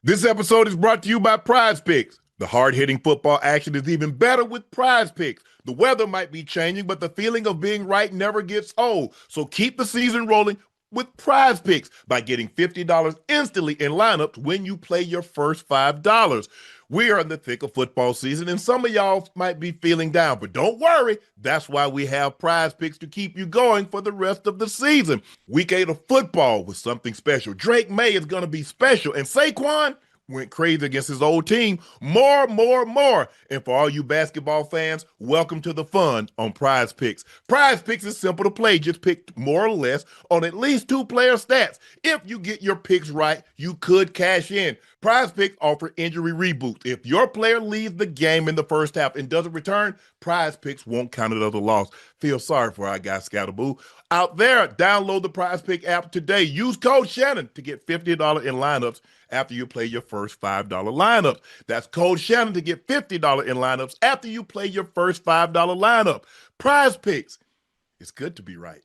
This episode is brought to you by Prize Picks. The hard-hitting football action is even better with Prize Picks. The weather might be changing, but the feeling of being right never gets old. So keep the season rolling with Prize Picks by getting $50 instantly in lineups when you play your first $5. We are in the thick of football season, and some of y'all might be feeling down, but don't worry. That's why we have Prize Picks to keep you going for the rest of the season. Week 8 of football was something special. Drake May is going to be special, and Saquon went crazy against his old team. More. And for all you basketball fans, welcome to the fun on Prize Picks. Prize Picks is simple to play. Just pick more or less on at least 2 player stats. If you get your picks right, you could cash in. Prize Picks offer injury reboots. If your player leaves the game in the first half and doesn't return, Prize Picks won't count it as a loss. Feel sorry for our guy Scatterboo. Out there, download the Prize Pick app today. Use code Shannon to get $50 in lineups after you play your first $5 lineup. That's code Shannon to get $50 in lineups after you play your first $5 lineup. Prize Picks. It's good to be right.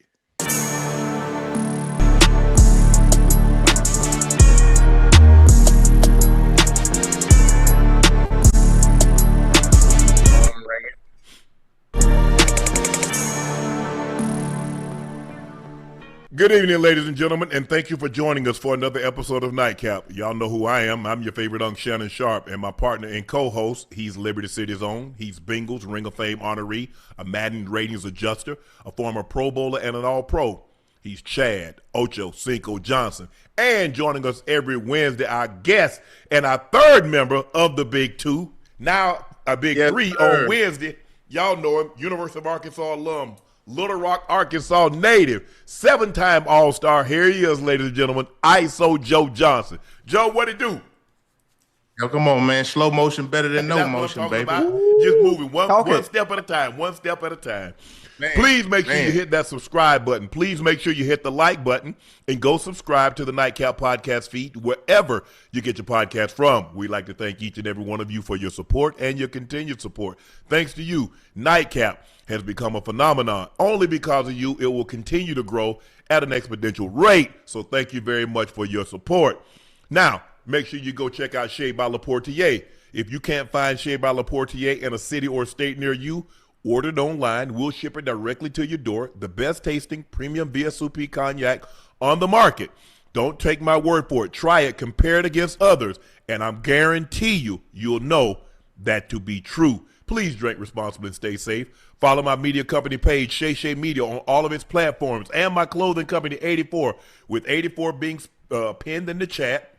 Good evening, ladies and gentlemen, and thank you for joining us for another episode of Nightcap. Y'all know who I am. I'm your favorite Unc, Shannon Sharpe, and my partner and co-host, he's Liberty City's own. He's Bengals Ring of Fame honoree, a Madden ratings adjuster, a former Pro Bowler, and an All-Pro. He's Chad Ochocinco Johnson. And joining us every Wednesday, our guest and our third member of the Big Two, now a Big Three on Wednesday. Y'all know him, University of Arkansas alum, Little Rock, Arkansas native, 7-time All-Star. Here he is, ladies and gentlemen, ISO Joe Johnson. Joe, what it do? Yo, come on, man. Slow motion better than no motion, baby. Just moving one step at a time, one step at a time. Man, please make sure you hit that subscribe button. Please make sure you hit the like button and go subscribe to the Nightcap podcast feed wherever you get your podcast from. We'd like to thank each and every one of you for your support and your continued support. Thanks to you, Nightcap has become a phenomenon. Only because of you, it will continue to grow at an exponential rate. So thank you very much for your support. Now, make sure you go check out Shea by LaPortier. If you can't find Shea by LaPortier in a city or state near you, order it online. We'll ship it directly to your door. The best tasting premium VSOP cognac on the market. Don't take my word for it. Try it, compare it against others, and I guarantee you'll know that to be true. Please drink responsibly and stay safe. Follow my media company page, Shay Media, on all of its platforms, and my clothing company, 84, with 84 being pinned in the chat.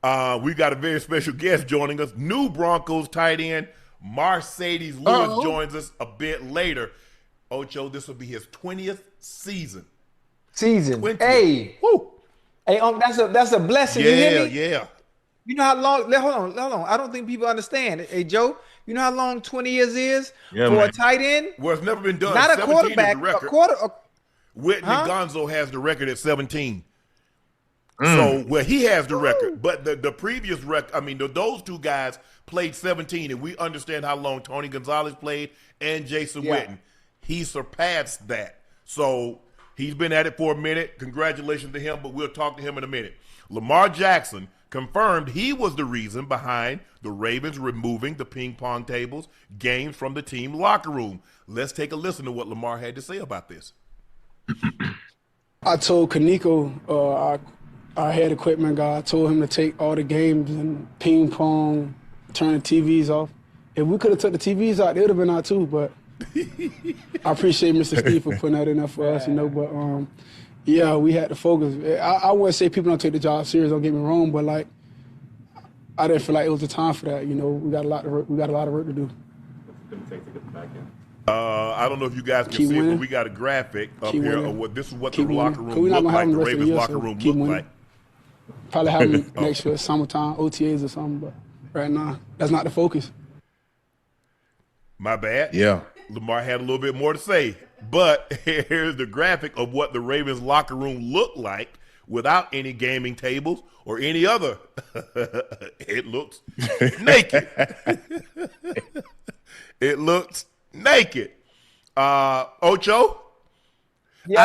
We got a very special guest joining us, new Broncos tight end, Marcedes Lewis joins us a bit later. Ocho, this will be his 20th season. 20th. Hey. Woo. Hey, that's a blessing. You hear me? Yeah. You know how long, hold on. I don't think people understand. Hey, Joe, you know how long 20 years is for a tight end? Well, it's never been done. Not a quarterback, Whitney Gonzo has the record at 17. So, he has the record, but the previous record, those two guys played 17, and we understand how long Tony Gonzalez played and Jason Witten. He surpassed that. So, he's been at it for a minute. Congratulations to him, but we'll talk to him in a minute. Lamar Jackson confirmed he was the reason behind the Ravens removing the ping pong tables games from the team locker room. Let's take a listen to what Lamar had to say about this. I told Kaneko, our head equipment guy, I told him to take all the games and ping pong, turn the TVs off. If we could have took the TVs out, they would have been out too, but I appreciate Mr. Steve for putting that in there for us, but yeah, we had to focus. I wouldn't say people don't take the job serious, don't get me wrong, but I didn't feel like it was the time for that. We got a lot of work to do. I don't know if you guys can see it, but we got a graphic up here of this is what the locker room looked like, the Ravens locker room looked like. Probably have them next year, summertime, OTAs or something, but right now, that's not the focus. My bad. Yeah. Lamar had a little bit more to say, but here's the graphic of what the Ravens locker room looked like without any gaming tables or any other. It looks naked. It looks naked. Ocho, Yo.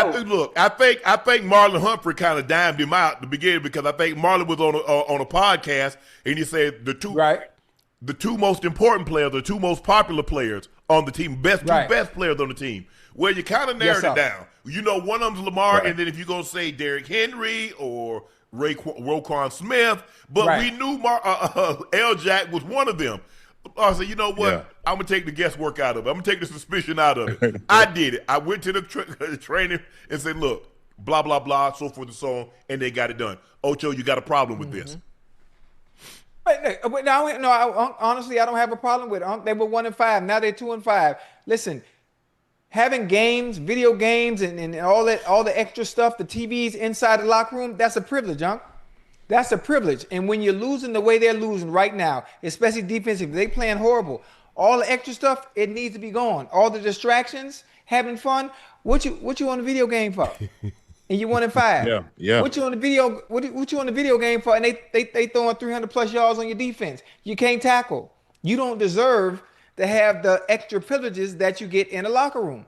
I think Marlon Humphrey kind of dimed him out at the beginning because I think Marlon was on a podcast and he said the two most important players, the two most popular players on the team, two best players on the team. Well, you kind of narrowed it down. You know, one of them's Lamar, and then if you're gonna say Derrick Henry or Roquan Smith, but we knew L. Jack was one of them. I said, you know what? Yeah. I'm gonna take the guesswork out of it. I'm gonna take the suspicion out of it. I did it. I went to the training and said, look, blah blah blah, so forth and so on, and they got it done. Ocho, you got a problem with this? But now, honestly, I don't have a problem with it. They were 1-5. Now they're 2-5. Listen, having games, video games, and all the extra stuff, the TVs inside the locker room, that's a privilege, Unc. That's a privilege. And when you're losing the way they're losing right now, especially defensively, they playing horrible. All the extra stuff, it needs to be gone. All the distractions, having fun. What you on the video game for? And you 1-5. Yeah. What you on the video? What you on the video game for? And they throwing 300+ yards on your defense. You can't tackle. You don't deserve to have the extra privileges that you get in the locker room.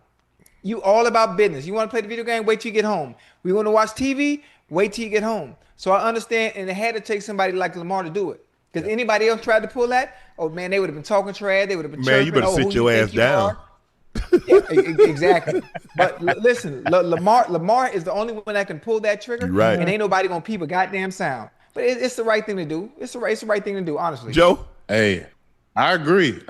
You all about business. You want to play the video game? Wait till you get home. We want to watch TV? Wait till you get home. So I understand, and it had to take somebody like Lamar to do it. Because anybody else tried to pull that, oh man, they would have been talking trash. They would have been chirping. Man, you better sit your ass down. Yeah, exactly. But listen, Lamar is the only one that can pull that trigger, right? And ain't nobody gonna peep a goddamn sound. But it's the right thing to do. It's the right thing to do, honestly. Joe, hey, I agree,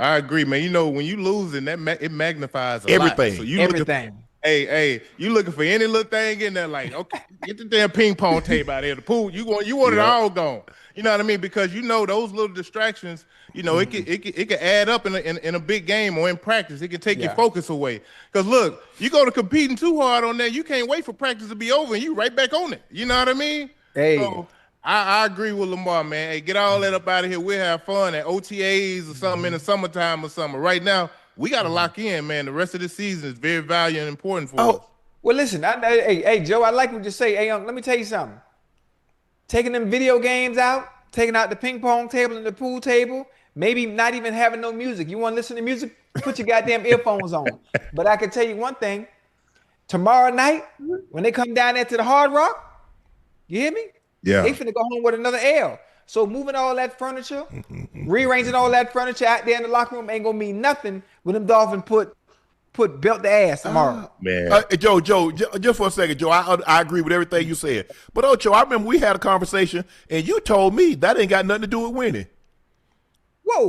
man. You know, when you losing, it magnifies everything. So you everything. Hey, you looking for any little thing in there? Like, okay, get the damn ping pong table out here. The pool, you want it all gone. You know what I mean? Because you know those little distractions. You know, it can add up in a big game or in practice. It can take your focus away. Because look, you go to competing too hard on that, you can't wait for practice to be over and you right back on it. You know what I mean? Hey. So, I agree with Lamar, man. Hey, get all that up out of here. We'll have fun at OTAs or something in the summertime or something. Right now, we got to lock in, man. The rest of the season is very valuable and important for us. Well, listen, hey, Joe, I like what you say. Hey, let me tell you something. Taking them video games out, taking out the ping pong table and the pool table, maybe not even having no music. You want to listen to music? Put your goddamn earphones on. But I can tell you one thing. Tomorrow night, when they come down there to the Hard Rock, you hear me? Yeah. They finna go home with another L. So moving all that furniture, rearranging all that furniture out there in the locker room ain't gonna mean nothing when them Dolphins put belt the ass tomorrow. Man, Joe, just for a second, Joe, I agree with everything you said. But Ocho, I remember we had a conversation and you told me that ain't got nothing to do with winning. Whoa.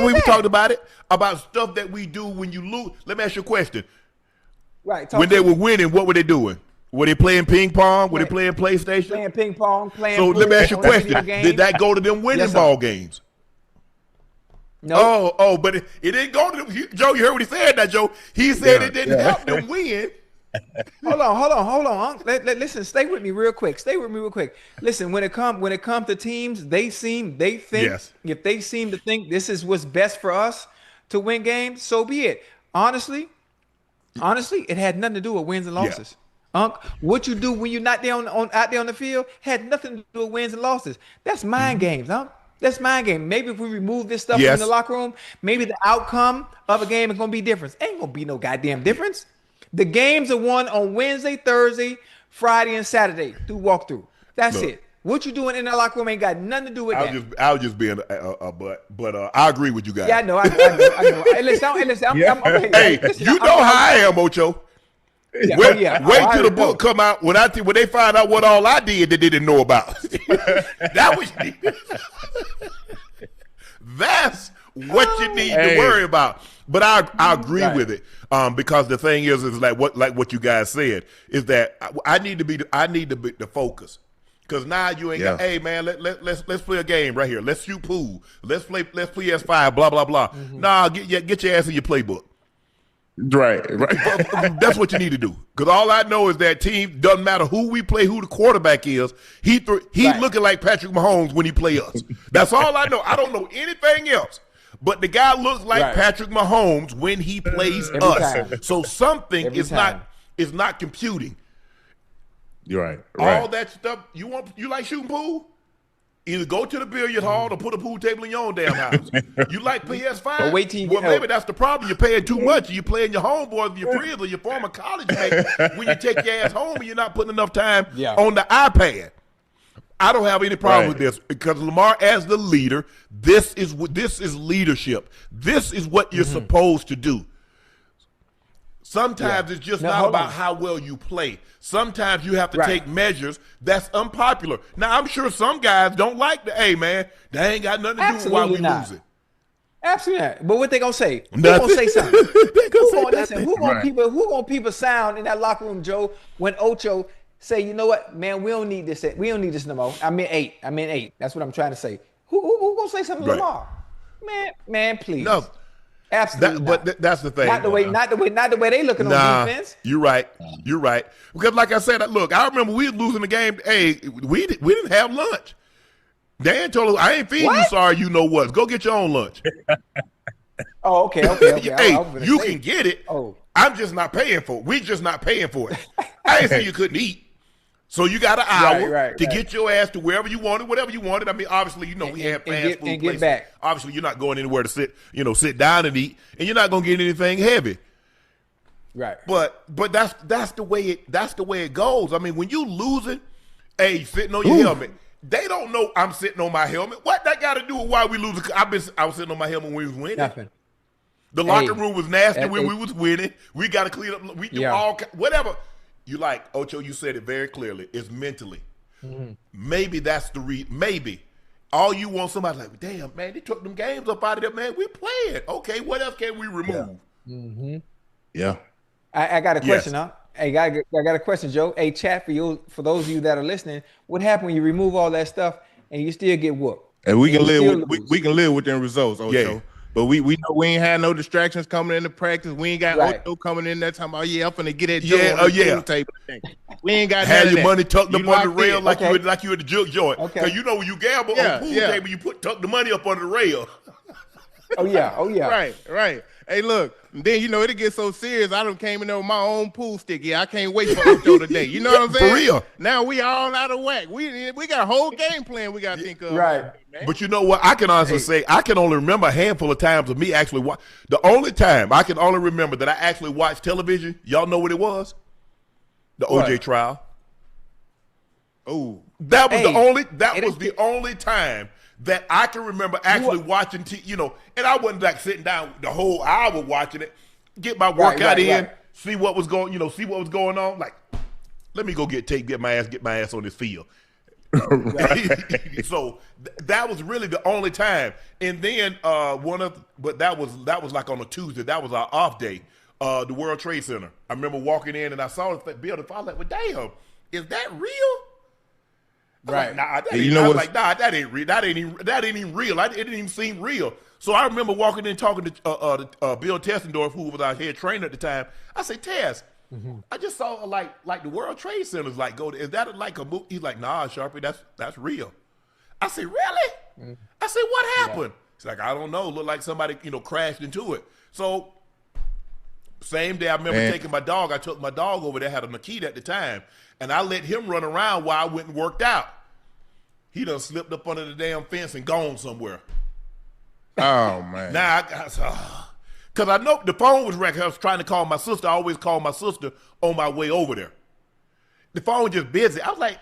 When we talked about it, about stuff that we do when you lose. Let me ask you a question. Right. When they were winning, what were they doing? Were they playing ping pong? Were they playing PlayStation? Playing ping pong, playing. So let me ask you a question. Did that go to them winning ball games? No. Oh, but it didn't go to them. Joe, you heard what he said now, Joe. He said it didn't help them win. Hold on. Listen, stay with me real quick. Listen, when it comes to teams, if they seem to think this is what's best for us to win games, so be it. Honestly, it had nothing to do with wins and losses. What you do when you're not there out there on the field had nothing to do with wins and losses. That's mind games, That's mind game. Maybe if we remove this stuff from the locker room, maybe the outcome of a game is gonna be different. Ain't gonna be no goddamn difference. The games are won on Wednesday, Thursday, Friday, and Saturday through walkthrough. That's it. What you doing in the locker room ain't got nothing to do with that. I was just being a but I agree with you guys. Yeah, I know. Hey, listen, hey, you know how I am, Ocho. Wait till the book come out when they find out what all I did that they didn't know about. That's what you need to worry about. But I agree with it because the thing is like what you guys said is that I need to be the focus. Because now you ain't got, hey man, let's play a game right here. Let's shoot pool. Let's play PS5. Blah blah blah. Nah, get your ass in your playbook. Right. That's what you need to do. Because all I know is that team doesn't matter who we play, who the quarterback is. He looking like Patrick Mahomes when he play us. That's all I know. I don't know anything else. But the guy looks like Patrick Mahomes when he plays us. Time. So something is not computing. You're right. All that stuff you like shooting pool. Either go to the billiard hall or put a pool table in your own damn house. You like PS5? But wait till you well, get maybe help. that's the problem. You're paying too much. You're playing your homeboys, your friends, or your former college mates when you take your ass home and you're not putting enough time on the iPad. I don't have any problem with this because Lamar, as the leader, this is leadership. This is what you're supposed to do. Sometimes it's just not about how well you play. Sometimes you have to take measures that's unpopular. Now, I'm sure some guys don't like the, hey, man, they ain't got nothing to do with why we losing. Absolutely not. But what they gonna say? Who gonna say something? Who gonna people sound in that locker room, Joe, when Ocho say, you know what, man, we don't need this. We don't need this no more. I'm in 8. That's what I'm trying to say. Who gonna say something to Lamar? Man, please. No. Absolutely. But that's the thing. Not the way they looking on defense. You're right. Because like I said, look, I remember we was losing the game. Hey, we didn't have lunch. Dan told us, I ain't feeding you, sorry, you know what. Go get your own lunch. Oh, okay. Hey, you can get it. Oh. I'm just not paying for it. We just not paying for it. I ain't saying you couldn't eat. So you got an hour to get your ass to wherever you wanted, whatever you wanted. I mean, obviously, we have fast food places. Back. Obviously, you're not going anywhere to sit down and eat, and you're not gonna get anything heavy. Right. But that's the way it goes. I mean, when you losing, hey, sitting on your helmet, they don't know I'm sitting on my helmet. What that got to do with why we losing? I was sitting on my helmet when we was winning. Nothing. The locker room was nasty when we was winning. We got to clean up. We do all whatever. You like, Ocho, you said it very clearly. It's mentally. Maybe that's the maybe. All you want somebody like, damn, man, they took them games up out of there, man. We playing. Okay, what else can we remove? Yeah. I got a question, huh? Hey, I got a question, Joe. Hey, chat for you, for those of you that are listening, what happened when you remove all that stuff and you still get whooped? And we can live with them results, Ocho. Yeah. But we know we ain't had no distractions coming into practice. We ain't got Ocho coming in there talking about, I'm finna get that Joe on the table. We ain't got had your money tucked up under the rail like you at the juke joint. Okay. Because when you gamble on the pool table, you tuck the money up under the rail. Oh yeah. Right. Hey, look, then it gets so serious. I done came in there with my own pool stick. Yeah, I can't wait for Ocho today. You know what I'm saying? For real. Now we all out of whack. We got a whole game plan we got to think of. Right. Man. But you know what? I can honestly say I can only remember a handful of times of me actually watch. The only time I can only remember that I actually watched television, y'all know what it was? The OJ trial. Oh, that was the only time that I can remember actually watching, and I wasn't like sitting down the whole hour watching it, get my workout in, see what was going on. Like, let me go get my ass on this field. So that was really the only time. And then but that was like on a Tuesday. That was our off day. The World Trade Center. I remember walking in and I saw the building. I was like, well, damn, is that real? Right. Like, nah, that ain't real. That ain't even real. It didn't even seem real. So I remember walking in talking to Bill Tessendorf, who was our head trainer at the time. I said, Tess, I just saw like the World Trade Center's like go. Is that like a movie? He's like, nah, Sharpie, that's real. I said, really? I said, what happened? He's like, I don't know. Looked like somebody crashed into it. So same day I remember taking my dog. I took my dog over there. Had a Nikita at the time. And I let him run around while I went and worked out. He done slipped up under the damn fence and gone somewhere. Oh, man. Now, because I know the phone was wrecked. I was trying to call my sister. I always call my sister on my way over there. The phone was just busy. I was like,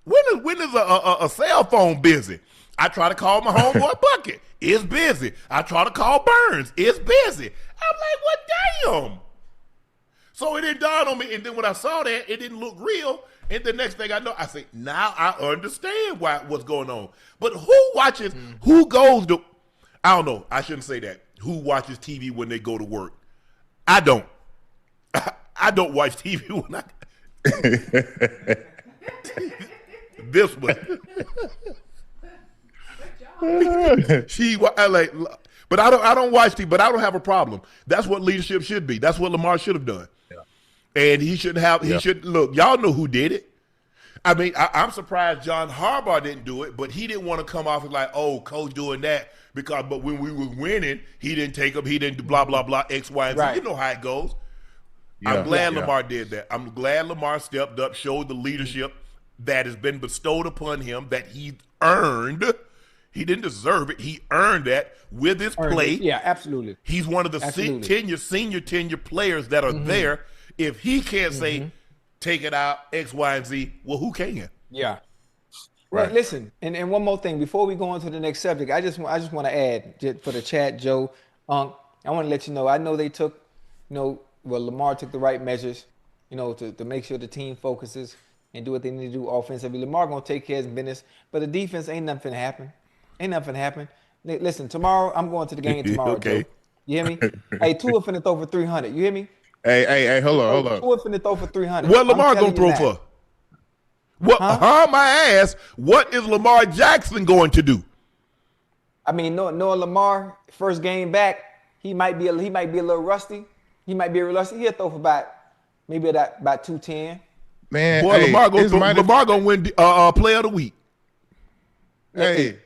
when is a cell phone busy? I try to call my homeboy Bucket. It's busy. I try to call Burns. It's busy. I'm like, what damn? So it didn't dawn on me. And then when I saw that, it didn't look real. And the next thing I know, I say, now I understand what's going on. But who watches, who goes to, I don't know, I shouldn't say that. Who watches TV when they go to work? I don't. I don't watch TV when this one. But I don't watch TV, but I don't have a problem. That's what leadership should be. That's what Lamar should have done. And he should look, y'all know who did it. I mean, I'm surprised John Harbaugh didn't do it, but he didn't want to come off as like, oh, coach doing that but when we were winning, he didn't take him, he didn't blah, blah, blah, X, Y, and Z. You know how it goes. Yeah, I'm glad Lamar did that. I'm glad Lamar stepped up, showed the leadership that has been bestowed upon him, that he earned. He didn't deserve it. He earned that with his play. Yeah, absolutely. He's one of the senior tenure players that are there. If he can't say, take it out, X, Y, and Z, well, who can? Yeah. Right. Listen, and one more thing before we go on to the next subject, I just want to add for the chat, Joe, I want to let you know. I know they took, Lamar took the right measures, to make sure the team focuses and do what they need to do offensively. Lamar gonna take care of his business, but the defense ain't nothing happen. Listen, tomorrow I'm going to the game tomorrow. Okay. Joe. You hear me? Hey, Tua finna throw for 300. You hear me? Hey, hold on. Tua finna throw for 300. What Lamar gonna throw for? What? My ass. What is Lamar Jackson going to do? I mean, knowing Lamar, first game back, he might be a little rusty. He'll throw for about 210. Man, boy, Lamar gonna win Player of the Week. Hey,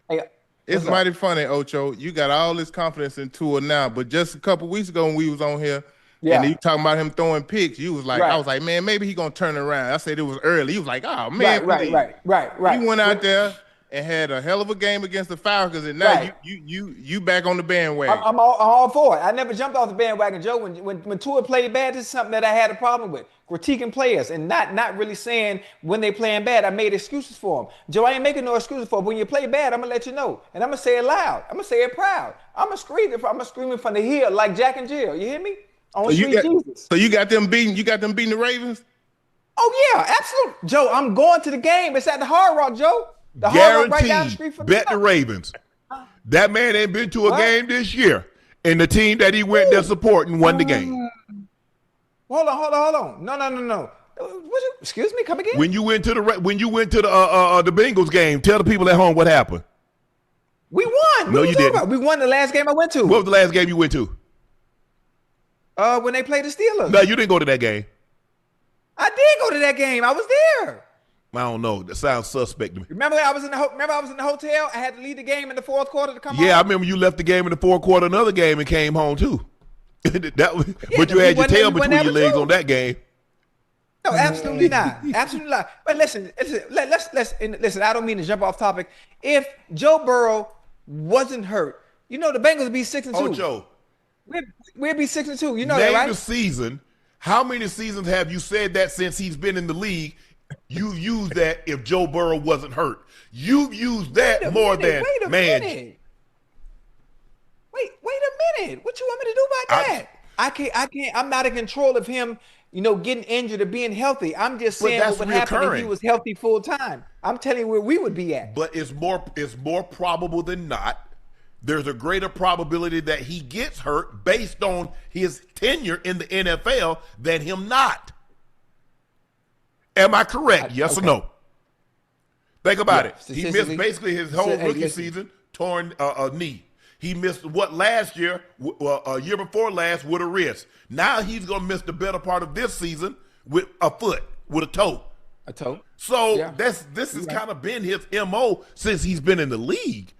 it's mighty funny, Ocho. You got all this confidence in Tua now, but just a couple weeks ago when we was on here, and you talking about him throwing picks, you was like, I was like, man, maybe he gonna turn around. I said it was early. You was like, oh man, right. He went out there and had a hell of a game against the Falcons, and now you back on the bandwagon. I'm all for it. I never jumped off the bandwagon, Joe. When Tua played bad, this is something that I had a problem with. Critiquing players and not really saying when they playing bad. I made excuses for them. Joe, I ain't making no excuses for them. When you play bad, I'm gonna let you know, and I'm gonna say it loud. I'm gonna say it proud. I'm gonna scream from the hill like Jack and Jill. You hear me? So you got them beating the Ravens? Oh yeah, absolutely, Joe. I'm going to the game. It's at the Hard Rock, Joe. The Guaranteed. Right down the street from Bet the Ravens. That man ain't been to a game this year, and the team that he went there supporting won the game. Hold on. No. Excuse me. Come again. When you went to the Bengals game, tell the people at home what happened. We won. No, you didn't. We won the last game I went to. What was the last game you went to? When they played the Steelers. No, you didn't go to that game. I did go to that game. I was there. I don't know. That sounds suspect to me. Remember I was in the hotel. I had to leave the game in the fourth quarter to come home. Yeah, I remember you left the game in the fourth quarter, another game, and came home too. But you had your tail between your legs on that game. No, absolutely not. Absolutely not. But listen. I don't mean to jump off topic. If Joe Burrow wasn't hurt, the Bengals would be 6-2. Ocho, we'd be 6-2. You know name that, right? the season. How many seasons have you said that since he's been in the league? You've used that if Joe Burrow wasn't hurt. You've used that more than man. Wait a minute. What you want me to do about that? I can't. I'm not in control of him, getting injured or being healthy. I'm just saying what would happen if he was healthy full time. I'm telling you where we would be at. But it's more probable than not. There's a greater probability that he gets hurt based on his tenure in the NFL than him not. Am I correct? Yes or no? Think about it. He missed basically his whole rookie season, torn knee. He missed last year, a year before last, with a wrist. Now he's going to miss the better part of this season with a foot, with a toe. A toe. So this has kind of been his MO since he's been in the league.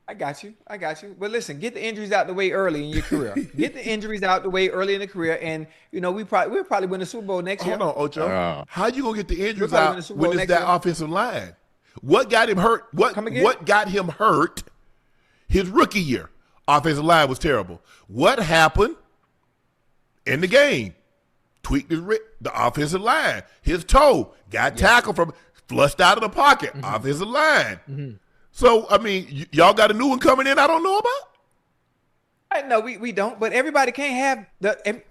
I got you. But listen, get the injuries out the way early in your career. Get the injuries out the way early in the career, and we'll probably win the Super Bowl next year. Hold on, Ocho. How you gonna get the injuries out when it's that offensive line? What got him hurt? What got him hurt? His rookie year, offensive line was terrible. What happened in the game? Tweaked the offensive line. His toe got tackled from flushed out of the pocket. Offensive line. So, I mean, y'all got a new one coming in I don't know about? No, we don't. But everybody can't have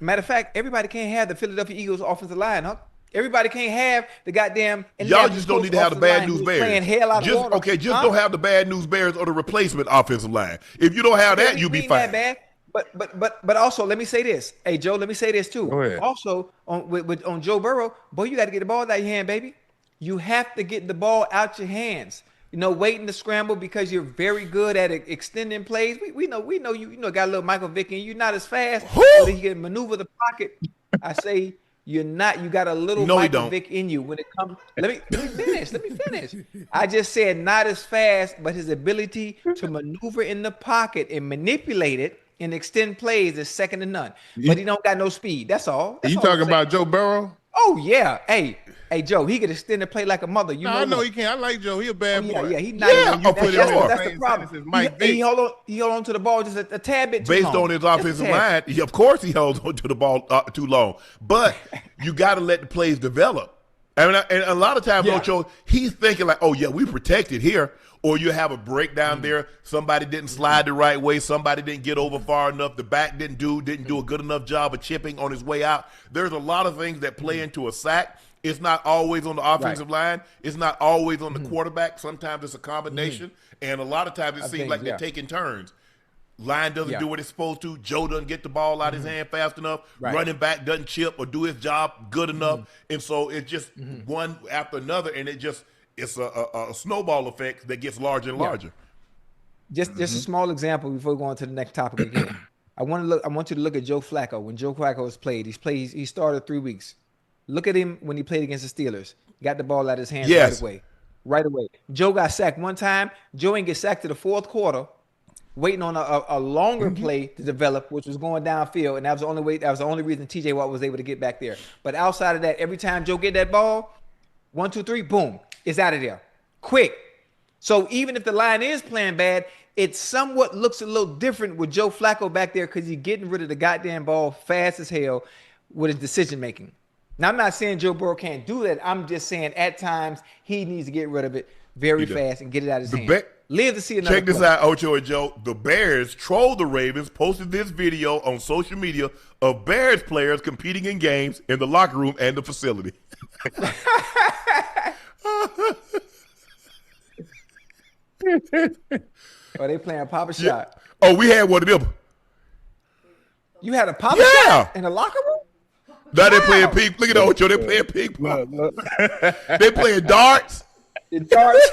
matter of fact, everybody can't have the Philadelphia Eagles offensive line, huh? Everybody can't have the goddamn. Y'all just don't need to have the bad news bears. Just don't have the bad news bears or the replacement offensive line. If you don't have that, you'll be fine. That bad. But also, let me say this. Hey, Joe, let me say this too. Also, on Joe Burrow, boy, you got to get the ball out of your hand, baby. You have to get the ball out your hands. Waiting to scramble because you're very good at extending plays. We know you got a little Michael Vick in you. You're not as fast, but you can maneuver the pocket. I say you're not. You got a little Michael Vick in you when it comes. Let me finish. I just said not as fast, but his ability to maneuver in the pocket and manipulate it and extend plays is second to none. But he don't got no speed. That's all. You talking about Joe Burrow? Oh yeah. Hey, Hey Joe, he could extend the play like a mother. You I know what? he can. I like Joe. He a bad boy. Yeah, he's not even. That's the problem. He hold on to the ball just a tad bit too Based long. on his offensive line, of course he holds on to the ball too long. But you got to let the plays develop. And a lot of times, Ocho, he's thinking like, oh yeah, we protected here. Or you have a breakdown there. Somebody didn't slide the right way. Somebody didn't get over far enough. The back didn't do a good enough job of chipping on his way out. There's a lot of things that play into a sack. It's not always on the offensive line. It's not always on the quarterback. Sometimes it's a combination. And a lot of times it seems like they're taking turns. Line doesn't do what it's supposed to. Joe doesn't get the ball out of his hand fast enough. Running back doesn't chip or do his job good enough. And so it's just one after another, and it's a snowball effect that gets larger and larger. Just a small example before we go on to the next topic again. I want you to look at Joe Flacco. When Joe Flacco has played, he started 3 weeks. Look at him when he played against the Steelers. Got the ball out of his hands right away. Joe got sacked one time. Joe ain't get sacked to the fourth quarter, waiting on a longer play to develop, which was going downfield, and that was the only reason TJ Watt was able to get back there. But outside of that, every time Joe get that ball, 1, 2, 3, boom, it's out of there, quick. So even if the line is playing bad, it somewhat looks a little different with Joe Flacco back there because he's getting rid of the goddamn ball fast as hell with his decision making. Now, I'm not saying Joe Burrow can't do that. I'm just saying at times he needs to get rid of it very fast and get it out of his hand. Live to see another Check this out, Ocho and Joe. The Bears trolled the Ravens, posted this video on social media of Bears players competing in games in the locker room and the facility. Oh, they playing Papa Shot. Oh, we had one of them. You had a Papa Shot in the locker room? Now they're playing ping. Look at Ocho. They're playing ping pong. They're playing darts. Darts.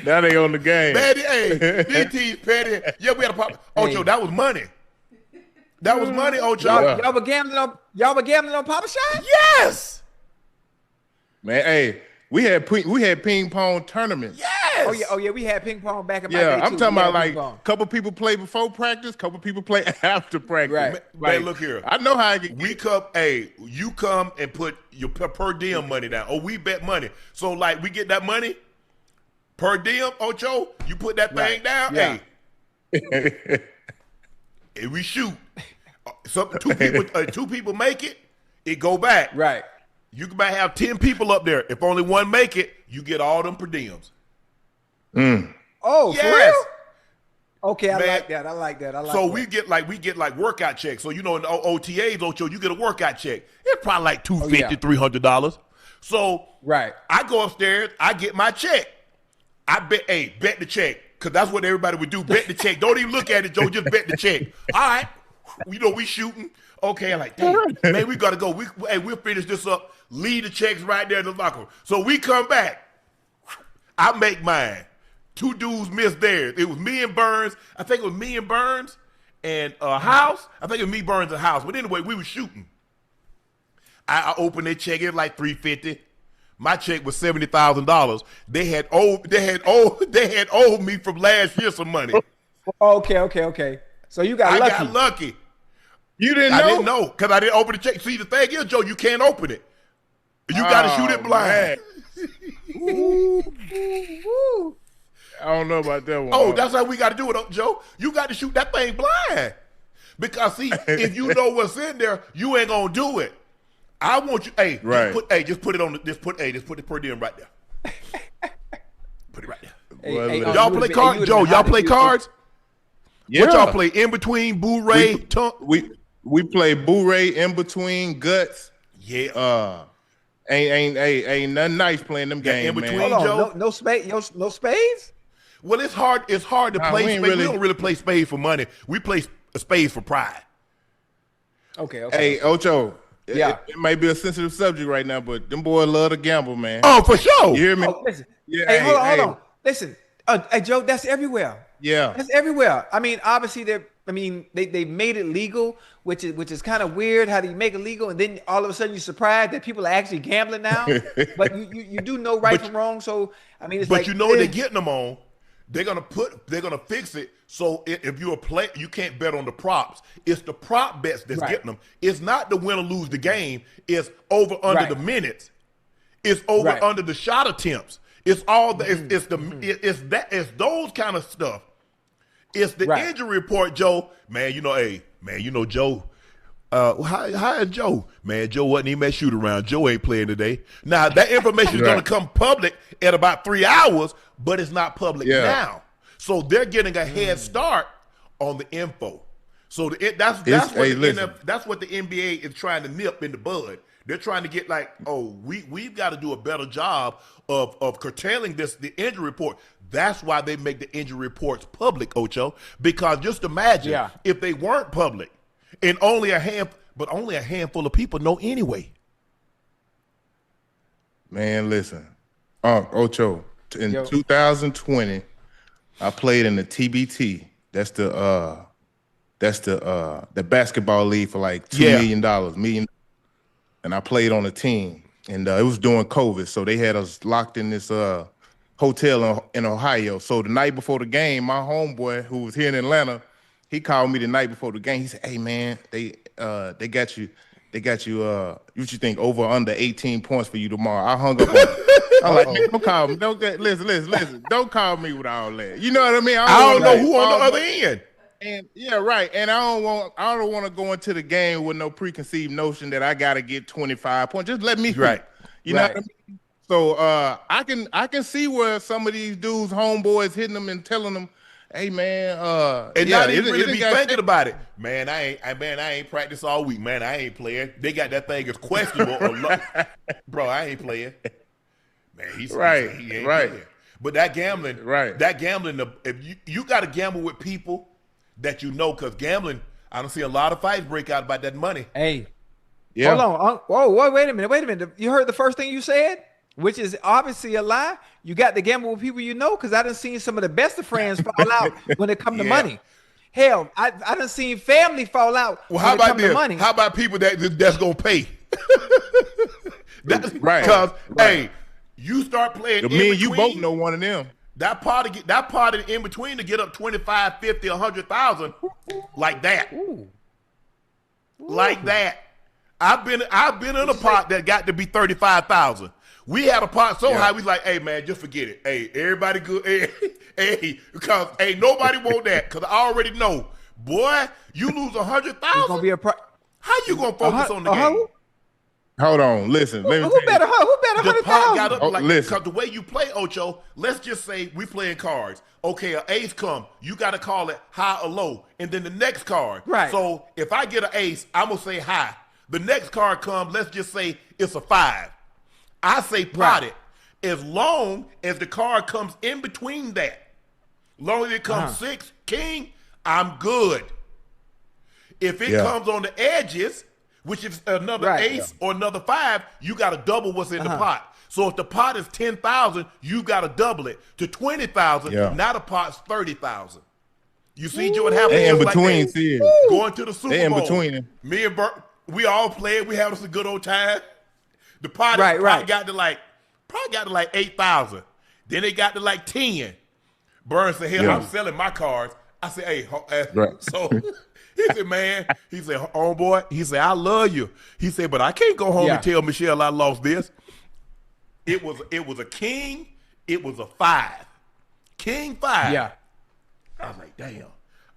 Now they on the game. Patty, this team's petty. Yeah, we had a pop. Ocho, that was money. That was money, Ocho. Y'all were gambling on Papa Shot? Yes. Man, hey, we had ping pong tournaments. Yes. Oh yeah, we had ping pong back in my day. I'm talking about like a couple people play before practice, couple people play after practice. Right. Man, look here. I know how I get. You come and put your per diem money down. Oh, we bet money. So like we get that money per diem, Ocho. You put that thing down. Yeah. Hey, and we shoot. Two people make it. It go back. Right. You might have 10 people up there. If only one make it, you get all them per diems. Oh, yes. For real? Okay, I like that. So we get like workout checks. So in the OTAs, Ocho, you get a workout check. It's probably like $250, $300. So I go upstairs, I get my check. I bet the check, because that's what everybody would do. Bet the check. Don't even look at it, Joe. Just bet the check. All right. We shooting. Okay, I'm like, damn, man, we got to go. We'll finish this up. Leave the checks right there in the locker room. So we come back. I make mine. 2 dudes missed theirs. It was me and Burns. I think it was me and Burns and House. I think it was me, Burns, and House. But anyway, we were shooting. I opened their check. It was like $350. My check was $70,000. They had owed me from last year some money. Okay. So you got lucky. I got lucky. You didn't know? I didn't know because I didn't open the check. See, the thing is, Joe, you can't open it. You got to shoot it blind. I don't know about that one. Oh, that's how we got to do it, Joe. You got to shoot that thing blind. Because, see, if you know what's in there, you ain't going to do it. I want you, just put the per diem right there. Put it right there. Y'all play cards? Joe, y'all play cards? Yeah. What y'all play? In between, Boo-Ray, We play Boo-Ray, in between, guts. Yeah. Ain't nothing nice playing them games, in between, man. Joe. No spades? Well, it's hard to play spades. We don't really play spades for money. We play spades for pride. Okay. Hey, Ocho. Yeah. It may be a sensitive subject right now, but them boys love to gamble, man. Oh, for sure. You hear me? Oh, listen. Yeah. Hold on. Listen. Hey, Joe, that's everywhere. Yeah. That's everywhere. I mean, obviously they made it legal, which is kind of weird how they make it legal, and then all of a sudden you're surprised that people are actually gambling now. But you do know right from wrong. So I mean, it's but you know what they're getting them on. they're gonna fix it. So if you're a player, you can't bet on the props. It's the prop bets that's getting them. It's not the win or lose the game. It's over under the minutes. It's over under the shot attempts. It's all the it's those kind of stuff. It's the injury report, Joe. Man, Joe. How is Joe? Man, Joe wasn't even at shoot around. Joe ain't playing today. Now that information is gonna come public at about 3 hours, but it's not public now. So they're getting a head start on the info. So that's what the NBA is trying to nip in the bud. They're trying to get like, we've got to do a better job of curtailing the injury report. That's why they make the injury reports public, Ocho. Because just imagine if they weren't public, and only a handful of people know anyway. Man, listen, Ocho, in 2020, I played in the TBT. That's the basketball league for like $2 million. And I played on a team, and it was during COVID, so they had us locked in this hotel in Ohio. So the night before the game, my homeboy who was here in Atlanta, he called me the night before the game. He said, "Hey man, they got you. What you think over or under 18 points for you tomorrow?" I hung up on him. I'm like, "Man, don't call me. Listen. Don't call me with all that. You know what I mean? I don't know who on the other end." And and I don't want to go into the game with no preconceived notion that I got to get 25 points. Just let me You know what I mean? So I can see where some of these dudes, homeboys, hitting them and telling them, "Hey man, and not even really be thinking about it. Man, I ain't practiced all week. Man, I ain't playing. They got that thing as questionable. Bro, I ain't playing. Man, he ain't playing. But that gambling, if you got to gamble with people that you know, because gambling, I don't see a lot of fights break out about that money. Hey, hold on. Whoa, wait a minute. You heard the first thing you said, which is obviously a lie. You got to gamble with people you know, because I done seen some of the best of friends fall out when it come to money. Hell, I done seen family fall out when it come to money. How about people that's going to pay? That's right. Because, hey, you start playing me and you both know one of them. That part in between to get up 25, 50, 100,000 like that. Ooh. Like that. I've been in a pot that got to be 35,000. We had a pot so high, we like, hey man, just forget it. Hey, everybody good. Hey, because nobody want that. Because I already know, boy, you lose 100,000. How you gonna focus on the game? Hold on, listen. Who bet 100,000? The pot got up because the way you play, Ocho. Let's just say we playing cards. Okay, an ace come, you got to call it high or low, and then the next card. Right. So if I get an ace, I'm gonna say high. The next card comes. Let's just say it's a 5. I say pot it as long as the card comes in between that. Long as it comes 6, king, I'm good. If it comes on the edges, which is another ace or another 5, you got to double what's in the pot. So if the pot is 10,000, you got to double it to 20,000. Now the pot's 30,000. You see what happened? They in between, going to the Super Bowl. In between. Me and Bert, we all played. We having some good old time. The pot got to like 8,000. Then it got to like 10. Burns said, "Hell, I'm selling my cards." I said, "Hey, so." He said, "Man," he said, "Homeboy," he said, "I love you." He said, "But I can't go home and tell Michelle I lost this." It was a king. It was a 5. King 5. Yeah. I was like, damn.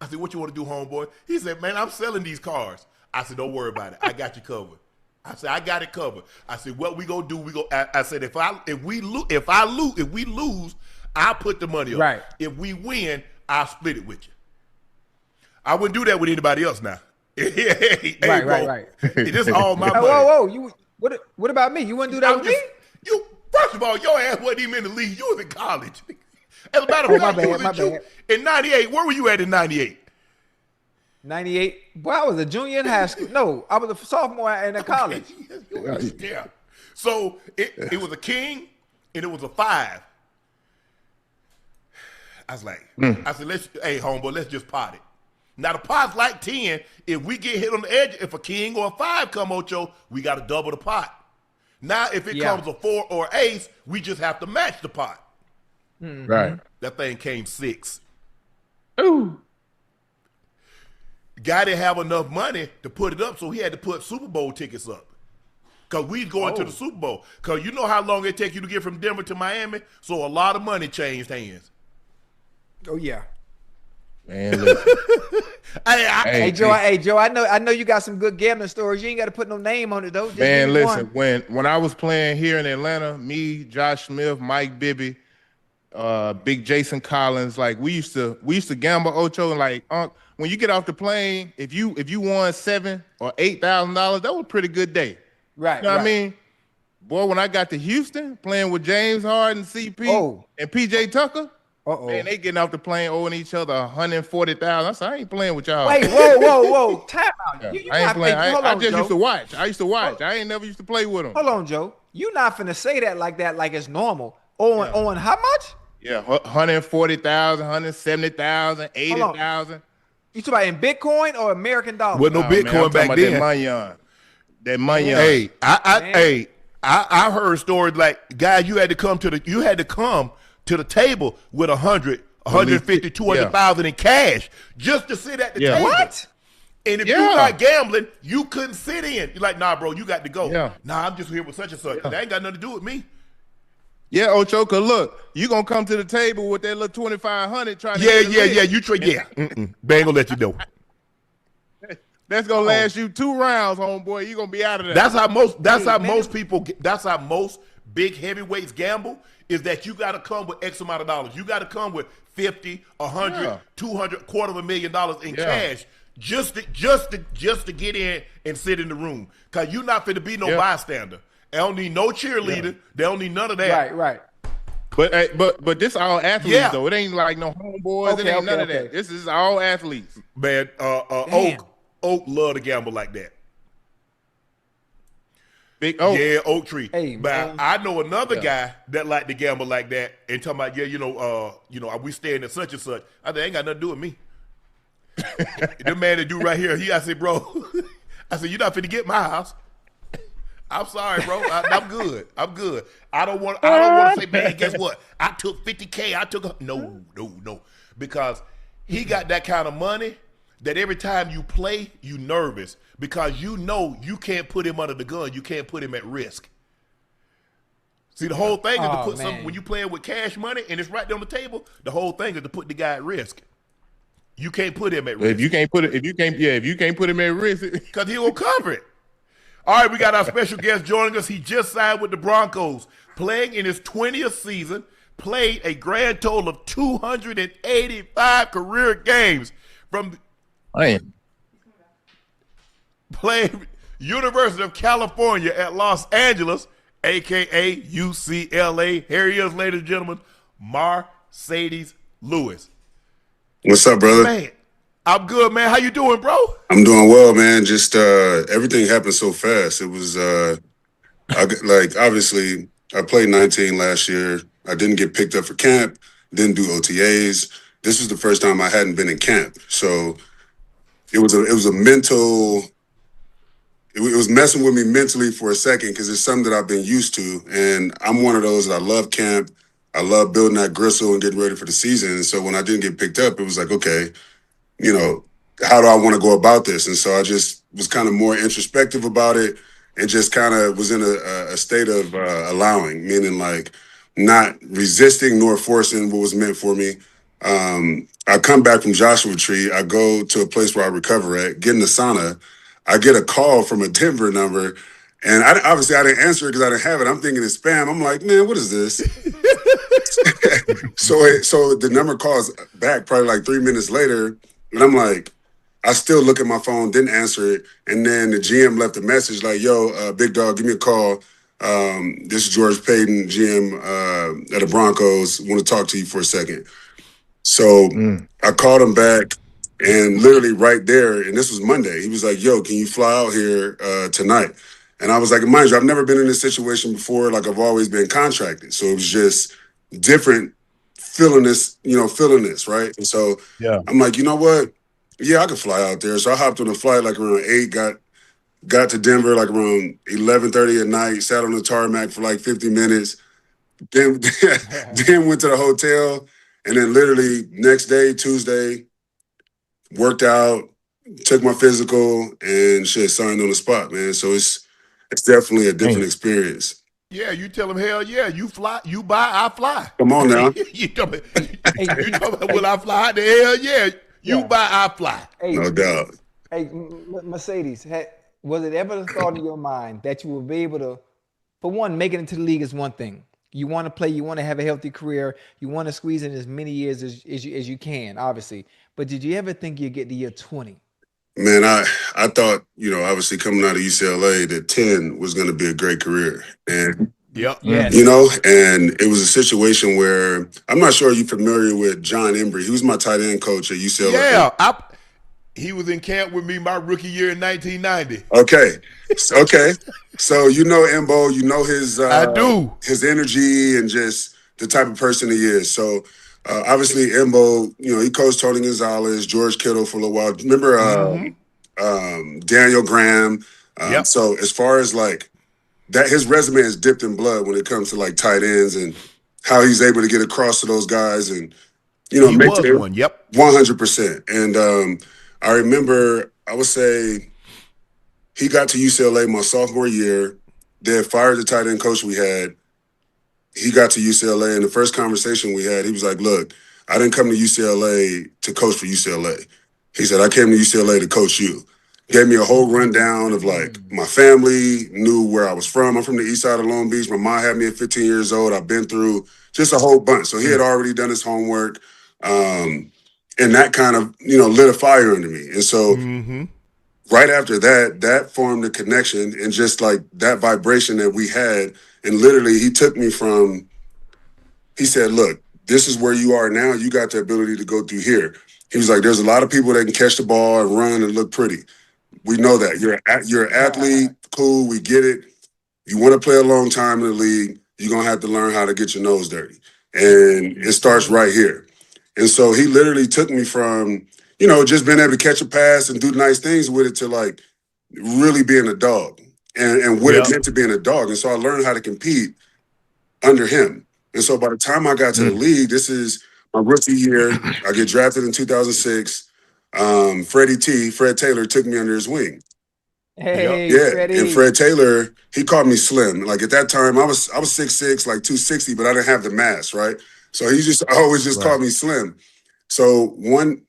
I said, "What you want to do, homeboy?" He said, "Man, I'm selling these cards." I said, "Don't worry about it. I got you covered." I said, "I got it covered." I said, "What we gonna do? I said, if we lose, I'll put the money up. Right. If we win, I'll split it with you." I wouldn't do that with anybody else now. Right. This is all my money. Whoa. What about me? You wouldn't do that with me? You first of all, your ass wasn't even in the league. You was in college. As a matter of fact, my bad. In 98, where were you at in 98? 98. Boy, I was a junior in high school. No, I was a sophomore in college. Yeah. So it was a king and it was a 5. I was like, I said, hey, homeboy, let's just pot it. Now the pot's like 10. If we get hit on the edge, if a king or a 5 come, Ocho, we got to double the pot. Now if it comes a 4 or ace, we just have to match the pot. Right. That thing came 6. Ooh. Guy didn't have enough money to put it up, so he had to put Super Bowl tickets up. Because we'd going to the Super Bowl. Because you know how long it takes you to get from Denver to Miami? So a lot of money changed hands. Oh, yeah. Man, listen. Hey, Joe, I know you got some good gambling stories. You ain't got to put no name on it, though. Just man, listen, when I was playing here in Atlanta, me, Josh Smith, Mike Bibby, Big Jason Collins, like we used to gamble, Ocho, and like when you get off the plane, if you won $7,000 or $8,000, that was a pretty good day. Right. You know what I mean? Boy, when I got to Houston playing with James Harden, CP, and PJ Tucker, man, they getting off the plane owing each other $140,000. I said, I ain't playing with y'all. Wait, whoa. Time out. Yeah. I ain't playing. I just used to watch. I used to watch. I ain't never used to play with them. Hold on, Joe. You not finna say that like it's normal. Owing how much? Yeah, 140,000, 170,000, 80,000. You talking about in Bitcoin or American dollars? With no Bitcoin back then. That money. Hey, I heard stories like, guys, you had to come to the table with 100, 150, 200,000 in cash just to sit at the table. What? And if you're not gambling, you couldn't sit in. You're like, nah, bro, you got to go. Yeah. Nah, I'm just here with such and such. That ain't got nothing to do with me. Yeah, Ocho, cause look, you gonna come to the table with that little 2,500 trying to you trade. They ain't gonna let you know. That's gonna last you 2 rounds, homeboy. You gonna be out of there. That's how most big heavyweights gamble, is that you gotta come with X amount of dollars. You gotta come with 50, 100, 200, $250,000 in cash just to get in and sit in the room. Cause you're not finna be no bystander. They don't need no cheerleader. They don't need none of that. Right. But this all athletes though. It ain't like no homeboys. It ain't none of that. This is all athletes. Man, Oak love to gamble like that. Big Oak. Yeah, Oak Tree. Hey, but I know another guy that like to gamble like that and talking about, we staying at such and such. I think ain't got nothing to do with me. The man that do right here, I said, bro, you're not finna get my house. I'm sorry, bro. I'm good. I don't want to say, man, guess what? I took 50K. No. Because he got that kind of money that every time you play, you nervous because you know you can't put him under the gun. You can't put him at risk. See, the whole thing is to put something, when you playing with cash money and it's right there on the table, the whole thing is to put the guy at risk. You can't put him at risk. If you can't put him at risk, because he will cover it. All right, we got our special guest joining us. He just signed with the Broncos, playing in his 20th season, played a grand total of 285 career games from playing University of California at Los Angeles, a.k.a. UCLA. Here he is, ladies and gentlemen, Marcedes Lewis. What's up, brother? Man, I'm good, man. How you doing, bro? I'm doing well, man. Just everything happened so fast. It was obviously I played 19 last year. I didn't get picked up for camp, didn't do OTAs. This was the first time I hadn't been in camp. So it was a mental, it was messing with me mentally for a second because it's something that I've been used to. And I'm one of those that I love camp. I love building that gristle and getting ready for the season. And so when I didn't get picked up, it was like, okay, how do I want to go about this? And so I just was kind of more introspective about it and just kind of was in a state of allowing, meaning like not resisting nor forcing what was meant for me. I come back from Joshua Tree. I go to a place where I recover at, get in the sauna. I get a call from a Denver number, and obviously I didn't answer it because I didn't have it. I'm thinking it's spam. I'm like, man, what is this? So the number calls back probably like 3 minutes later, and I'm like, I still look at my phone, didn't answer it, and then the GM left a message like, yo, big dog, give me a call. This is George Payton, GM at the Broncos. Want to talk to you for a second. So I called him back, and literally right there, and this was Monday, he was like, yo, can you fly out here tonight? And I was like, mind you, I've never been in this situation before. Like, I've always been contracted. So it was just different feeling this, right? And so I'm like, you know what? Yeah, I could fly out there. So I hopped on a flight like around 8, got to Denver like around 11:30 at night, sat on the tarmac for like 50 minutes, then then went to the hotel, and then literally next day, Tuesday, worked out, took my physical, and shit, signed on the spot, man. So it's definitely a different experience. Yeah, you tell them, hell yeah, you fly, you buy, I fly. Come on now. you talking about, will I fly? The hell yeah, you buy, I fly. Hey, No doubt. Hey, Marcedes, was it ever the thought in your mind that you will be able to, for one, make it into the league is one thing. You want to play, you want to have a healthy career, you want to squeeze in as many years as you can, obviously. But did you ever think you'd get to year 20? Man, I thought, obviously coming out of UCLA that 10 was going to be a great career. And, yes. And it was a situation where, I'm not sure you're familiar with John Embry. He was my tight end coach at UCLA. Yeah, he was in camp with me my rookie year in 1990. Okay. So Embo, his I do. His energy and just the type of person he is. So obviously Embo, he coached Tony Gonzalez, George Kittle for a little while. Remember Daniel Graham? So as far as like that, his resume is dipped in blood when it comes to like tight ends and how he's able to get across to those guys and he was one. Yep. 100%. And I remember, I would say, he got to UCLA my sophomore year. They had fired the tight end coach we had. He got to UCLA, and the first conversation we had, he was like, look, I didn't come to UCLA to coach for UCLA. He said, I came to UCLA to coach you. Gave me a whole rundown of, like, my family, knew where I was from. I'm from the east side of Long Beach. My mom had me at 15 years old. I've been through just a whole bunch. So he had already done his homework. And that kind of, lit a fire under me. And so right after that formed a connection and just like that vibration that we had. And literally he took me from, he said, look, this is where you are now. You got the ability to go through here. He was like, there's a lot of people that can catch the ball and run and look pretty. We know that. You're an athlete. Cool. We get it. You want to play a long time in the league. You're going to have to learn how to get your nose dirty. And it starts right here. And so he literally took me from, just being able to catch a pass and do nice things with it to like really being a dog and what it meant to being a dog. And so I learned how to compete under him. And so by the time I got to the league, this is my rookie year. I get drafted in 2006. Fred Taylor took me under his wing. Hey, Freddie. And Fred Taylor, he called me slim. Like at that time, I was 6'6", like 260, but I didn't have the mass, right? So he always called me slim. So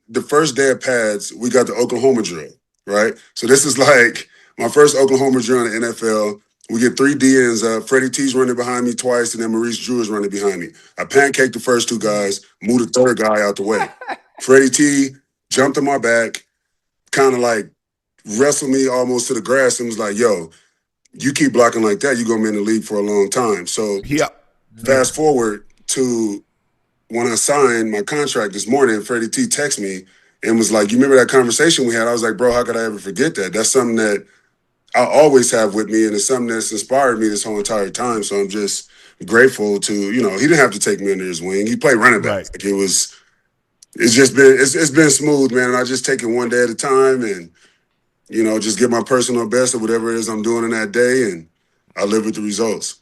the first day of pads, we got the Oklahoma drill, right? So this is like my first Oklahoma drill in the NFL. We get 3 DNs up. Freddie T's running behind me twice, and then Maurice Drew is running behind me. I pancaked the first 2 guys, moved the 3rd guy out the way. Freddie T jumped on my back, kind of like wrestled me almost to the grass and was like, yo, you keep blocking like that, you're going to be in the league for a long time. So fast forward to when I signed my contract this morning, Freddie T texted me and was like, you remember that conversation we had? I was like, bro, how could I ever forget that? That's something that I always have with me, and it's something that's inspired me this whole entire time. So I'm just grateful to, he didn't have to take me under his wing. He played running back. Like it's been smooth, man. And I just take it one day at a time and, just give my personal best of whatever it is I'm doing in that day, and I live with the results.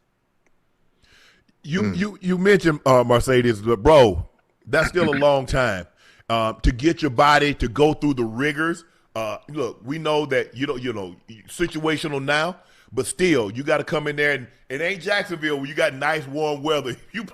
You mentioned Marcedes, but bro, that's still a long time to get your body to go through the rigors. Look, we know that situational now, but still you got to come in there, and it ain't Jacksonville where you got nice warm weather. You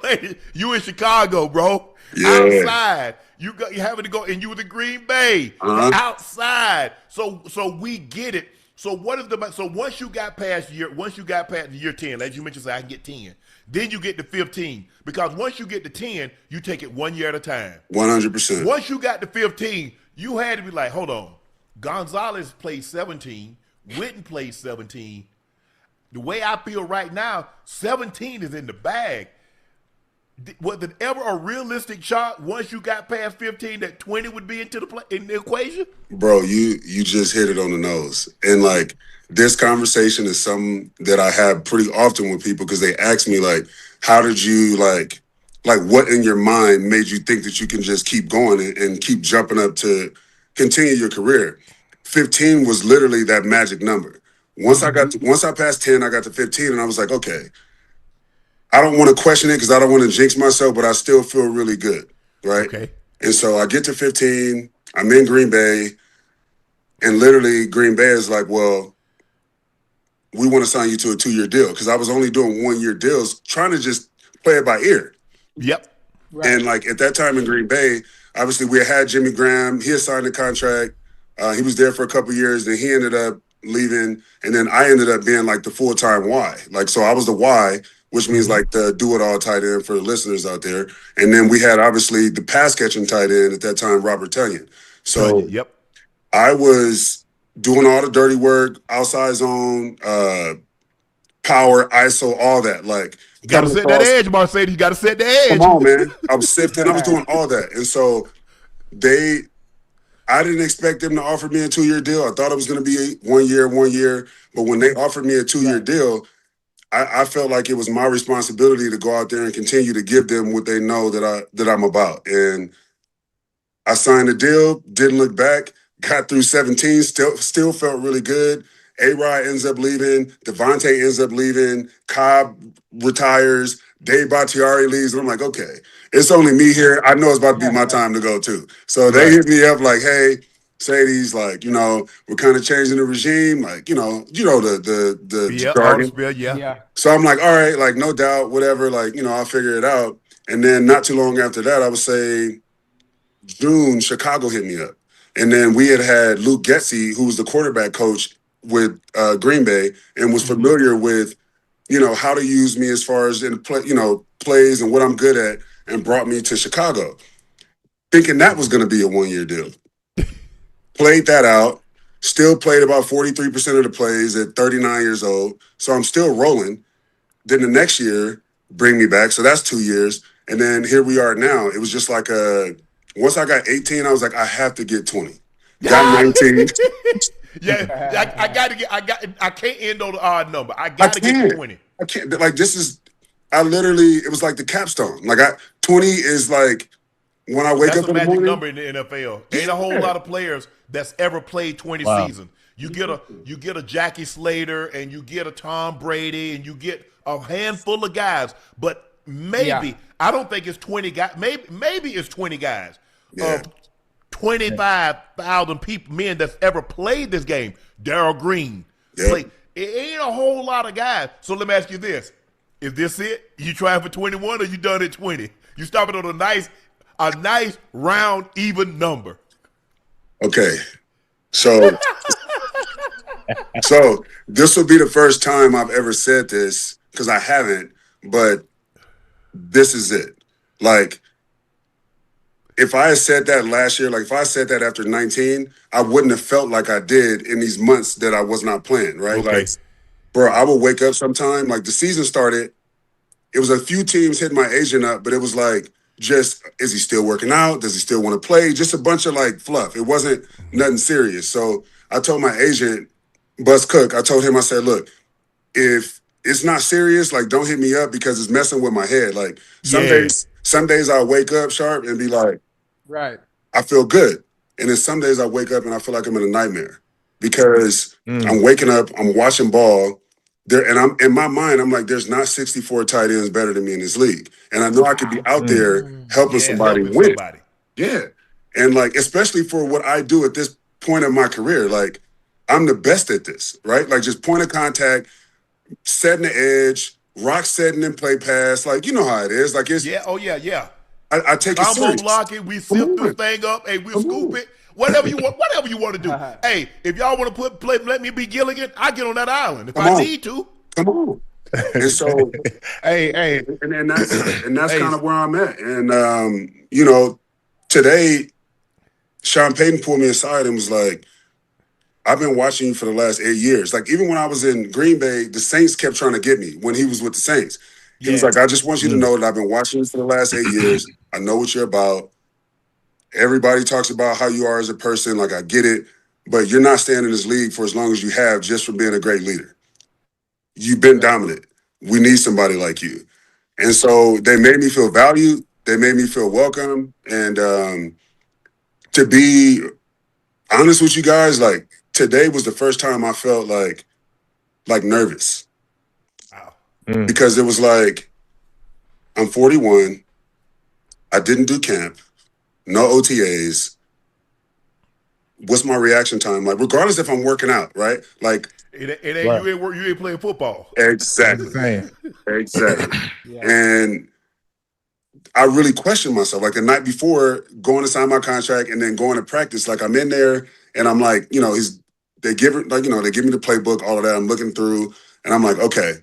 in Chicago, bro. Outside. You having to go, and you were the Green Bay outside. So we get it. So once you got past year 10, as you mentioned, say I can get 10. Then you get to 15, because once you get to 10, you take it 1 year at a time. 100%. Once you got to 15, you had to be like, hold on. Gonzalez played 17. Witten played 17. The way I feel right now, 17 is in the bag. Was it ever a realistic shot once you got past 15 that 20 would be in the equation? Bro, you just hit it on the nose. And like this conversation is something that I have pretty often with people, because they ask me like, how did you like what in your mind made you think that you can just keep going and keep jumping up to continue your career? 15 was literally that magic number. Once I passed 10, I got to 15, and I was like, okay, I don't want to question it because I don't want to jinx myself, but I still feel really good, right? Okay. And so I get to 15, I'm in Green Bay, and literally Green Bay is like, well, we want to sign you to a 2-year deal because I was only doing 1-year deals, trying to just play it by ear. Yep. Right. And like at that time in Green Bay, obviously we had Jimmy Graham. He had signed a contract. He was there for a couple of years. Then he ended up leaving, and then I ended up being like the full-time Y. Like, so I was the Y, which means like the do-it-all tight end for the listeners out there. And then we had obviously the pass-catching tight end at that time, Robert Tonyan. So Yep. I was doing all the dirty work, outside zone, power, ISO, all that. Like, You got to set that edge, Marcedes. You got to set the edge. Come on, man. I was sifting. I was doing all that. And so I didn't expect them to offer me a 2-year deal. I thought it was going to be 1 year. But when they offered me a 2-year deal, I felt like it was my responsibility to go out there and continue to give them what they know that I'm about. And I signed the deal, didn't look back, got through 17, still felt really good. A-Rod ends up leaving, Devontae ends up leaving, Cobb retires, Dave Bakhtiari leaves, and I'm like, okay, it's only me here. I know it's about to be my time to go too. So they hit me up like, hey, Sadie's like, we're kind of changing the regime, like, the jargon. Yeah. So I'm like, all right, like, no doubt, whatever, like, I'll figure it out. And then not too long after that, I would say June, Chicago hit me up. And then we had Luke Getsy, who was the quarterback coach with Green Bay and was familiar with, how to use me as far as in plays and what I'm good at, and brought me to Chicago, thinking that was going to be a 1-year deal. Played that out, still played about 43% of the plays at 39 years old. So I'm still rolling. Then the next year, bring me back. So that's 2 years. And then here we are now. It was just like once I got 18, I was like, I have to get 20. Got 19. I can't end on the odd number. I gotta get 20. I can't. Like, it was like the capstone. Like 20 is like when I wake up in the morning. That's a magic number in the NFL. Ain't a whole lot of players that's ever played 20 seasons. You get a Jackie Slater, and you get a Tom Brady, and you get a handful of guys, but maybe I don't think it's 20 guys. Maybe it's 20 guys. 25,000 men that's ever played this game. Darryl Green played. It ain't a whole lot of guys. So let me ask you this: is this it? You trying for 21, or you done at 20? You stopping on a nice round even number. Okay, so this will be the first time I've ever said this, because I haven't, but this is it. Like, if I had said that last year, like if I said that after 19, I wouldn't have felt like I did in these months that I was not playing, right? Okay. Like, bro, I would wake up sometime, like the season started, it was a few teams hitting my agent up, but it was like, just, is he still working out? Does he still want to play? Just a bunch of like fluff. It wasn't nothing serious. So I told my agent, Buzz Cook, I told him, I said, look, if it's not serious, like, don't hit me up because it's messing with my head. Like, some days I'll wake up Sharp and be like, I feel good. And then some days I wake up and I feel like I'm in a nightmare because I'm waking up, I'm watching ball there, and I'm in my mind, I'm like, there's not 64 tight ends better than me in this league. And I know I could be out there helping somebody win. Yeah. And like, especially for what I do at this point in my career, like, I'm the best at this, right? Like, just point of contact, setting the edge, rock setting and play pass. Like, you know how it is. Like, it's I take it serious. Block it, we sift this thing up, hey, we'll scoop it. Whatever you want to do. Hey, if y'all want to let me be Gilligan, I get on that island if I need to. Come on. And so, and that's kind of where I'm at. And today, Sean Payton pulled me aside and was like, I've been watching you for the last 8 years. Like, even when I was in Green Bay, the Saints kept trying to get me when he was with the Saints. He was like, I just want you to know that I've been watching you for the last 8 years. I know what you're about. Everybody talks about how you are as a person. Like, I get it. But you're not staying in this league for as long as you have just for being a great leader. You've been dominant. We need somebody like you. And so they made me feel valued. They made me feel welcome. And to be honest with you guys, like, today was the first time I felt like nervous. Wow. Because it was like, I'm 41. I didn't do camp. No OTAs. What's my reaction time like? Regardless if I'm working out, right? Like it ain't you ain't playing football. Exactly. Exactly. Yeah. And I really questioned myself. Like the night before going to sign my contract and then going to practice, like I'm in there and I'm like, they give me the playbook, all of that. I'm looking through and I'm like, okay.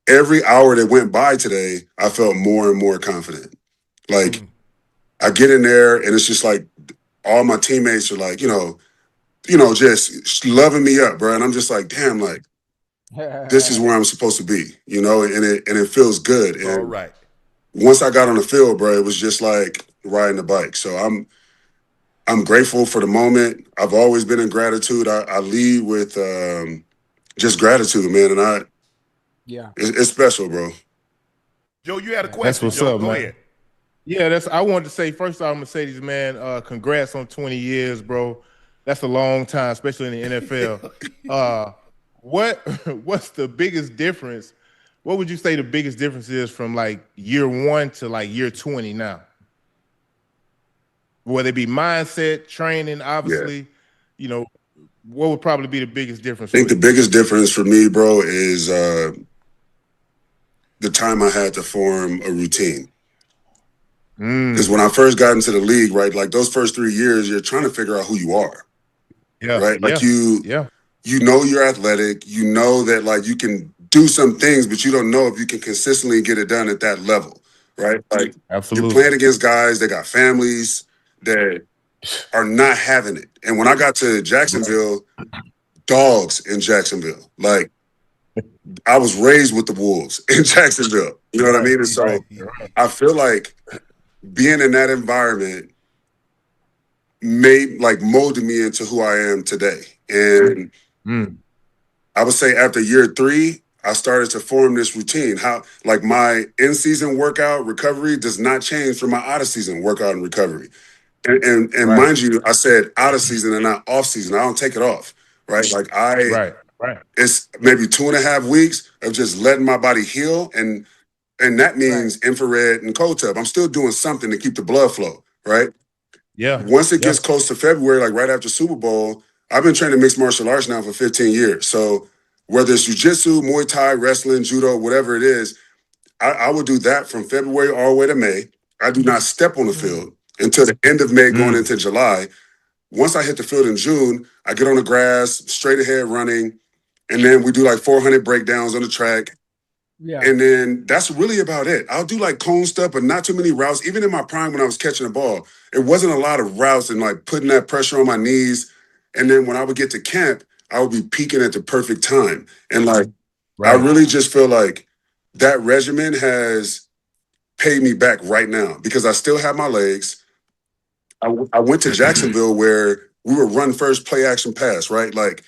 Every hour that went by today, I felt more and more confident. Like I get in there and it's just like all my teammates are like, just loving me up, bro. And I'm just like, damn, like this is where I'm supposed to be, and it feels good. And all right. Once I got on the field, bro, it was just like riding a bike. So I'm grateful for the moment. I've always been in gratitude. I lead with just gratitude, man. And it's special, bro. Joe, you had a question. That's what's Joe, up, go man. ahead. Yeah, I wanted to say first off, Marcedes, man, congrats on 20 years, bro. That's a long time, especially in the NFL. What's the biggest difference? What would you say the biggest difference is from like year 1 to like year 20 now? Whether it be mindset, training, obviously, what would probably be the biggest difference? I think the biggest difference for me, bro, is the time I had to form a routine. Because when I first got into the league, right, like those first 3 years, you're trying to figure out who you are. Yeah. Right. Like you're athletic, that like you can do some things, but you don't know if you can consistently get it done at that level. Right. Like absolutely. You're playing against guys that got families that are not having it. And when I got to Jacksonville, dogs in Jacksonville, like I was raised with the wolves in Jacksonville. You know what I mean? And so I feel like being in that environment molded me into who I am today. And I would say after year 3, I started to form this routine. How like my in-season workout recovery does not change from my out-of-season workout and recovery. And mind you, I said out of season and not off season. I don't take it off. Right. Like it's maybe 2.5 weeks of just letting my body heal. And that means infrared and cold tub. I'm still doing something to keep the blood flow. Right. Yeah. Once it gets close to February, like right after Super Bowl, I've been training mixed martial arts now for 15 years. So whether it's jiu-jitsu, Muay Thai, wrestling, judo, whatever it is, I would do that from February all the way to May. I do not step on the field until the end of May going into July. Once I hit the field in June, I get on the grass, straight ahead running, and then we do like 400 breakdowns on the track. Yeah. And then that's really about it. I'll do like cone stuff, but not too many routes. Even in my prime when I was catching the ball, it wasn't a lot of routes and like putting that pressure on my knees. And then when I would get to camp, I would be peaking at the perfect time. And like, I really just feel like that regimen has paid me back right now because I still have my legs. I went to Jacksonville where we were run first, play action pass, right? Like,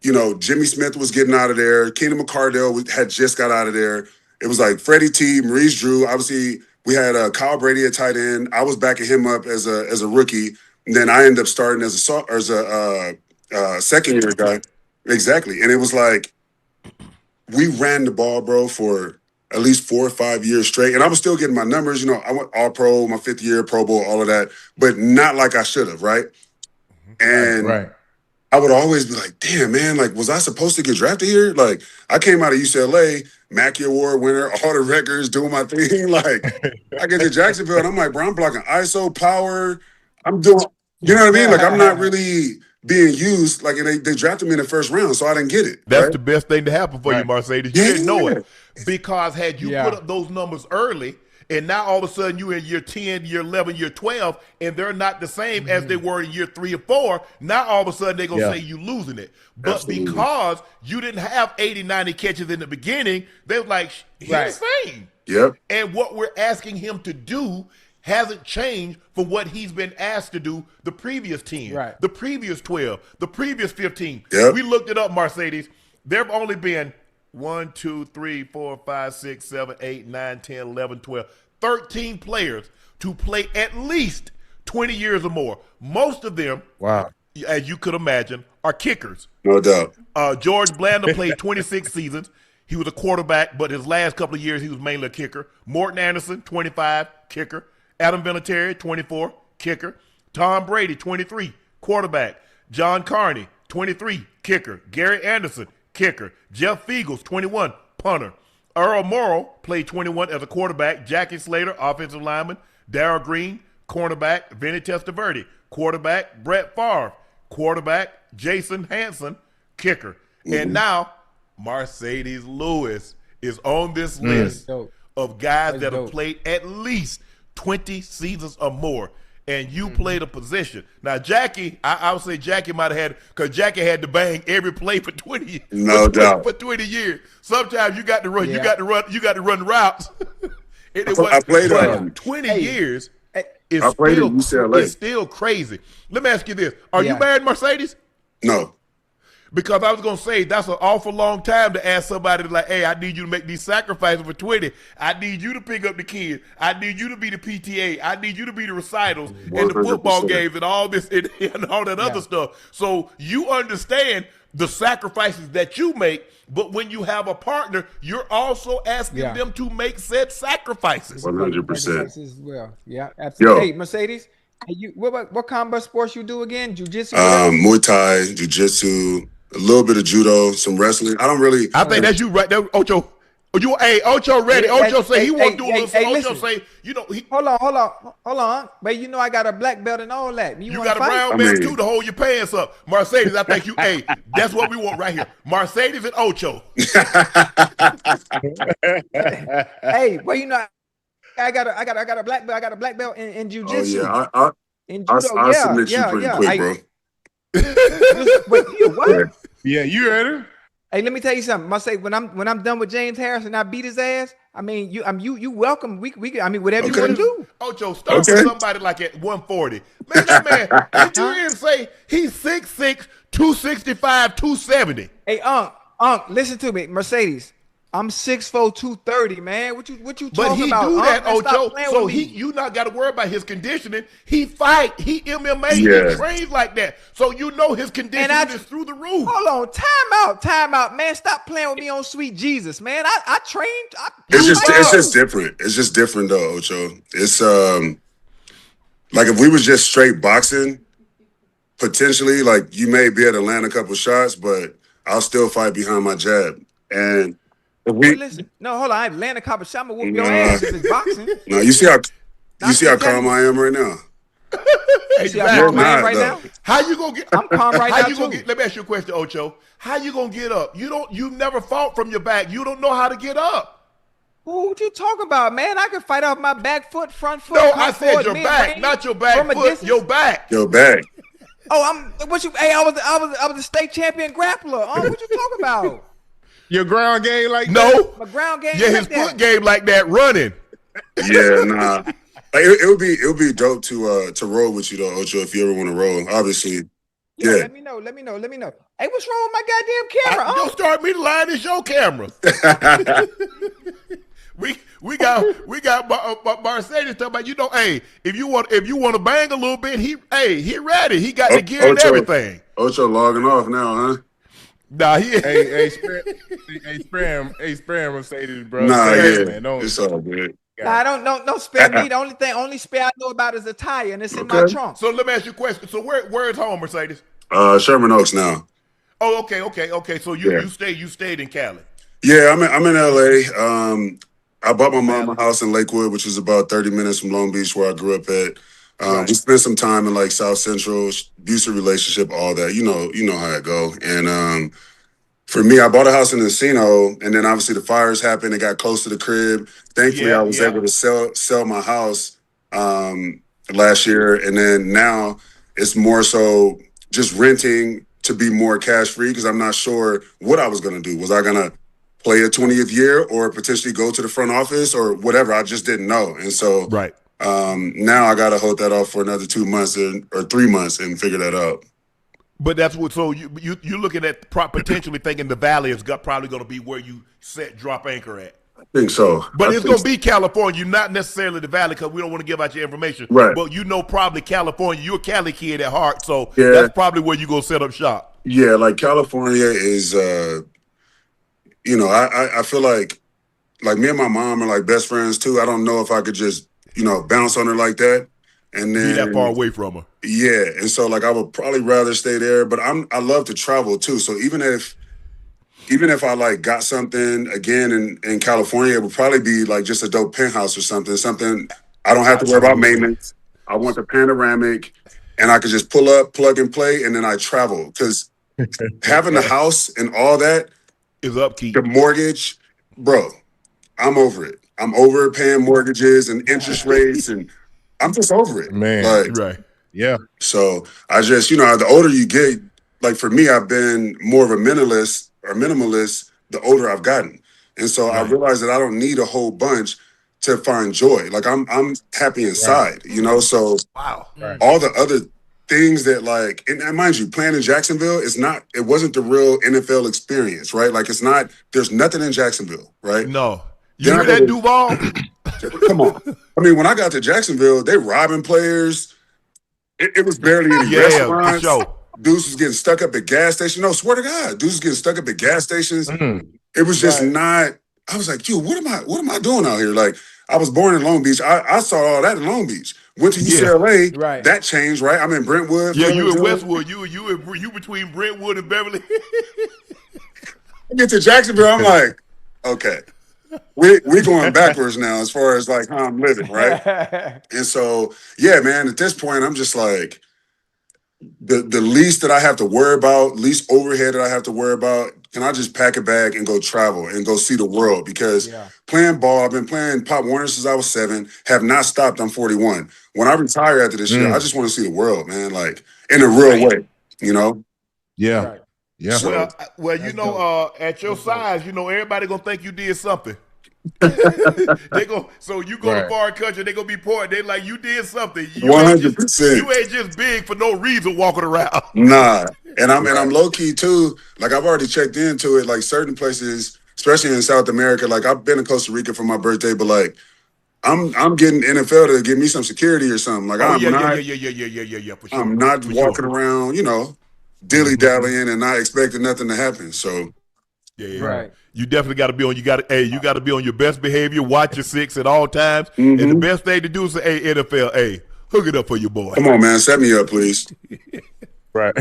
Jimmy Smith was getting out of there. Keenan McCardell had just got out of there. It was like Freddie T, Maurice Drew. Obviously, we had Kyle Brady at tight end. I was backing him up as a rookie. And then I ended up starting as a second year guy. Exactly. And it was like we ran the ball, bro, for at least 4 or 5 years straight. And I was still getting my numbers. I went all pro, my 5th year, Pro Bowl, all of that, but not like I should have, right? And I would always be like, damn, man, like, was I supposed to get drafted here? Like, I came out of UCLA, Mackey Award winner, all the records, doing my thing. Like, I get to Jacksonville, and I'm like, bro, I'm blocking ISO, power. I'm doing, you know what I mean? Like, I'm not really being used. Like, and they drafted me in the first round, so I didn't get it. That's the best thing to happen for you, Marcedes. You didn't know it. Because had you put up those numbers early, and now all of a sudden you're in year 10, year 11, year 12, and they're not the same as they were in year 3 or 4. Now all of a sudden they're going to say you losing it. But because you didn't have 80, 90 catches in the beginning, they were like, he's the same. Yep. And what we're asking him to do hasn't changed from what he's been asked to do the previous 10, the previous 12, the previous 15. Yep. We looked it up, Marcedes. There have only been 1, 2, 3, 4, 5, 6, 7, 8, 9, 10, 11, 12, 13 players to play at least 20 years or more. Most of them, as you could imagine, are kickers. No doubt. George Blanda played 26 seasons. He was a quarterback, but his last couple of years, he was mainly a kicker. Morton Anderson, 25, kicker. Adam Vinatieri, 24, kicker. Tom Brady, 23, quarterback. John Carney, 23, kicker. Gary Anderson, kicker. Jeff Fiegels, 21, punter. Earl Morrow played 21 as a quarterback. Jackie Slater, offensive lineman. Darryl Green, cornerback. Vinny Testaverde, quarterback. Brett Favre, quarterback. Jason Hanson, kicker. And now Marcedes Lewis is on this list of guys that have played at least 20 seasons or more. And you played a position. Now, Jackie, I would say Jackie might have had, because Jackie had to bang every play for 20 years. No doubt. For 20 years. Sometimes you got to run, you got to run routes. I played 20 years is still crazy. Let me ask you this. Are you married, Marcedes? No. Because I was going to say, that's an awful long time to ask somebody like, hey, I need you to make these sacrifices for 20. I need you to pick up the kids. I need you to be the PTA. I need you to be the recitals 100%. And the football games and all this and all that other stuff. So you understand the sacrifices that you make, but when you have a partner, you're also asking them to make said sacrifices. 100%. As well. Yeah, absolutely. Hey, Marcedes, what combat sports you do again? Jiu-jitsu? Muay Thai, Jiu-Jitsu, a little bit of judo, some wrestling. I think that's you right there, Ocho. Ocho ready. Ocho say he want to do a little. Ocho say, Hold on. But I got a black belt and all that. You got a brown belt too to hold your pants up. Marcedes, I think that's what we want right here. Marcedes and Ocho. Hey, well, I got a black belt. I got a black belt in jiu-jitsu. Oh yeah, I'll submit you pretty quick, bro. Wait, what? Yeah, you heard her. Hey, let me tell you something. I say when I'm done with James Harris and I beat his ass, I mean you welcome. We whatever you want to do. Ocho, start with somebody like at 140. Man, that man, did you hear him say he's 6'6", 265, 270? Hey, Unc, listen to me, Marcedes. I'm 6'4", 230, man. What you talking about? But he do that, Ocho. So you not got to worry about his conditioning. He fight. He MMA. He trains like that. So you know his conditioning is through the roof. Hold on, time out, man. Stop playing with me on sweet Jesus, man. I trained. It's just different. It's just different though, Ocho. It's like if we was just straight boxing, potentially, like you may be able to land a couple shots, but I'll still fight behind my jab. And listen, no, hold on. I land a couple shots. I'm gonna whoop your ass if it's boxing. No, you see how calm I am right now. How you gonna get? I'm calm right now too. Let me ask you a question, Ocho. How you gonna get up? You never fought from your back. You don't know how to get up. What you talking about, man? I can fight off my back foot, front foot. No, I said your back, not your back foot. Your back. Your back. Oh, I was a state champion grappler. What you talking about? Your ground game like that? My ground game. Yeah, his foot game like that running. Yeah, nah. Like, it would be dope to roll with you though, Ocho, if you ever want to roll. Obviously. Yeah. Let me know. Hey, what's wrong with my goddamn camera? Don't start me to lie. It's your camera. we got Marcedes talking about, hey, if you want to bang a little bit, he ready. He got the gear and everything. Ocho logging off now, huh? Nah, hey, spare Marcedes, bro. Nah, man, it's all good. Nah, don't spare me. The only spare I know about is a tire, and it's in my trunk. So let me ask you a question. So where's home, Marcedes? Sherman Oaks now. Oh, okay. So you stayed in Cali. Yeah, I'm in LA. I bought my mom a house in Lakewood, which is about 30 minutes from Long Beach, where I grew up at. We spent some time in like South Central, abusive relationship, all that. You know how it go. And for me, I bought a house in Encino, and then obviously the fires happened. It got close to the crib. Thankfully, I was able to sell my house last year, and then now it's more so just renting to be more cash free because I'm not sure what I was gonna do. Was I gonna play a 20th year or potentially go to the front office or whatever? I just didn't know, and so now I gotta hold that off for another 2 months or 3 months and figure that out. But that's what. So you're looking at potentially thinking the Valley is probably going to be where you drop anchor at. I think so. But it's going to be California, not necessarily the Valley, because we don't want to give out your information. Right. But probably California. You're a Cali kid at heart, so that's probably where you're going to set up shop. Yeah, like California is, I feel like me and my mom are like best friends too. I don't know if I could just, bounce on her like that. And then be that far away from her. Yeah. And so like I would probably rather stay there, but I love to travel too. So even if I like got something again in California, it would probably be like just a dope penthouse or something I don't have to worry about maintenance. I want the panoramic and I could just pull up, plug and play, and then I travel. Because having the house and all that is upkeep. The mortgage, bro, I'm over it. I'm over paying mortgages and interest rates, and I'm just over it. Man, like, right. Yeah. So I just, the older you get, like for me, I've been more of a minimalist the older I've gotten. And so I realized that I don't need a whole bunch to find joy. Like I'm happy inside, So all the other things that like, and mind you, playing in Jacksonville it wasn't the real NFL experience, right? Like there's nothing in Jacksonville, right? No. You hear that, Duval? Come on. I mean, when I got to Jacksonville, they robbing players. It was barely any restaurants. For sure. Dudes was getting stuck up at gas stations. No, swear to God, dudes was getting stuck up at gas stations. It was just not. I was like, what am I doing out here? Like, I was born in Long Beach. I saw all that in Long Beach. Went to UCLA. Right. That changed, right? I'm in Brentwood. Yeah, you in Westwood. You between Brentwood and Beverly. I get to Jacksonville, I'm like, okay. We going backwards now as far as like how I'm living, right? And so, yeah, man, at this point, I'm just like, the least that I have to worry about, least overhead that I have to worry about, can I just pack a bag and go travel and go see the world? Because playing ball, I've been playing Pop Warner since I was 7, have not stopped. I'm 41. When I retire after this year, I just want to see the world, man, like in a real way, Yeah. Right. Yeah. Well, at your size, everybody gonna think you did something. So you go to foreign country, they gonna be poor. They like you did something. 100%. You ain't just big for no reason walking around. Nah, and I'm low key too. Like I've already checked into it. Like certain places, especially in South America. Like I've been to Costa Rica for my birthday, but like I'm getting NFL to give me some security or something. Like I'm not. For sure. I'm not walking around, dilly dallying and not expecting nothing to happen. So. Yeah. Right. You definitely got to be on. You got to be on your best behavior. Watch your 6 at all times. And the best thing to do is say, "Hey, NFL, hook it up for your boy. Come on, man, set me up, please." Right.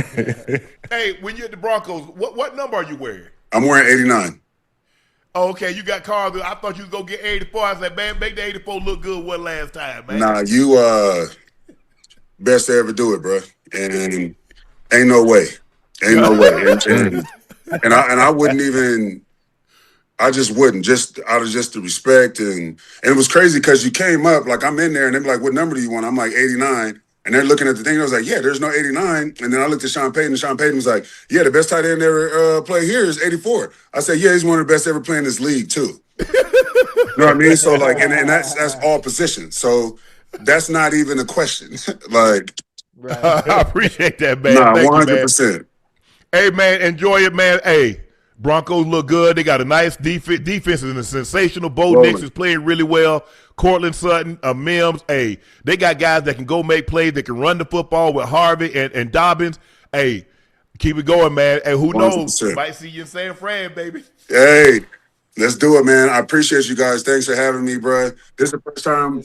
Hey, when you're at the Broncos, what number are you wearing? I'm wearing 89. Oh, okay, you got cars. I thought you was gonna get 84. I said, man, make the 84 look good one last time, man. Nah, you best to ever do it, bro. And ain't no way. And I wouldn't even. I just wouldn't, just out of just the respect. And it was crazy because you came up, like I'm in there and they're like, what number do you want? I'm like 89. And they're looking at the thing. And I was like, yeah, there's no 89. And then I looked at Sean Payton and Sean Payton was like, yeah, the best tight end ever play here is 84. I said, yeah, he's one of the best ever playing this league too. You know what I mean? So like, and that's all positions. So that's not even a question. Like, I appreciate that, man. Nah, Thank 100%. You, man. Hey, man, enjoy it, man. Hey. Broncos look good. They got a nice defense. Defense is sensational. Bo Nix is playing really well. Cortland Sutton, Mims. Hey, they got guys that can go make plays. They can run the football with Harvey and Dobbins. Hey, keep it going, man. Hey, who 100%. knows? Might see you in San Fran, baby. Hey, let's do it, man. I appreciate you guys. Thanks for having me, bro. This is the first time,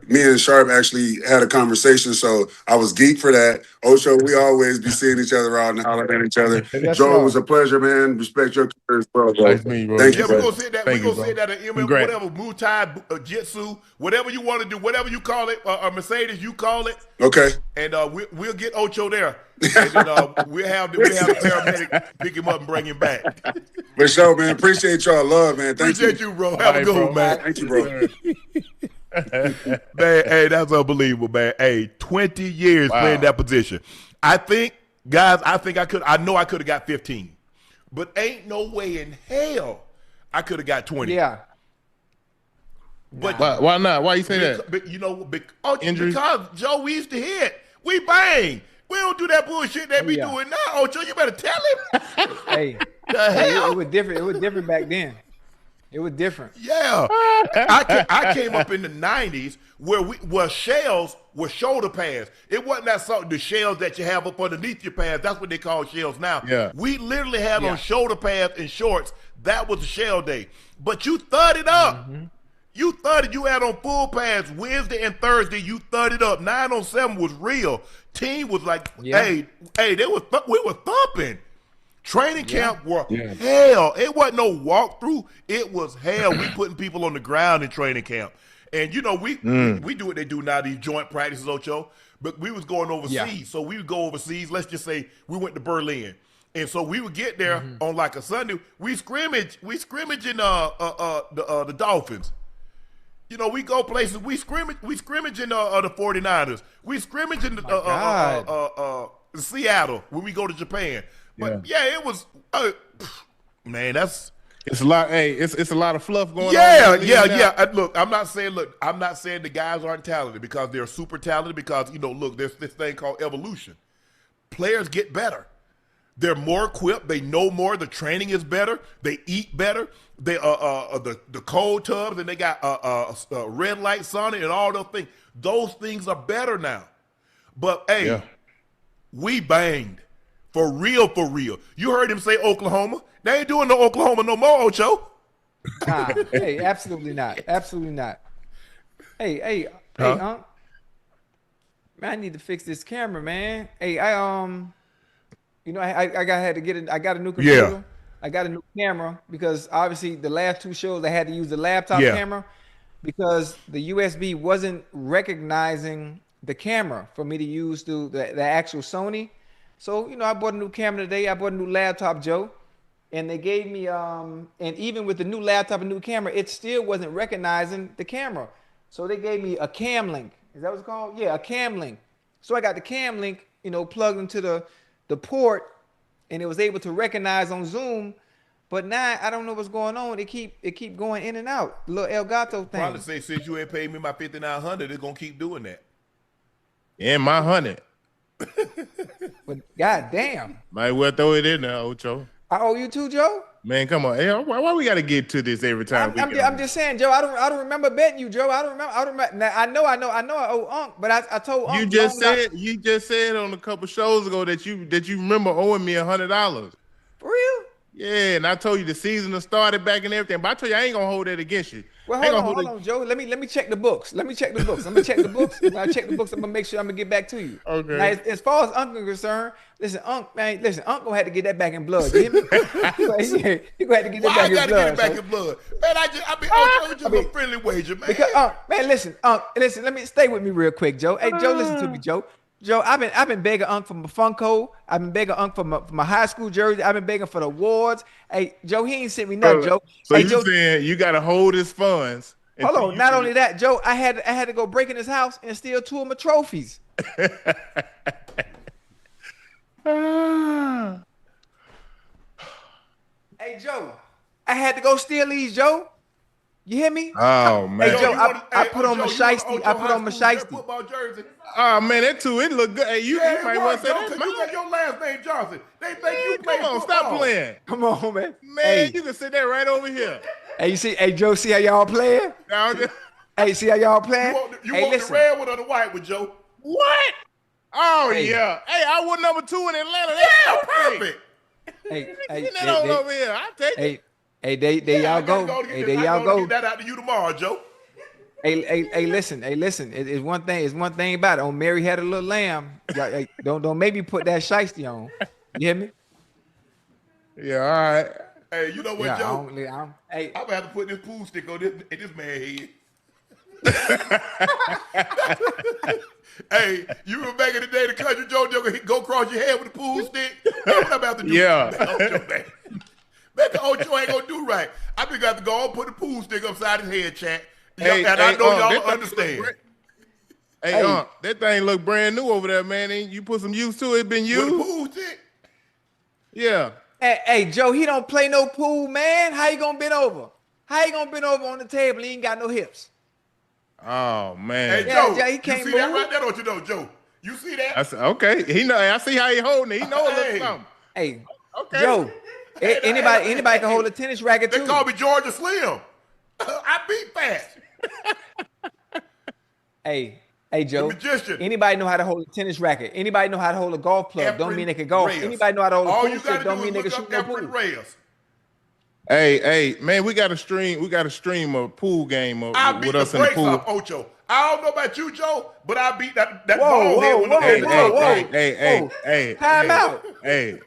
me and Sharpe actually had a conversation, so I was geeked for that. Ocho, we always be seeing each other out and hollering at each other. Joe, it was a pleasure, man. Respect your career as well, bro. Nice meeting you, bro. Thank you, we're going to say that. We're going to say that at MMA, whatever, Muay Thai, Jitsu, whatever you want to do, whatever you call it, or Marcedes, you call it. Okay. And we'll get Ocho there. And then we'll have the paramedic pick him up and bring him back. For sure, man. Appreciate y'all love, man. Appreciate you, bro. Have a good one, man. Thank you, bro. Man, hey, that's unbelievable, man. Hey, 20 years playing that position. I think, guys, I know I could have got 15. But ain't no way in hell I could have got 20. Yeah. But why not? Why you say that? Injuries? Because, Joe, we used to hit. We bang. We don't do that bullshit they be doing now. Ocho, you better tell him. Hey, it was different. It was different back then. It was different. Yeah. I came up in the 90s where shells were shoulder pads. It wasn't the shells that you have up underneath your pads. That's what they call shells now. Yeah. We literally had on shoulder pads and shorts that was a shell day. But you thudded up. You thudded. You had on full pads Wednesday and Thursday. You thudded up. 9 on 7 was real. Team was like, hey, we were thumping. Training camp were hell. It wasn't no walkthrough. It was hell. We putting people on the ground in training camp. And, you know, we do what they do now, these joint practices, Ocho. But we was going overseas. So we would go overseas. Let's just say we went to Berlin. And so we would get there on like a Sunday. We scrimmaging the Dolphins. You know, we go places. We scrimmaging the 49ers. We scrimmaging Seattle when we go to Japan. But it was man, it's a lot. Hey, it's a lot of fluff going on. Yeah. Look, I'm not saying the guys aren't talented, because they're super talented, because, you know, look, there's this thing called evolution. Players get better. They're more equipped. They know more. The training is better. They eat better. They the cold tubs, and they got red light sauna and all those things. Those things are better now. But hey, we banged for real, for real. You heard him say Oklahoma. They ain't doing no Oklahoma no more, Ocho. Nah, hey, absolutely not. Absolutely not. Hey, Unc. Man, I need to fix this camera, man. Hey, you know, I got a new computer. Yeah. I got a new camera, because obviously the last 2 shows I had to use the laptop camera, because the USB wasn't recognizing the camera for me to use through the actual Sony. So, you know, I bought a new camera today. I bought a new laptop, Joe. And they gave me, and even with the new laptop and new camera, it still wasn't recognizing the camera. So they gave me a cam link. Is that what it's called? Yeah, a cam link. So I got the cam link, you know, plugged into the port, and it was able to recognize on Zoom. But now I don't know what's going on. It keep going in and out. The little El Gato thing. Probably say, since you ain't paid me my $5,900, it's gonna keep doing that. And my 100. But goddamn, Might well throw it in there, Ocho. I owe you too, Joe. Man, come on. Hey, why we got to get to this every time? I'm just saying, Joe. I don't remember betting you, Joe. I don't remember. Now, I know. I owe Unc, but I told Unc. You just said on a couple shows ago that you remember owing me $100. For real? Yeah, and I told you the season has started back and everything. But I told you I ain't gonna hold that against you. Well, hold on, Joe. Let me check the books. I'm gonna check the books. When I check the books, I'm gonna make sure I'm gonna get back to you. Okay. Now, as far as Unc is concerned, listen, Unc gonna have to get that back in blood. You hear me? He gonna have to get that back in blood. I gotta get it back in blood. Man, I just a friendly wager, man. Because man, listen, let me stay with me real quick, Joe. Hey, Joe, listen to me, Joe. Joe, I've been begging Unc for my Funko. I've been begging Unc for my high school jersey. I've been begging for the awards. Hey, Joe, he ain't sent me nothing, Joe. So hey, you Joe, saying you got to hold his funds? Hold on. Not only that, Joe, I had to go break in his house and steal 2 of my trophies. Hey, Joe, I had to go steal these, Joe. You hear me? Oh man. Hey, Joe, I put on my shiesty. I put on my shiesty. Football jersey. Oh man, that too. It look good. Hey, you might want to say that. You got your last name Johnson. They think you play Come on, football. stop playing. Come on, man. Man, hey. You can sit there right over here. Hey, you see? Hey, Joe, see how y'all playing? Hey, see how y'all playing? You want the red one or the white one, Joe? What? Oh yeah. Hey, I was number 2 in Atlanta. That's perfect. Hey, that over here. I take it. Hey, there y'all go. Hey, there y'all go. Get that out to you tomorrow, Joe. Hey, listen. It's one thing. It's one thing about it. On Mary Had a Little Lamb. Hey, don't maybe put that shiesty on. You hear me? Yeah, all right. Hey, you know what, Joe? I'm gonna have to put this pool stick on this man's head. Hey, you remember back in the day, the country Joe go across your head with a pool stick? That's what I'm about to do. Yeah. Man, the Ocho ain't gonna do right. I think I have to go and put the pool stick upside his head, chat. Hey, and I know y'all understand. Hey, that thing look brand new over there, man. Ain't you put some use to it? Been used? With the pool stick? Yeah. Hey, Joe, he don't play no pool, man. How you gonna bend over? How you gonna bend over on the table? He ain't got no hips. Oh man. Hey, Joe, he can't you see move. that right there, don't you know, Joe? You see that? I said, okay. He know. I see how he holding it. He know a little something. Hey, okay. Joe. Anybody can hold a tennis racket too. They call me Georgia Slim. I beat fast. Hey, Joe. The magician. Anybody know how to hold a tennis racket? Anybody know how to hold a golf club? Don't mean they can golf. Reyes. Anybody know how to hold a All pool you stick? gotta Don't do mean is they can look shoot up no Efren pool. Reyes. Hey, man, we got to stream a pool game with us in the pool. Off Ocho. I don't know about you, Joe, but I beat that ball head when Hey, time out. Hey,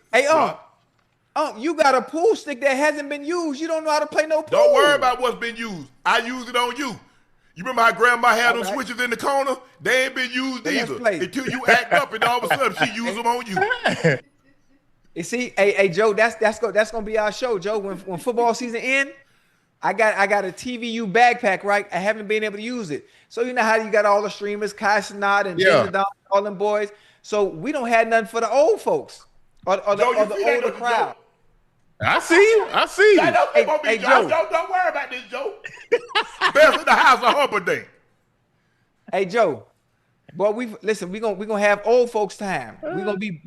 you got a pool stick that hasn't been used. You don't know how to play no pool. Don't worry about what's been used. I use it on you. You remember how grandma had them switches in the corner? They ain't been used either. Until you act up and all of a sudden she use them on you. You see, hey Joe, that's gonna be our show, Joe. When football season ends, I got a TVU backpack, right? I haven't been able to use it. So you know how you got all the streamers, Kai Sinat and all them boys. So we don't have nothing for the old folks or the older crowd. I see you. Hey, Joe. Don't worry about this, Joe. Best in the house of Humper Day. Hey, Joe. Boy, we gonna have old folks time. We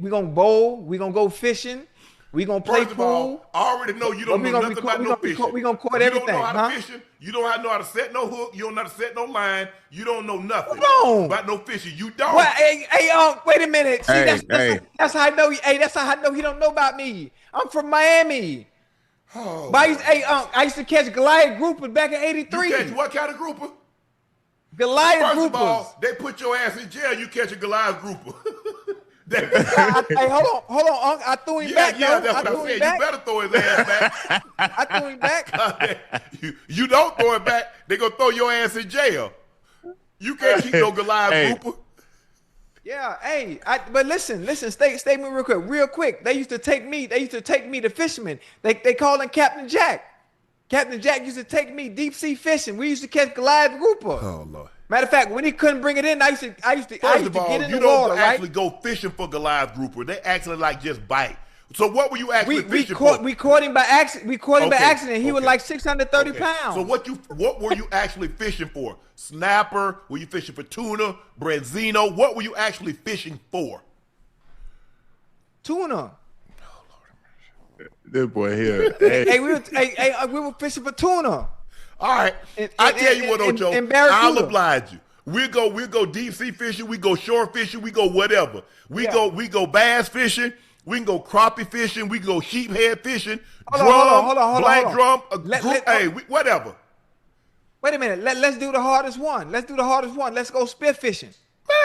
gonna bowl. We gonna go fishing. We gonna play pool. I already know you don't know nothing about no fishing. We gonna court everything. You don't know how to fishing. You don't know how to set no hook. You don't know how to set no line. You don't know nothing about no fishing. You don't. Well, hey, wait a minute. See, that's how I know. That's how I know he don't know about me. I'm from Miami. Oh, but I used to catch Goliath groupers back in '83. You catch what kind of grouper? Goliath First groupers. of all, they put your ass in jail. You catch a Goliath grouper. Hey, hold on, Unc. I threw him back. Yeah, that's what I said. You better throw his ass back. I threw him back. You don't throw it back, they gonna throw your ass in jail. You can't keep no Goliath grouper. Yeah, but listen, stay with me real quick. They used to take me to fishermen. They called him Captain Jack. Captain Jack used to take me deep sea fishing. We used to catch Goliath grouper. Oh Lord. Matter of fact, when he couldn't bring it in, I used to First of all, get in you the water, don't actually go fishing for Goliath grouper. They actually like just bite. So what were you actually fishing for? We caught him by accident. By accident. He was like 630 pounds. So what were you actually fishing for? Snapper? Were you fishing for tuna? Branzino? What were you actually fishing for? Tuna. This boy here. We were fishing for tuna. All right. I tell you what, Ocho, I'll oblige you. We'll go deep sea fishing, we go shore fishing, we go whatever. We go bass fishing, we can go crappie fishing, we can go sheephead fishing, hold on. Whatever. Wait a minute. Let's do the hardest one. Let's go spear fishing.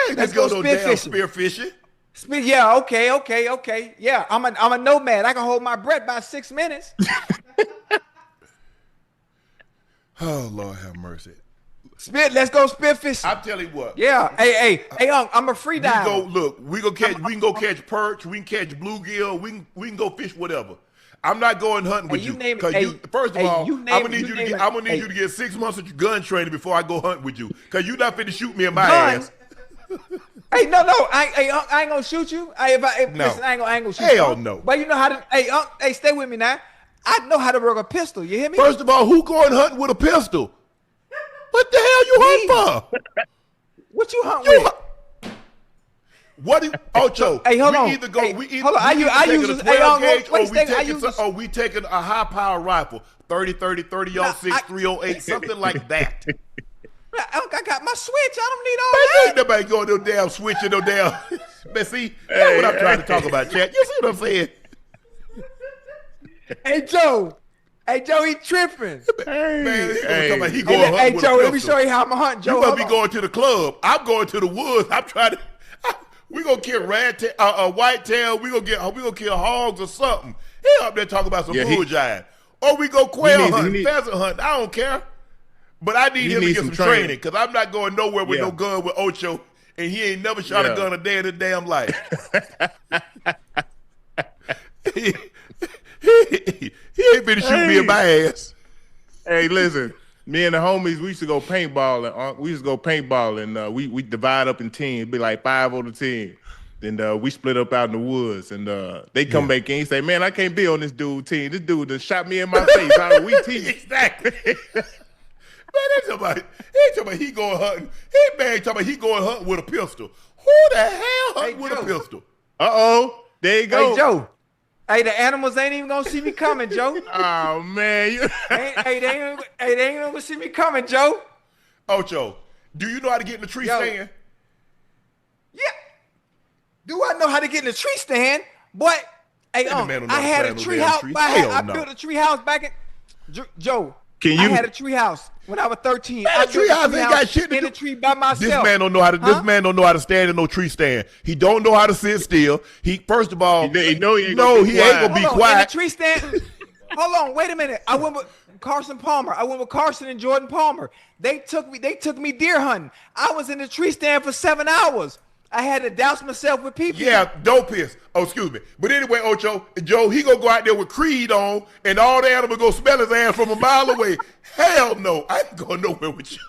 Man, let's go spear fishing. Yeah, okay. Yeah, I'm a nomad. I can hold my breath by 6 minutes. Oh Lord have mercy. Let's go spear fishing. I'll tell you what. Yeah. Hey, I'm a free diver. We can go catch perch, we can catch bluegill, we can go fish whatever. I'm not going hunting with you. First of all, I'm gonna need you to get 6 months of your gun training before I go hunt with you. Cause you're not finna shoot me in my ass. Hey, no, I ain't gonna shoot you. Listen, I ain't gonna shoot you. Hell no. But you know how to. Hey, stay with me now. I know how to work a pistol. You hear me? First of all, who going hunting with a pistol? What the hell you hunting for? What you hunt with? What do you, Ocho? Hey, hold on. We either taking a high power rifle, 30, 306, 308, something like that. I got my switch. I don't need all that. Ain't nobody going no damn switching no damn. But see, that's what I'm trying to talk about, Chad. You see what I'm saying? Hey Joe, he tripping. Hey, Joe, let me show you how I'm a hunt. Joe, you must be going to the club. I'm going to the woods. I'm trying to. We gonna kill whitetail. We gonna kill hogs or something. He up there talking about some bull jive. Or we go quail hunting, pheasant hunting. I don't care. But I need him to get some training because I'm not going nowhere with no gun with Ocho, and he ain't never shot a gun a day in his damn life. He ain't finna shoot me in my ass. Hey, listen, me and the homies, we used to go paintballing. And we divide up in teams, be like 5 on the team. Then we split up out in the woods, and they come back in and say, "Man, I can't be on this dude team. This dude just shot me in my face. How do we team?" Exactly. Man, he talking about he going hunting. He going hunting with a pistol. Who the hell hunting with a pistol? There you go. Hey, Joe. Hey, the animals ain't even gonna see me coming, Joe. Oh man, they ain't gonna see me coming, Joe. Ocho, do you know how to get in the tree stand? Yeah. Do I know how to get in the tree stand? But hey, I had a tree house. I built a tree house back in. Joe. Can you? I had a tree house when I was 13. Man, I a tree house ain't got shit to in do. a tree by myself. This man don't know how to. This man don't know how to stand in no tree stand. He don't know how to sit still. He first of all, he ain't gonna be quiet. In the tree stand. Hold on, wait a minute. I went with Carson Palmer. I went with Carson and Jordan Palmer. They took me deer hunting. I was in the tree stand for 7 hours. I had to douse myself with people. Yeah, dope piss. Oh, excuse me. But anyway, Ocho, Joe, he gonna go out there with Creed on, and all the animals go smell his ass from a mile away. Hell no, I ain't going nowhere with you.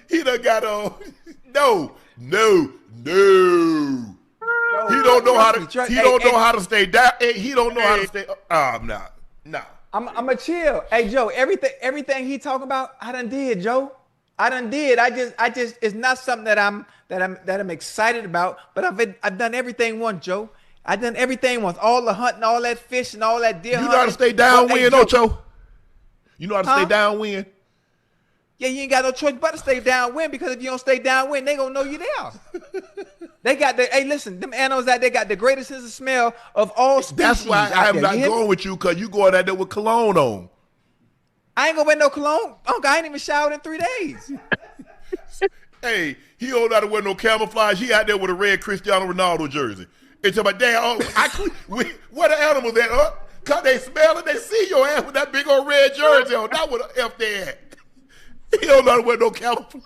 He done got on. No. He don't know how to. He don't know how to stay down. He don't know how to stay. Nah. I'm a chill. Hey, Joe, everything he talking about, I done did, Joe. I done did. I just it's not something that I'm excited about, but I've done everything once, Joe. I done everything once. All the hunting, all that fishing, all that deer hunting. You know how to stay downwind, Ocho? You know how to stay downwind? Yeah, you ain't got no choice but to stay downwind, because if you don't stay downwind, they gonna know you there. They got listen, them animals out there got the greatest sense of smell of all species. That's why I'm not going with you, because you going out there with cologne on. I ain't gonna wear no cologne. Uncle, I ain't even showered in 3 days. Hey, he don't know how to wear no camouflage. He out there with a red Cristiano Ronaldo jersey. It's about, damn, where the animals at, huh? Cause they smell it, they see your ass with that big old red jersey on. That what the F they at. He don't know how to wear no camouflage.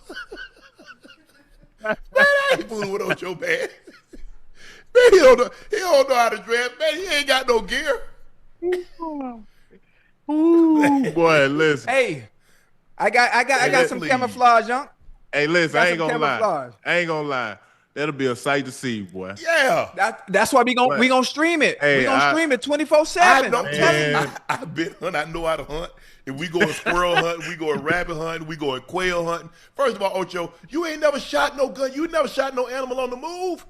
Man, I ain't fooling with Ocho, man. Man, he don't know how to dress. Man, he ain't got no gear. Ooh, boy, listen. Hey, I got some camouflage, Unc. Hey, listen, I ain't gonna lie. That'll be a sight to see, boy. Yeah. That's why we gonna stream it. Hey, we gonna stream it 24/7. I'm telling you. I've been hunting. I know how to hunt. If we going squirrel hunting, we going rabbit hunting, we going quail hunting. First of all, Ocho, you ain't never shot no gun. You never shot no animal on the move.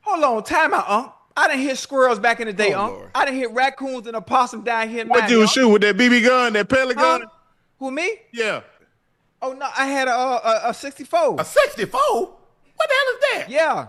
Hold on, time out, Unc. I done hit squirrels back in the day, Unc. Lord. I done hit raccoons and opossum down here in What Miami, you Unc. shoot with that BB gun, that pellet gun? Who, me? Yeah. Oh no, I had a 64. A 64? What the hell is that? Yeah.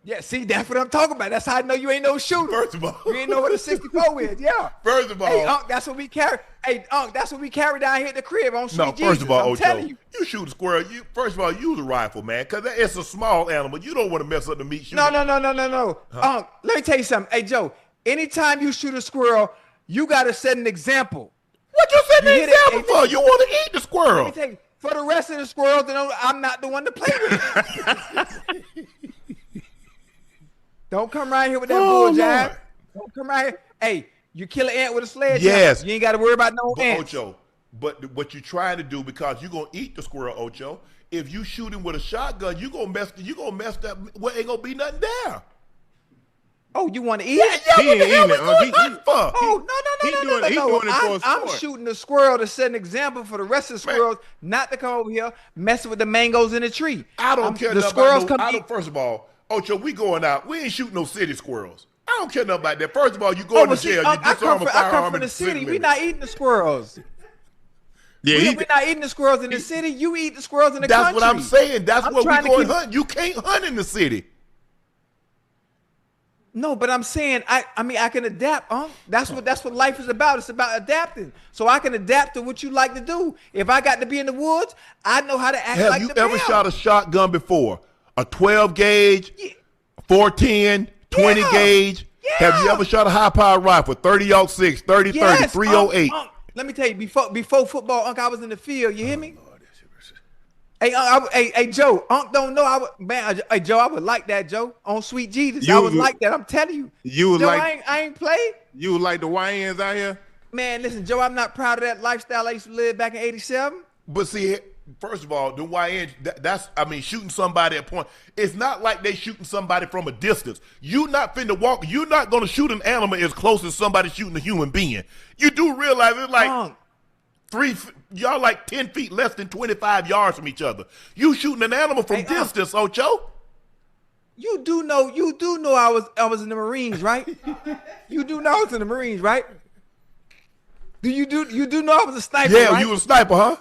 Yeah, see, that's what I'm talking about. That's how I know you ain't no shooter. First of all. You ain't know what a 64 is, yeah. First of all. Hey, Unc, that's what we carry. Hey, Unc, that's what we carry down here at the crib on Sweet Jesus. First of all, I'm Ocho, telling you. you shoot a squirrel. First of all, use a rifle, man, because it's a small animal. You don't want to mess up the meat shooting. No. Unc, let me tell you something. Hey, Joe, anytime you shoot a squirrel, you got to set an example. What you setting an example for? You want to eat the squirrel. Let me tell you, for the rest of the squirrels, I'm not the one to play with. Don't come right here with that bull jive. Don't come right here. Hey, you kill an ant with a sledgehammer. Yes. You ain't got to worry about no ants. Ocho, but what you're trying to do, because you're going to eat the squirrel, Ocho, if you shoot him with a shotgun, you're going to mess that. Well, ain't going to be nothing there. Oh, you want to eat? Yeah, what the hell we going hunting for? Oh, no. I'm shooting the squirrel to set an example for the rest of the squirrels not to come over here messing with the mangoes in the tree. I don't care the nothing squirrels about no, first of all, Ocho, we going out. We ain't shooting no city squirrels. I don't care nothing about that. First of all, you going to jail. You disarm a firearm. I come from the city. We're not eating the squirrels. Yeah, we're not eating the squirrels in the city. You eat the squirrels in the country. That's what I'm saying. That's what we going to hunt. You can't hunt in the city. No, but I'm saying I mean I can adapt, huh? That's what life is about. It's about adapting. So I can adapt to what you like to do. If I got to be in the woods, I know how to act like the Have you ever bear. shot a shotgun before? A 12 gauge, 410, 20 gauge? Yeah. Have you ever shot a high power rifle? 30-06, 30-30, 308? Let me tell you, before football, Unc, I was in the field. You hear me? Hey, hey, Joe, Unc don't know. Hey, Joe, I would like that, Joe, on Sweet Jesus. I would like that. I'm telling you. You would Joe, like? I ain't played. You would like the YNs out here? Man, listen, Joe, I'm not proud of that lifestyle I used to live back in '87. But see, first of all, the YN, shooting somebody at point. It's not like they shooting somebody from a distance. You not finna walk. You're not gonna shoot an animal as close as somebody shooting a human being. You do realize it's like y'all like 10 feet less than 25 yards from each other. You shooting an animal from distance, Ocho. You do know I was in the Marines, right? You do know I was in the Marines, right? You do know I was a sniper, yeah, right? you was a sniper, huh?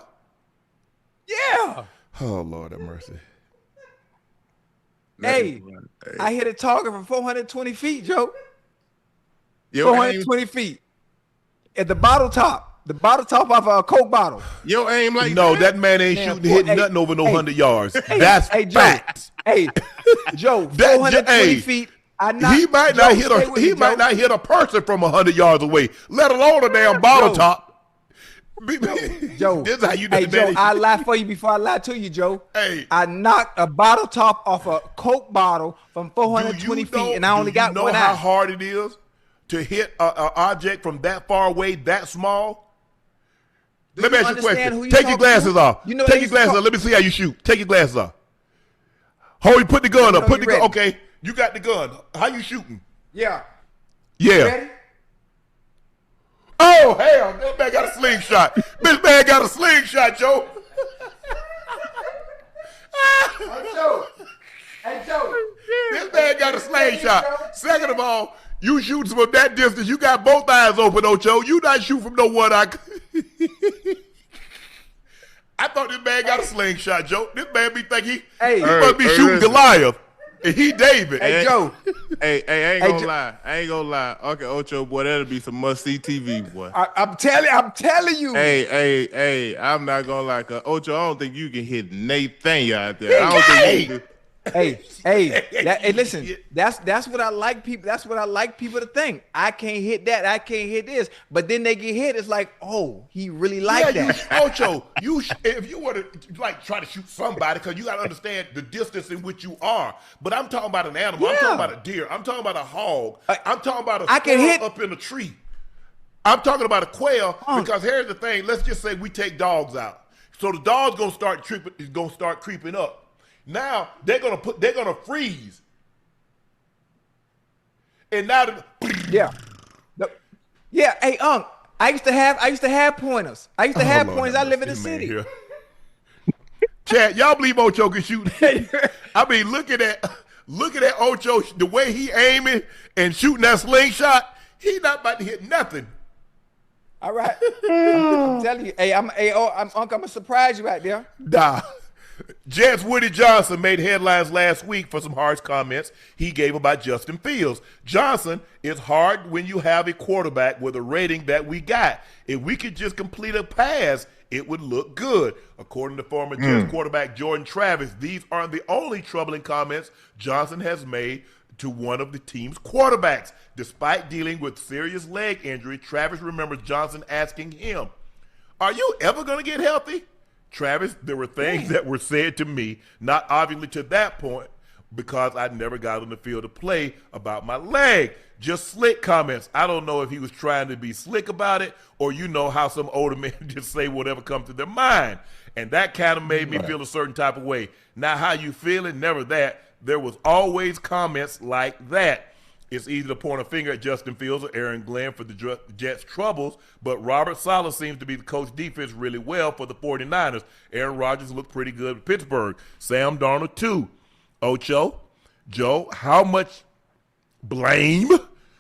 Yeah. Oh, Lord have mercy. Hey, I hit a target from 420 feet, Joe. Yo, 420 feet. At the bottle top. The bottle top off a Coke bottle. Yo, aim like no, that man ain't hitting nothing over no 100 yards. That's facts. Hey, Joe, 420 feet. He might not hit a person from 100 yards away, let alone a damn bottle top. Joe, this is how you Joe, I lie for you before I lie to you, Joe. Hey, I knocked a bottle top off a Coke bottle from 420 feet, and I only got one eye. You know how hard it is to hit an object from that far away, that small? Let me ask you a question. Take your glasses off. Take your glasses off. Let me see how you shoot. Take your glasses off. Hold, you put the gun up. Put the gun. Okay, you got the gun. How you shooting? Yeah. Ready? Oh, hell, this man got a slingshot. This man got a slingshot, Joe. Hey, Joe. This man got a slingshot. Second of all, you shooting from that distance. You got both eyes open, Ocho. You not shoot from no one eye. I thought this man got a slingshot, Joe. This man be thinking he must be shooting Goliath. And he David. Hey, Joe. Hey, I ain't gonna lie. I ain't gonna lie. Okay, Ocho, boy, that'll be some must-see TV, boy. I'm telling you. Hey, I'm not gonna lie. Ocho, I don't think you can hit Nathan out there. I don't think you can. Hey, listen. That's what I like people. That's what I like people to think. I can't hit that. I can't hit this. But then they get hit. It's like, oh, he really liked that. Ocho, if you were to try to shoot somebody, because you got to understand the distance in which you are. But I'm talking about an animal. Yeah. I'm talking about a deer. I'm talking about a hog. I'm talking about a squirrel up in a tree. I'm talking about a quail because here's the thing. Let's just say we take dogs out. So the dog's gonna start creeping up. Now they're gonna freeze, and now yeah. Hey, Unc, I used to have pointers. I live in the city. Chad, y'all believe Ocho can shoot? I mean, looking at Ocho, the way he aiming and shooting that slingshot, he not about to hit nothing. All right, I'm telling you. Hey, Unc, I'm gonna surprise you right there. Nah. Jets Woody Johnson made headlines last week for some harsh comments he gave about Justin Fields. Johnson, it's hard when you have a quarterback with a rating that we got. If we could just complete a pass, it would look good. According to former Jets quarterback Jordan Travis, these aren't the only troubling comments Johnson has made to one of the team's quarterbacks. Despite dealing with serious leg injury, Travis remembers Johnson asking him, "Are you ever going to get healthy?" Travis, there were things that were said to me, not obviously to that point, because I never got on the field to play about my leg. Just slick comments. I don't know if he was trying to be slick about it, or you know how some older men just say whatever comes to their mind. And that kind of made me feel a certain type of way. Now, how you feeling? Never that. There was always comments like that. It's easy to point a finger at Justin Fields or Aaron Glenn for the Jets' troubles, but Robert Saleh seems to be the coach defense really well for the 49ers. Aaron Rodgers looked pretty good with Pittsburgh. Sam Darnold, too. Ocho, Joe, how much blame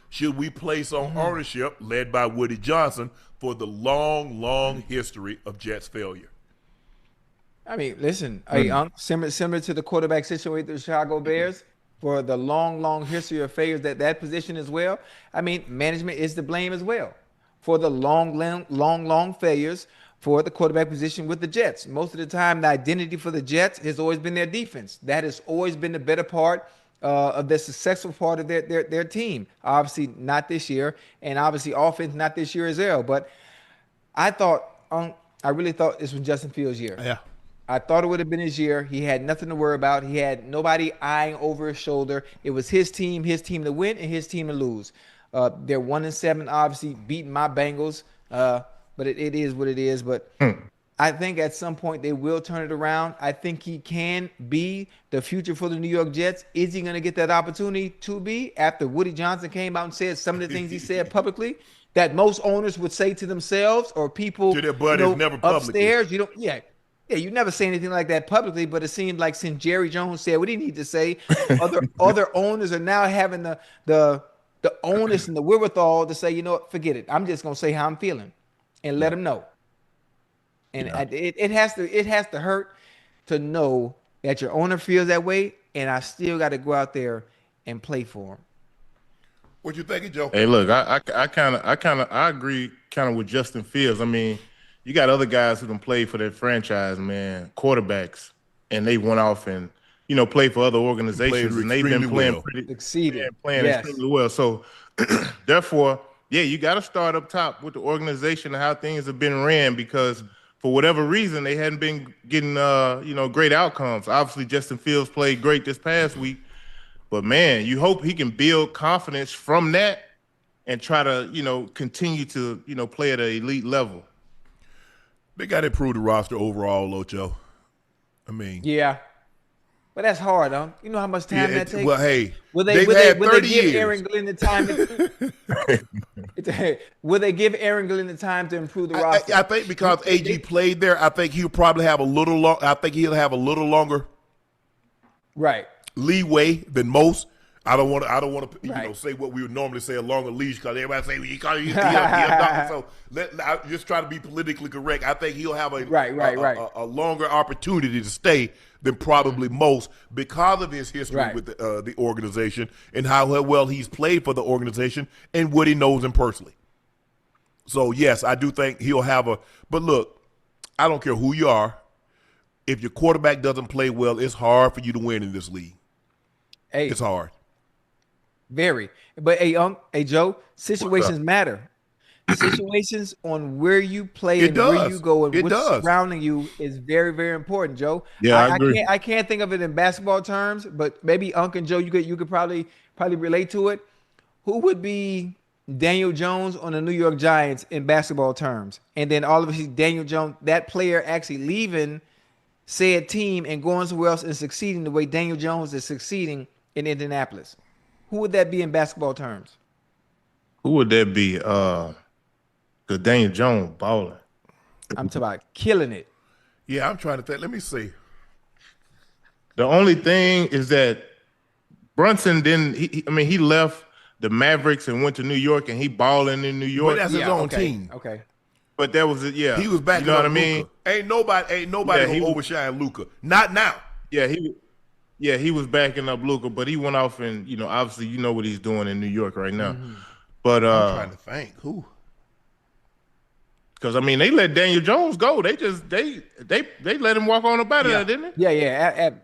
should we place on ownership, led by Woody Johnson, for the long, long history of Jets' failure? I mean, listen, similar to the quarterback situation with the Chicago Bears, for the long, long history of failures that position as well. I mean, management is to blame as well for the long failures for the quarterback position with the Jets. Most of the time, the identity for the Jets has always been their defense. That has always been the better part of the successful part of their team. Obviously, not this year, and obviously offense not this year as well. But I really thought this was Justin Fields' year. Yeah. I thought it would have been his year. He had nothing to worry about. He had nobody eyeing over his shoulder. It was his team to win and his team to lose. They're 1-7, obviously beating my Bengals, but it is what it is. But I think at some point they will turn it around. I think he can be the future for the New York Jets. Is he going to get that opportunity to be after Woody Johnson came out and said some of the things he said publicly that most owners would say to themselves or people to their buddies, never publicly. Upstairs? Yeah, you never say anything like that publicly, but it seemed like since Jerry Jones said what he needed to say, other owners are now having the onus and the wherewithal to say, you know what, forget it. I'm just gonna say how I'm feeling, and let them know. And it has to hurt to know that your owner feels that way, and I still got to go out there and play for him. What you thinking, Joe? Hey, look, I agree kind of with Justin Fields. I mean, you got other guys who done played for their franchise, man, quarterbacks, and they went off and played for other organizations, and they've been playing extremely well. So, therefore, yeah, you got to start up top with the organization and how things have been ran, because for whatever reason they hadn't been getting great outcomes. Obviously, Justin Fields played great this past week, but man, you hope he can build confidence from that and try to continue to play at an elite level. They got to improve the roster overall, Ocho. I mean, yeah, but that's hard, huh? You know how much time that takes. Well, hey, will they give Aaron Glenn the time? Will they give Aaron Glenn the time to improve the roster? I think because AG played there, I think he'll probably have a little long. I think he'll have a little longer, leeway than most. I don't want to say what we would normally say, a longer leash, because everybody say he so I just try to be politically correct. I think he'll have a longer opportunity to stay than probably most, because of his history with the organization and how well he's played for the organization and what he knows him personally. So yes, I do think he'll have a. But look, I don't care who you are. If your quarterback doesn't play well, it's hard for you to win in this league. Hey, it's hard. Very. But hey, Joe, situations matter. Situations on where you play and where you go and what's surrounding you is very, very important, Joe. Yeah, I agree. I can't think of it in basketball terms, but maybe Unc and Joe, you could probably relate to it. Who would be Daniel Jones on the New York Giants in basketball terms? And then all of a sudden, Daniel Jones, that player actually leaving said team and going somewhere else and succeeding the way Daniel Jones is succeeding in Indianapolis. Who would that be in basketball terms? Who would that be? Because Daniel Jones balling. I'm talking about killing it. Yeah, I'm trying to think. Let me see. The only thing is that Brunson didn't. He left the Mavericks and went to New York, and he balling in New York. But that's his own team. Okay. But that was it. Yeah, he was back. You know what I mean? Ain't nobody gonna overshine Luka. Not now. Yeah, he was backing up Luka, but he went off and obviously what he's doing in New York right now. Mm-hmm. But I'm trying to think who. Because they let Daniel Jones go. They just they let him walk on up out of there, didn't they? Yeah. And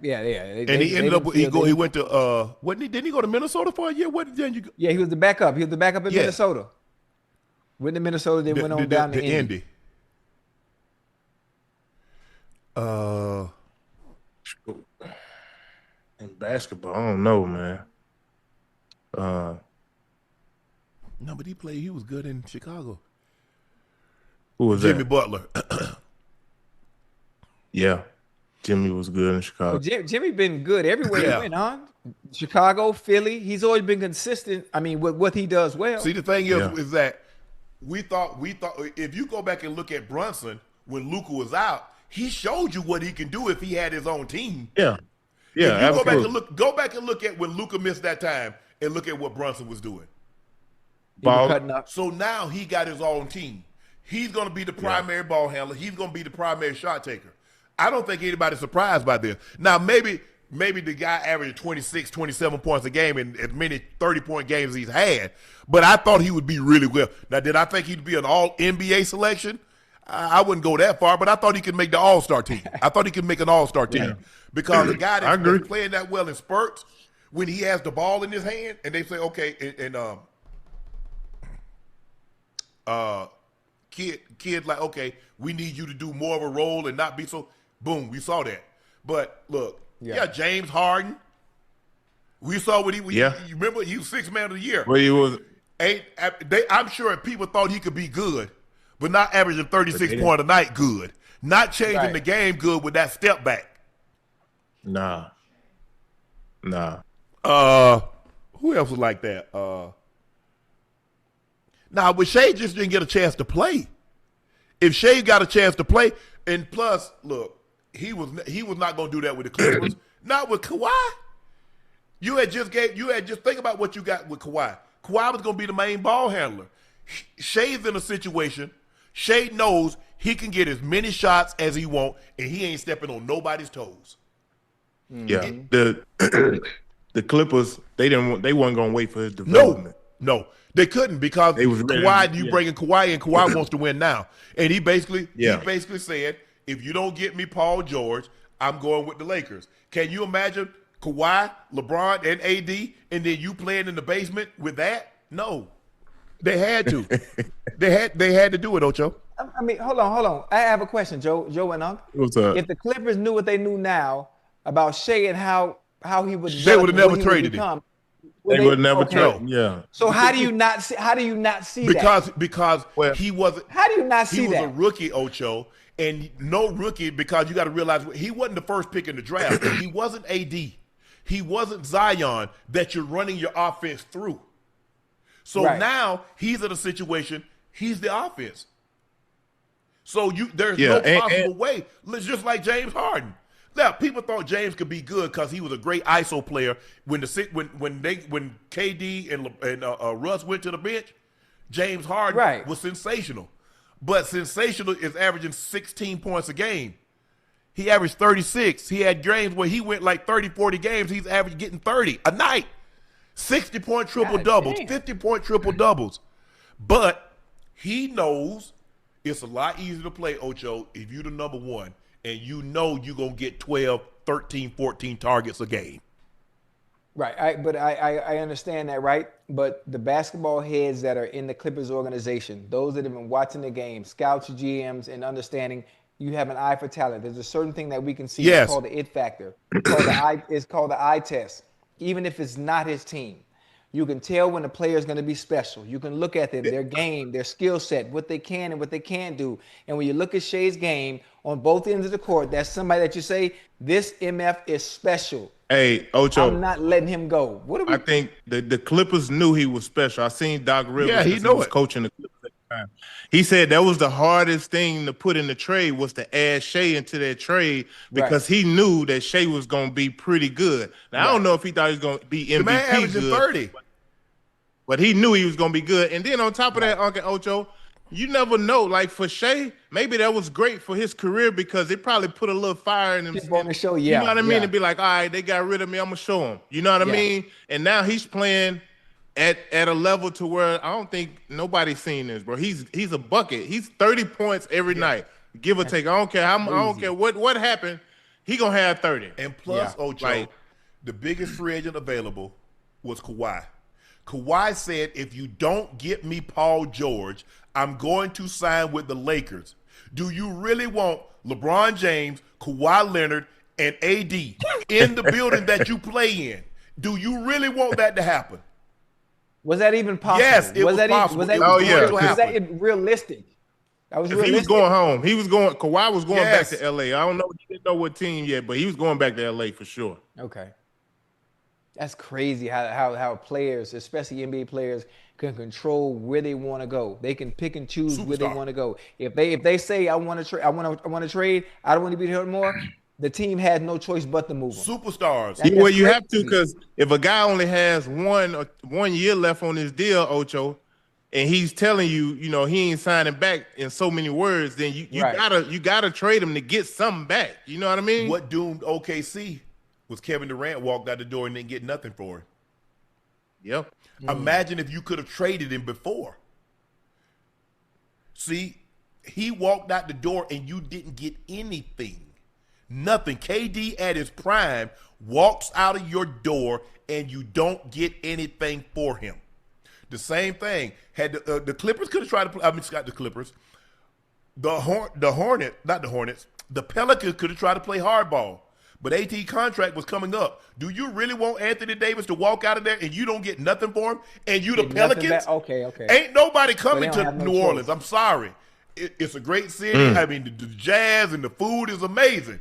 he ended up. He went to. Didn't he go to Minnesota for a year? What did Daniel go? Yeah, he was the backup. He was the backup in Minnesota. Went to Minnesota, then went on down to Indy. In basketball, I don't know, man. No, but he was good in Chicago. Who was Jimmy that? Butler. Yeah, Jimmy was good in Chicago. Well, Jimmy been good everywhere he went, huh? Chicago, Philly, he's always been consistent. With what he does well. See, the thing is that we thought if you go back and look at Brunson when Luka was out, he showed you what he can do if he had his own team. Yeah. Yeah, if you go back and look at when Luka missed that time and look at what Brunson was doing. So now he got his own team. He's going to be the primary ball handler. He's going to be the primary shot taker. I don't think anybody's surprised by this. Now, maybe the guy averaged 26, 27 points a game in as many 30-point games he's had, but I thought he would be really well. Now, did I think he'd be an all-NBA selection? I wouldn't go that far, but I thought he could make the all-star team. I thought he could make an all-star team because the guy that's playing that well in spurts, when he has the ball in his hand, and they say, okay, kid like, okay, we need you to do more of a role and not be so. Boom, we saw that. But look, James Harden, we saw what you remember he was 6th man of the year. Well, he was. I'm sure people thought he could be good, but not averaging 36 points a night good. Not changing the game good with that step back. Nah. Who else was like that? But Shea just didn't get a chance to play. If Shea got a chance to play, and plus, look, he was not going to do that with the Clippers. Not with Kawhi. You had just think about what you got with Kawhi. Kawhi was going to be the main ball handler. Shea's in a situation. Shea knows he can get as many shots as he wants, and he ain't stepping on nobody's toes. Yeah, the Clippers, they wasn't going to wait for his development. No, they couldn't because They was ready to- Kawhi. You yeah. bring in Kawhi, and Kawhi wants to win now. And he basically Yeah. said, if you don't get me Paul George, I'm going with the Lakers. Can you imagine Kawhi, LeBron, and AD, and then you playing in the basement with that? No, they had to. they had to do it, Ocho. I mean, hold on. I have a question, Joe and Unc. What's up? If the Clippers knew what they knew now about Shea and how he would, They would have never traded him. They would never trade. Yeah. So how do you not see that? Because he wasn't. How do you not see he was that? a rookie, Ocho, and no rookie because you got to realize he wasn't the first pick in the draft. He wasn't AD. He wasn't Zion that you're running your offense through. So now he's in a situation. He's the offense. So there's no possible way. It's just like James Harden. Now, people thought James could be good because he was a great ISO player. When KD and Russ went to the bench, James Harden was sensational. But sensational is averaging 16 points a game. He averaged 36. He had games where he went like 30, 40 games. He's getting 30 a night. 60-point triple-doubles, 50-point triple-doubles. But he knows it's a lot easier to play, Ocho, if you're the number one. And you know you're going to get 12, 13, 14 targets a game. Right. I understand that, right? But the basketball heads that are in the Clippers organization, those that have been watching the game, scouts, GMs, and understanding you have an eye for talent. There's a certain thing that we can see. It's called the it factor. It's called the eye test. Even if it's not his team, you can tell when a player is going to be special. You can look at them, their game, their skill set, what they can and what they can't do. And when you look at Shea's game on both ends of the court, that's somebody that you say, this MF is special. Hey, Ocho. I'm not letting him go. I think the Clippers knew he was special. I seen Doc Rivers. Yeah, he was coaching the Clippers at the time. He said that was the hardest thing to put in the trade was to add Shea into that trade because he knew that Shea was going to be pretty good. Now, I don't know if he thought he was going to be MVP the man averaging good, 30. but he knew he was going to be good. And then on top of that, Unc and Ocho, you never know. Like for Shea, maybe that was great for his career because it probably put a little fire in him. On the show, You know what I mean? To be like, all right, they got rid of me. I'm going to show them. You know what I mean? And now he's playing at a level to where I don't think nobody's seen this, bro. He's a bucket. He's 30 points every night, give or take. I don't care. I don't care what happened. He going to have 30. And plus, Ocho, the biggest free agent available was Kawhi. Kawhi said, if you don't get me Paul George, I'm going to sign with the Lakers. Do you really want LeBron James, Kawhi Leonard, and AD in the building that you play in? Do you really want that to happen? Was that even possible? Yes, it was possible. Was that realistic? That was realistic. He was going home. Kawhi was going back to LA. I don't know. He didn't know what team yet, but he was going back to LA for sure. Okay. That's crazy how players, especially NBA players, can control where they want to go. They can pick and choose where they want to go. If they say I want to trade, I want to trade, I don't want to be here anymore, the team has no choice but to move them. Superstars. Well, you have to, because if a guy only has 1 year left on his deal, Ocho, and he's telling you, he ain't signing back in so many words, then you gotta trade him to get something back. You know what I mean? What doomed OKC was Kevin Durant walked out the door and didn't get nothing for him. Yep. Imagine if you could have traded him before. See, he walked out the door and you didn't get anything. Nothing. KD at his prime walks out of your door and you don't get anything for him. The same thing. Had the Clippers could have tried to play, the Clippers. The Pelicans could have tried to play hardball. But AT contract was coming up. Do you really want Anthony Davis to walk out of there and you don't get nothing for him? And you the Pelicans? Okay. Ain't nobody coming to no New Orleans. I'm sorry. It's a great city. I mean, the jazz and the food is amazing.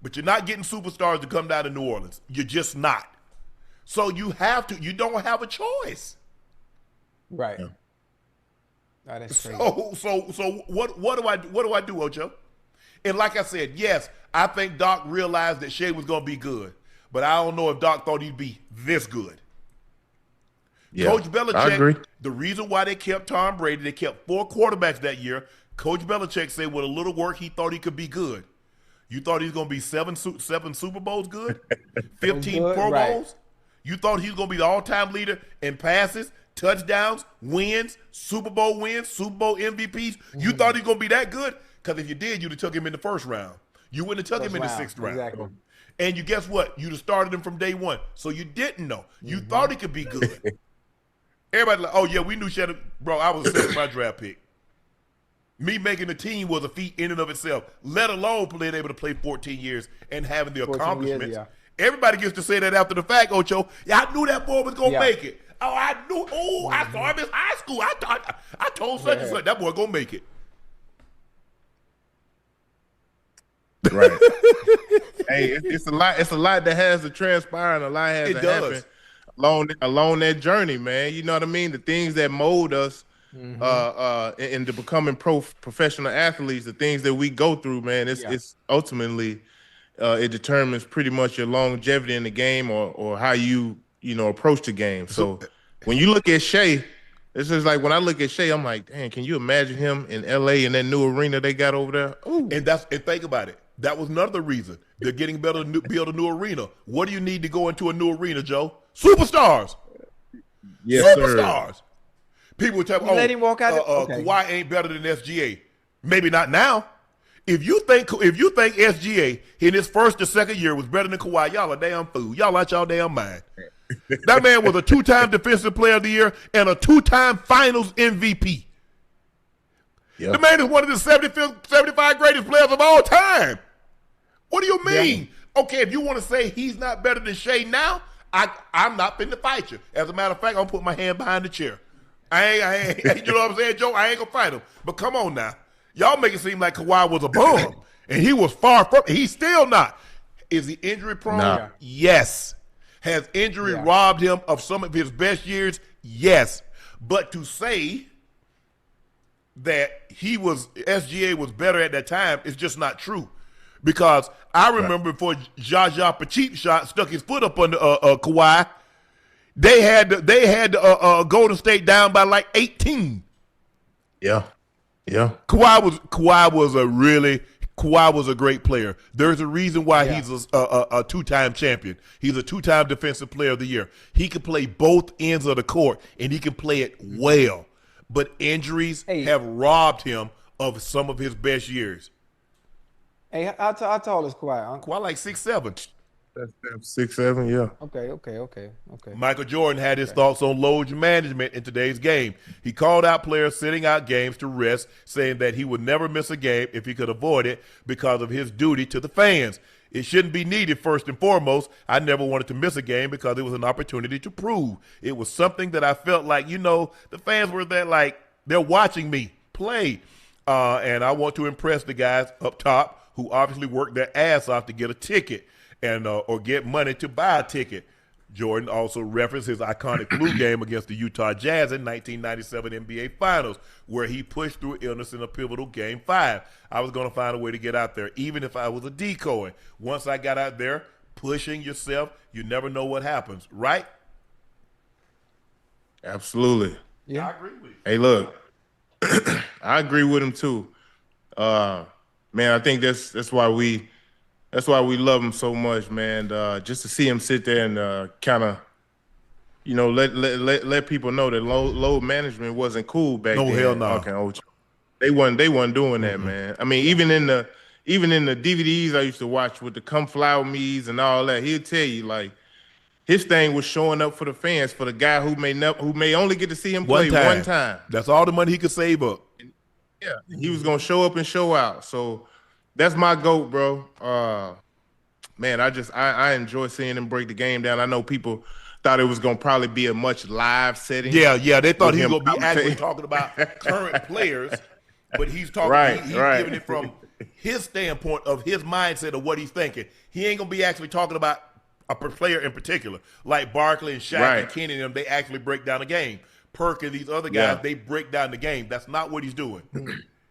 But you're not getting superstars to come down to New Orleans. You're just not. So you don't have a choice. Right. Oh, that's crazy. So what do I do, Ocho? And like I said, yes, I think Doc realized that Shea was going to be good, but I don't know if Doc thought he'd be this good. Yeah, Coach Belichick, I agree. The reason why they kept Tom Brady, they kept 4 quarterbacks that year. Coach Belichick said with a little work, he thought he could be good. You thought he was going to be seven Super Bowls good? 15 Pro Bowls? You thought he was going to be the all-time leader in passes, touchdowns, wins, Super Bowl wins, Super Bowl MVPs. You thought he was going to be that good? Because if you did, you'd have took him in the first round. You wouldn't have took him in the sixth round. Exactly. And you guess what? You'd have started him from day one. So you didn't know. You thought he could be good. Everybody like, oh, yeah, we knew Shannon. Bro, I was a my draft pick. Me making the team was a feat in and of itself, let alone being able to play 14 years and having the accomplishments. Everybody gets to say that after the fact, Ocho. Yeah, I knew that boy was going to make it. Oh, I knew. Oh, I saw him in high school. I told such and such, that boy going to make it. Right. Hey, it's a lot. It's a lot that has to transpire, and a lot has to happen along that journey, man. You know what I mean? The things that mold us into becoming professional athletes, the things that we go through, man. It's ultimately it determines pretty much your longevity in the game or how you approach the game. So when you look at Shea, it's just like when I look at Shea, I'm like, dang, can you imagine him in LA in that new arena they got over there? Ooh. And think about it. That was another reason they're getting better to build a new arena. What do you need to go into a new arena, Joe? Superstars. Yes, superstars. Sir. People would tell me, let him walk out. Kawhi ain't better than SGA. Maybe not now. If you think SGA in his first or second year was better than Kawhi, y'all a damn fool. Y'all out y'all damn mind. That man was a 2-time Defensive Player of the Year and a 2-time Finals MVP. Yep. The man is one of the 75 greatest players of all time. What do you mean? Yeah. Okay, if you want to say he's not better than Shea now, I'm not finna fight you. As a matter of fact, I'm gonna put my hand behind the chair. I ain't you know what I'm saying, Joe? I ain't gonna fight him. But come on now. Y'all make it seem like Kawhi was a bum. And he was far from it. He's still not. Is he injury prone? Nah. Yes. Has injury robbed him of some of his best years? Yes. But to say that SGA was better at that time is just not true. Because I remember before Jaja Pacheep shot stuck his foot up under Kawhi, they had Golden State down by like 18. Yeah. Yeah. Kawhi was a great player. There's a reason why he's a 2-time champion. He's a 2-time Defensive Player of the Year. He can play both ends of the court, and he can play it well. But injuries have robbed him of some of his best years. Hey, how tall is Kawhi? Kawhi like 6'7". That's 6'7", yeah. Okay. Michael Jordan had his thoughts on load management in today's game. He called out players sitting out games to rest, saying that he would never miss a game if he could avoid it because of his duty to the fans. It shouldn't be needed first and foremost. I never wanted to miss a game because it was an opportunity to prove. It was something that I felt like, the fans were there like they're watching me play. And I want to impress the guys up top who obviously worked their ass off to get a ticket and or get money to buy a ticket. Jordan also referenced his iconic flu game against the Utah Jazz in 1997 NBA Finals, where he pushed through illness in a pivotal Game 5. I was going to find a way to get out there, even if I was a decoy. Once I got out there, pushing yourself, you never know what happens, right? Absolutely. Yeah. I agree with you. Hey, look, I agree with him too. Man, I think that's why we love him so much, man. Just to see him sit there and kind of, let people know that load management wasn't cool back then. No, hell no. Unc and Ocho. They wasn't doing that, man. I mean, even in the DVDs I used to watch with the Come Fly With Me's and all that, he'll tell you like his thing was showing up for the fans, for the guy who may only get to see him play one time. That's all the money he could save up. Yeah, he was gonna show up and show out. So that's my GOAT, bro. Man, I enjoy seeing him break the game down. I know people thought it was gonna probably be a much live setting. Yeah, they thought he was gonna be actually talking about current players, but he's talking. He's giving it from his standpoint of his mindset of what he's thinking. He ain't gonna be actually talking about a player in particular, like Barkley and Shaq and Kenny and them. They actually break down the game. Perk and these other guys, they break down the game. That's not what he's doing.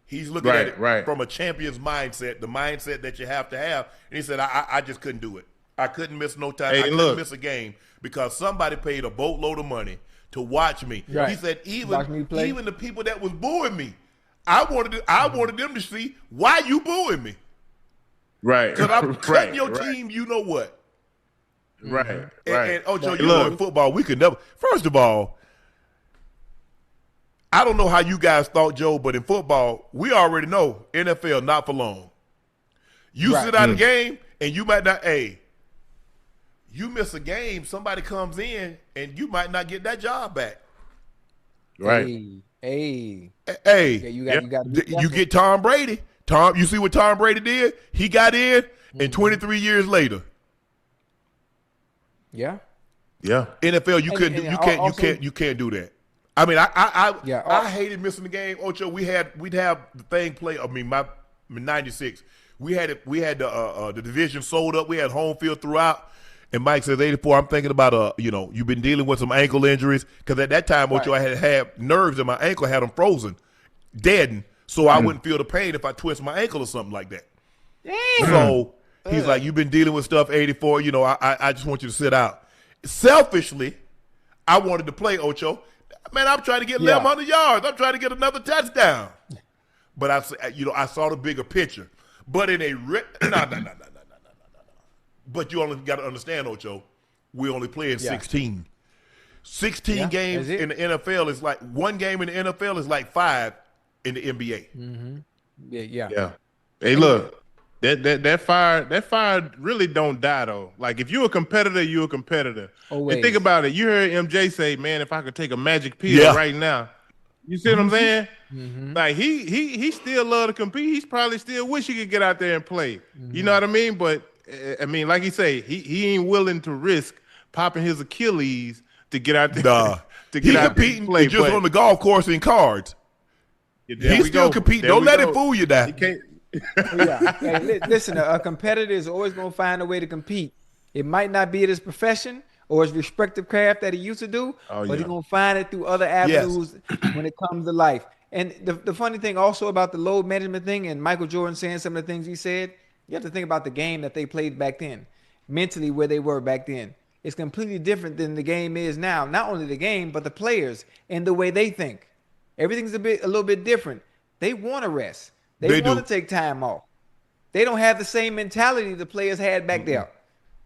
He's looking at it from a champion's mindset, the mindset that you have to have. And he said, I just couldn't do it. I couldn't miss no time. I couldn't miss a game because somebody paid a boatload of money to watch me. Right. He said, even the people that was booing me, I wanted them to see why you booing me. Right. Because I'm cutting your team, you know what. Right. And Ocho, you know in football, we could never – first of all, I don't know how you guys thought, Joe, but in football, we already know NFL not for long. You sit out a game and you might not, you miss a game, somebody comes in and you might not get that job back. Right. Hey. Yeah, you get Tom Brady. You see what Tom Brady did? He got in and 23 years later. Yeah. Yeah. NFL, you can't do that. I mean, I hated missing the game. Ocho, we'd have the thing play. I mean, my '96, we had the division sold up. We had home field throughout. And Mike says 84. I'm thinking about you've been dealing with some ankle injuries because at that time, Ocho, I had nerves in my ankle, had them frozen, deadened, so I wouldn't feel the pain if I twist my ankle or something like that. Damn. So he's like, you've been dealing with stuff 84. I just want you to sit out. Selfishly, I wanted to play, Ocho. Man, I'm trying to get 1,100 yards. I'm trying to get another touchdown. But I saw the bigger picture. But in a no. But you only got to understand, Ocho, we only playing 16. 16 games in the NFL is like one game in the NFL is like 5 in the NBA. Mm-hmm. Yeah. Hey, look, that fire really don't die though. Like if you're a competitor, you're a competitor. Always. And think about it. You heard MJ say, "Man, if I could take a magic pill right now." You see what I'm saying? Mm-hmm. Like he still love to compete. He's probably still wish he could get out there and play. Mm-hmm. You know what I mean? But I mean, like he say, he ain't willing to risk popping his Achilles to get out there. To get out there and play. Just on the golf course in cards. He's still competing. Don't let it fool you now. He can't. Hey, listen, a competitor is always going to find a way to compete. It might not be at his profession or his respective craft that he used to do, but he's going to find it through other avenues when it comes to life. And the funny thing also about the load management thing and Michael Jordan saying some of the things he said, you have to think about the game that they played back then, mentally where they were back then. It's completely different than the game is now. Not only the game, but the players and the way they think. Everything's a little bit different. They want to rest. They want to take time off. They don't have the same mentality the players had back there.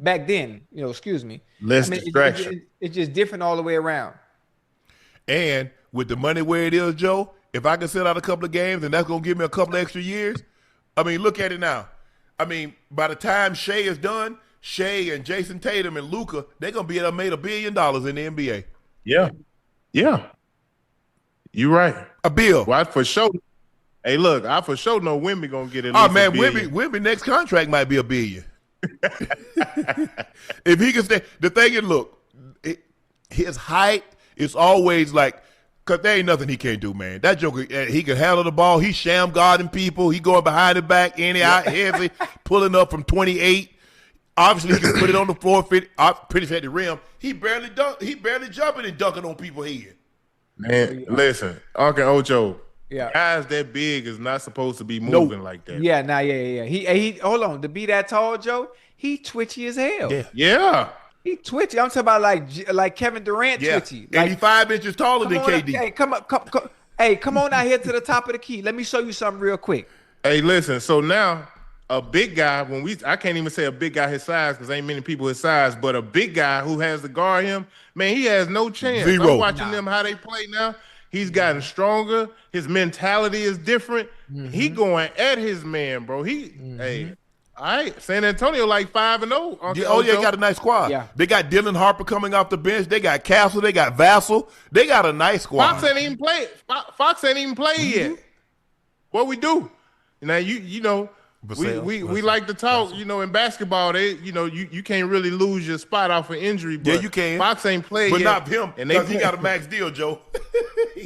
Back then, excuse me. Less distraction. It's just different all the way around. And with the money where it is, Joe, if I can sit out a couple of games and that's going to give me a couple of extra years, I mean, look at it now. I mean, by the time Shea is done, Shea and Jason Tatum and Luka, they're going to be made $1 billion in the NBA. Yeah. You right. A bill. Well, for sure. Hey, look, I for sure know Wemby gonna get it. Oh man, Wemby next contract might be $1 billion. If he can stay, the thing is, look, his height is always like, cause there ain't nothing he can't do, man. That joker, he can handle the ball. He sham guarding people. He going behind the back, out heavy, pulling up from 28. Obviously, he can put it on the floor, pretty at the rim. He barely jumping and dunking on people's head. Man, listen, Unc and Ocho. Yeah, guys that big is not supposed to be moving like that. Yeah, He hold on, to be that tall, Joe, he twitchy as hell. Yeah. He twitchy. I'm talking about like Kevin Durant twitchy. And he's 5 inches taller than KD. Hey, come on out here to the top of the key. Let me show you something real quick. Hey, listen. So now a big guy, I can't even say a big guy his size because ain't many people his size, but a big guy who has to guard him, man, he has no chance. Zero. I'm watching them how they play now. He's gotten stronger. His mentality is different. Mm-hmm. He going at his man, bro. Hey, all right, San Antonio like 5-0. They got a nice squad. Yeah. They got Dylan Harper coming off the bench. They got Castle. They got Vassell. They got a nice squad. Fox ain't even played yet. What we do? Now you know. We like to talk, in basketball, you can't really lose your spot off an injury. But you can. Fox ain't played but yet. But not him, because he got a max deal, Joe.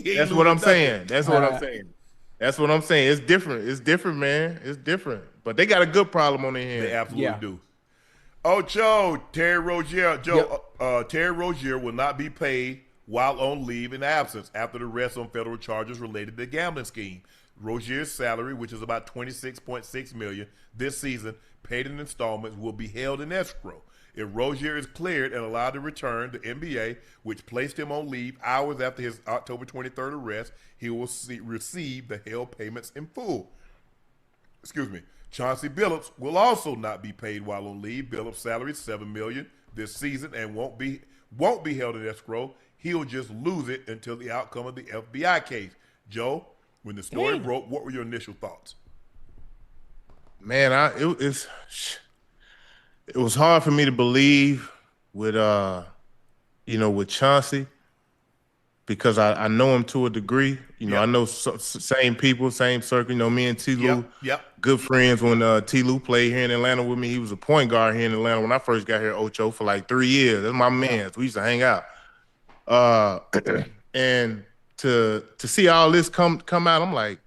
That's what I'm saying. That's what I'm saying. It's different. It's different, man. It's different. But they got a good problem on their hands. They absolutely do. Ocho, Terry Rozier. Terry Rozier will not be paid while on leave in absence after the arrest on federal charges related to the gambling scheme. Rozier's salary, which is about $26.6 million this season, paid in installments, will be held in escrow. If Rozier is cleared and allowed to return to NBA, which placed him on leave hours after his October 23rd arrest, he will receive the held payments in full. Chauncey Billups will also not be paid while on leave. Billups' salary is $7 million this season and won't be held in escrow. he'll just lose it until the outcome of the FBI case. Joe, when the story broke, what were your initial thoughts? Man, it was hard for me to believe with with Chauncey, because I know him to a degree. I know same people, same circle. Me and T. Lou, good friends. When T. Lou played here in Atlanta with me, he was a point guard here in Atlanta when I first got here. Ocho for like 3 years. That's my man. We used to hang out. And to see all this come out, I'm like,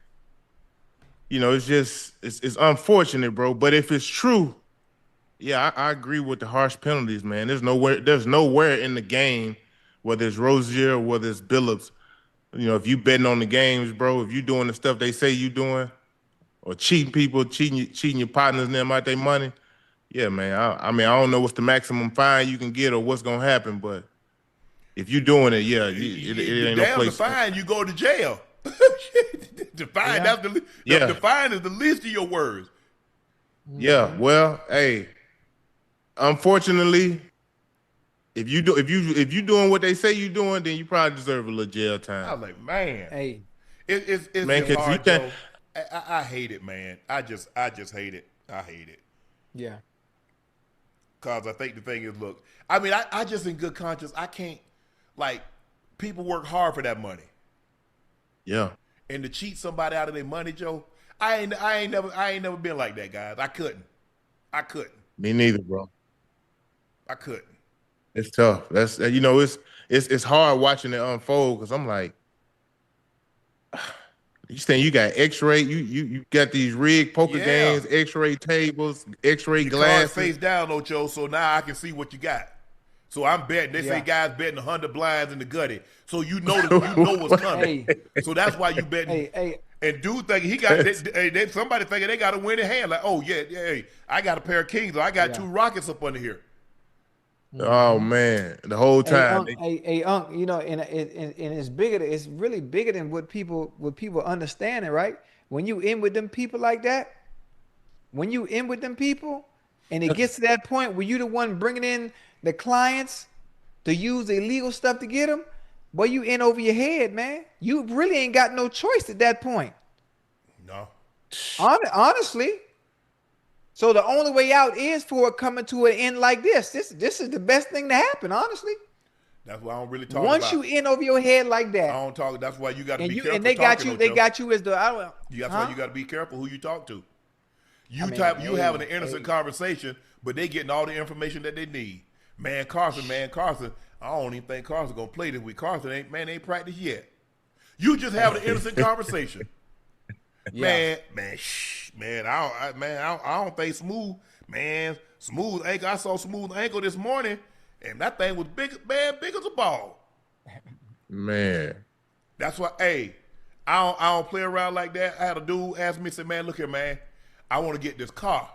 it's unfortunate, bro. But if it's true, yeah, I agree with the harsh penalties, man. There's nowhere in the game, whether it's Rozier or whether it's Billups, if you betting on the games, bro, if you doing the stuff they say you doing, or cheating people, cheating your partners and them out their money, yeah, man. I mean, I don't know what's the maximum fine you can get or what's gonna happen, but if you doing it, yeah, it ain't no place. The fine, you go to jail. The fine, the fine is the least of your words. Yeah, well, hey, unfortunately, if you doing what they say you doing, then you probably deserve a little jail time. I was like, man, hey, it's man, just hard, Joe. I hate it, man. I just hate it. I hate it. Yeah. Cause I think the thing is, look, I mean, I just in good conscience, I can't, like, people work hard for that money. Yeah. And to cheat somebody out of their money, Joe, I ain't never been like that, guys. I couldn't. Me neither, bro. I couldn't. It's tough. That's it's hard watching it unfold, because I'm like, you saying you got X-ray, you got these rigged poker games, X-ray tables, X-ray glasses. Face down, Ocho, so now I can see what you got. So I'm betting. They say guys betting 100 blinds in the gutty, so you know what's coming. So that's why you betting. And dude thinking he got somebody thinking they got a winning hand. Like, oh yeah, I got a pair of kings, or I got 2 rockets up under here. Oh man, the whole time. Unc, and it's bigger. It's really bigger than what people understanding, right? When you in with them people like that, and it gets to that point where you the one bringing in the clients to use illegal stuff to get them, boy, you in over your head, man. You really ain't got no choice at that point. No. Honestly. So the only way out is for it coming to an end like this. This is the best thing to happen, honestly. That's why I don't really talk Once you in over your head like that. I don't talk. That's why you got to be careful. And they got you as the. That's why you got to be careful who you talk to. You having an innocent conversation, but they getting all the information that they need. Man, Carson. I don't even think Carson gonna play this week. Carson ain't practiced yet. You just having an innocent conversation. Man, I don't think smooth ankle. I saw smooth ankle this morning, and that thing was big as a ball. Man, that's why. Hey, I don't play around like that. I had a dude ask me, said, "Man, look here, man. I want to get this car.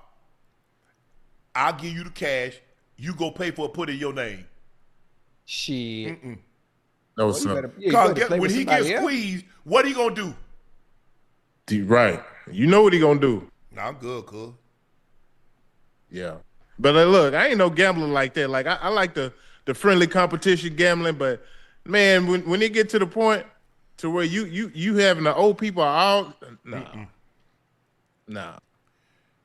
I'll give you the cash. You go pay for it. Put it in your name." Shit. No, sir. When he gets squeezed, what he gonna do? Right. You know what he gonna do. Nah, I'm good, cuz. Yeah. But look, I ain't no gambler like that. Like I like the friendly competition gambling, but man, when it get to the point to where you having the old people out, nah.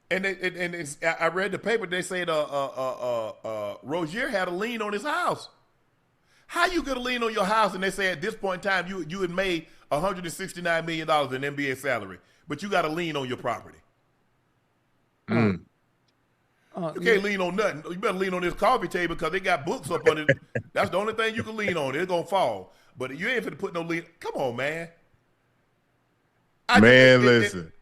And I read the paper. They said Rozier had a lien on his house. How you gonna lien on your house? And they say at this point in time you had made $169 million in NBA salary, but you got a lien on your property. You can't lean on nothing. You better lean on this coffee table because they got books up on it. That's the only thing you can lean on. It's gonna fall. But you ain't finna put no lien. Come on, man. Listen.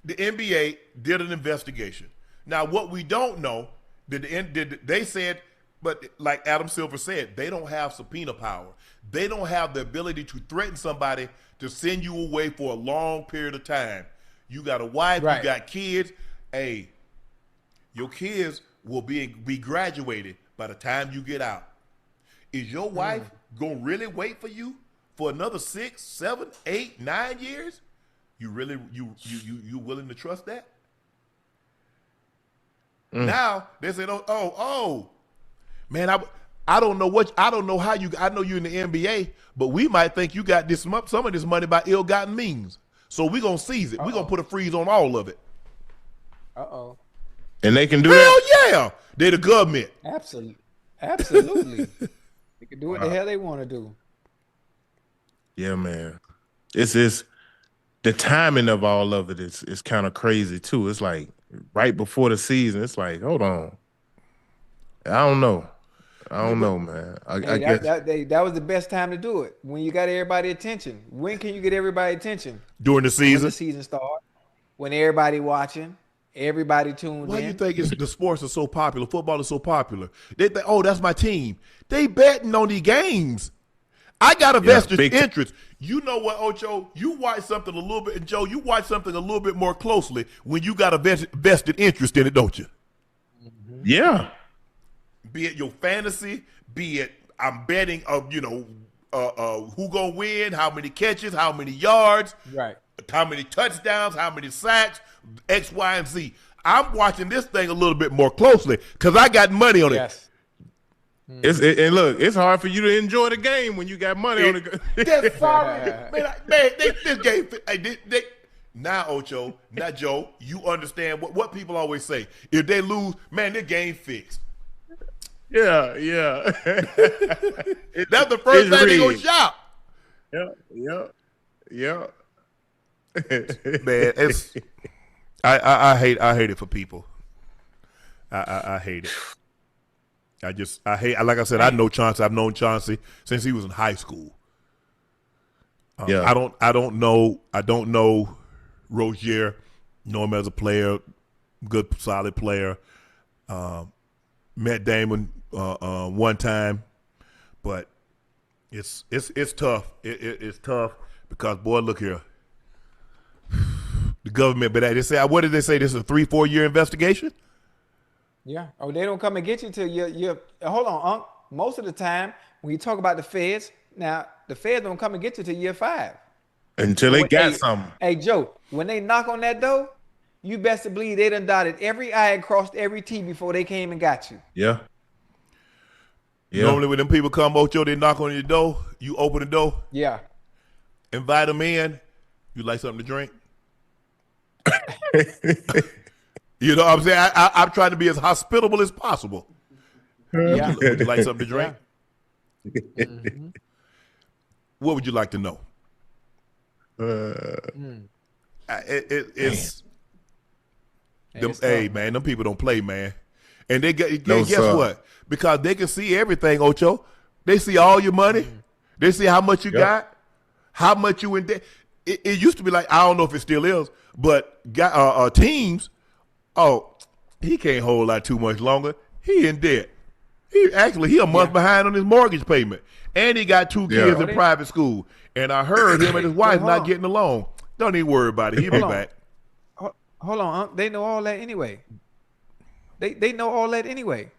The NBA did an investigation. Now, what we don't know, they said, but like Adam Silver said, they don't have subpoena power. They don't have the ability to threaten somebody to send you away for a long period of time. You got a wife, you got kids. Hey, your kids will be graduated by the time you get out. Is your wife gonna really wait for you for another 6, 7, 8, 9 years? You really you willing to trust that? Now they said, oh, man, I don't know how you. I know you in the NBA, but we might think you got some of this money by ill-gotten means. So we gonna seize it. We gonna put a freeze on all of it. And they can do Hell that. yeah, they the government. Absolutely. They can do what the hell they want to do. Yeah, man. It's the timing of all of it is kind of crazy too. It's like right before the season. It's like, hold on. I don't know, man. I guess that was the best time to do it, when you got everybody attention. When can you get everybody attention? During the season. When the season starts, when everybody watching, everybody tuned in. Why do you think the sports are so popular? Football is so popular. They think, oh, that's my team. They betting on these games. I got a vested interest. You know what, Ocho? You watch something a little bit, and Joe, you watch something a little bit more closely when you got a vested interest in it, don't you? Yeah. Be it your fantasy, be it I'm betting of who gonna win, how many catches, how many yards, right? How many touchdowns, how many sacks, X, Y, and Z. I'm watching this thing a little bit more closely because I got money on it. And look, it's hard for you to enjoy the game when you got money on it. That's sorry, man. This game. Now, Ocho, not Joe. You understand what people always say. If they lose, man, their game fixed. Yeah. That's the first thing they go shop. Yeah. Man, I hate it for people. I hate it. I hate. Like I said, I know Chauncey. I've known Chauncey since he was in high school. I don't know Rozier. Know him as a player, good, solid player. Met Damon one time, but it's tough. It's tough because, boy, look here. The government, but they say, what did they say? This is a 3-4 year investigation. Yeah. Oh, they don't come and get you till you're. Hold on, Unc. Most of the time, when you talk about the feds, now the feds don't come and get you till year 5. Until they got something. Hey, Joe, when they knock on that door, you best to believe they done dotted every I and crossed every T before they came and got you. Yeah. Normally when them people come, Ocho, they knock on your door, you open the door. Yeah. Invite them in. You like something to drink? You know what I'm saying? I'm trying to be as hospitable as possible. Yeah. Would you like something to drink? Mm-hmm. What would you like to know? It's them, hey, man, them people don't play, man. And they guess what? Because they can see everything, Ocho. They see all your money. They see how much you got, how much you in debt. It used to be like, I don't know if it still is, but teams, he can't hold out too much longer. He in debt. He a month behind on his mortgage payment. And he got 2 kids in private school. And I heard him and his wife not getting along. Don't even worry about it. He'll be back. Hold on, Unc. They know all that anyway. They know all that anyway.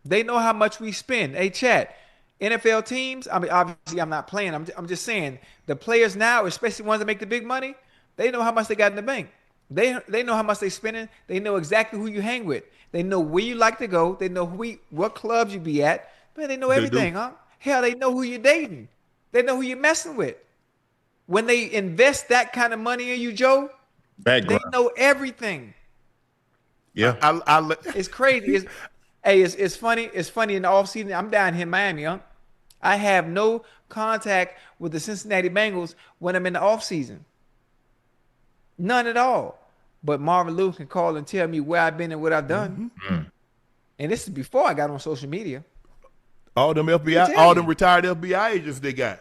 They know how much we spend. Hey, Chad, NFL teams, I mean, obviously I'm not playing. I'm just saying the players now, especially ones that make the big money, they know how much they got in the bank. They know how much they spending. They know exactly who you hang with. They know where you like to go. They know what clubs you be at. Man, they know everything, huh? Hell, they know who you're dating. They know who you're messing with. When they invest that kind of money in you, Joe, they know everything. Yeah, it's crazy. It's funny. It's funny in the offseason. I'm down here in Miami, huh? I have no contact with the Cincinnati Bengals when I'm in the offseason. None at all. But Marvin Lewis can call and tell me where I've been and what I've done. Mm-hmm. And this is before I got on social media. All them FBI, all them retired FBI agents they got.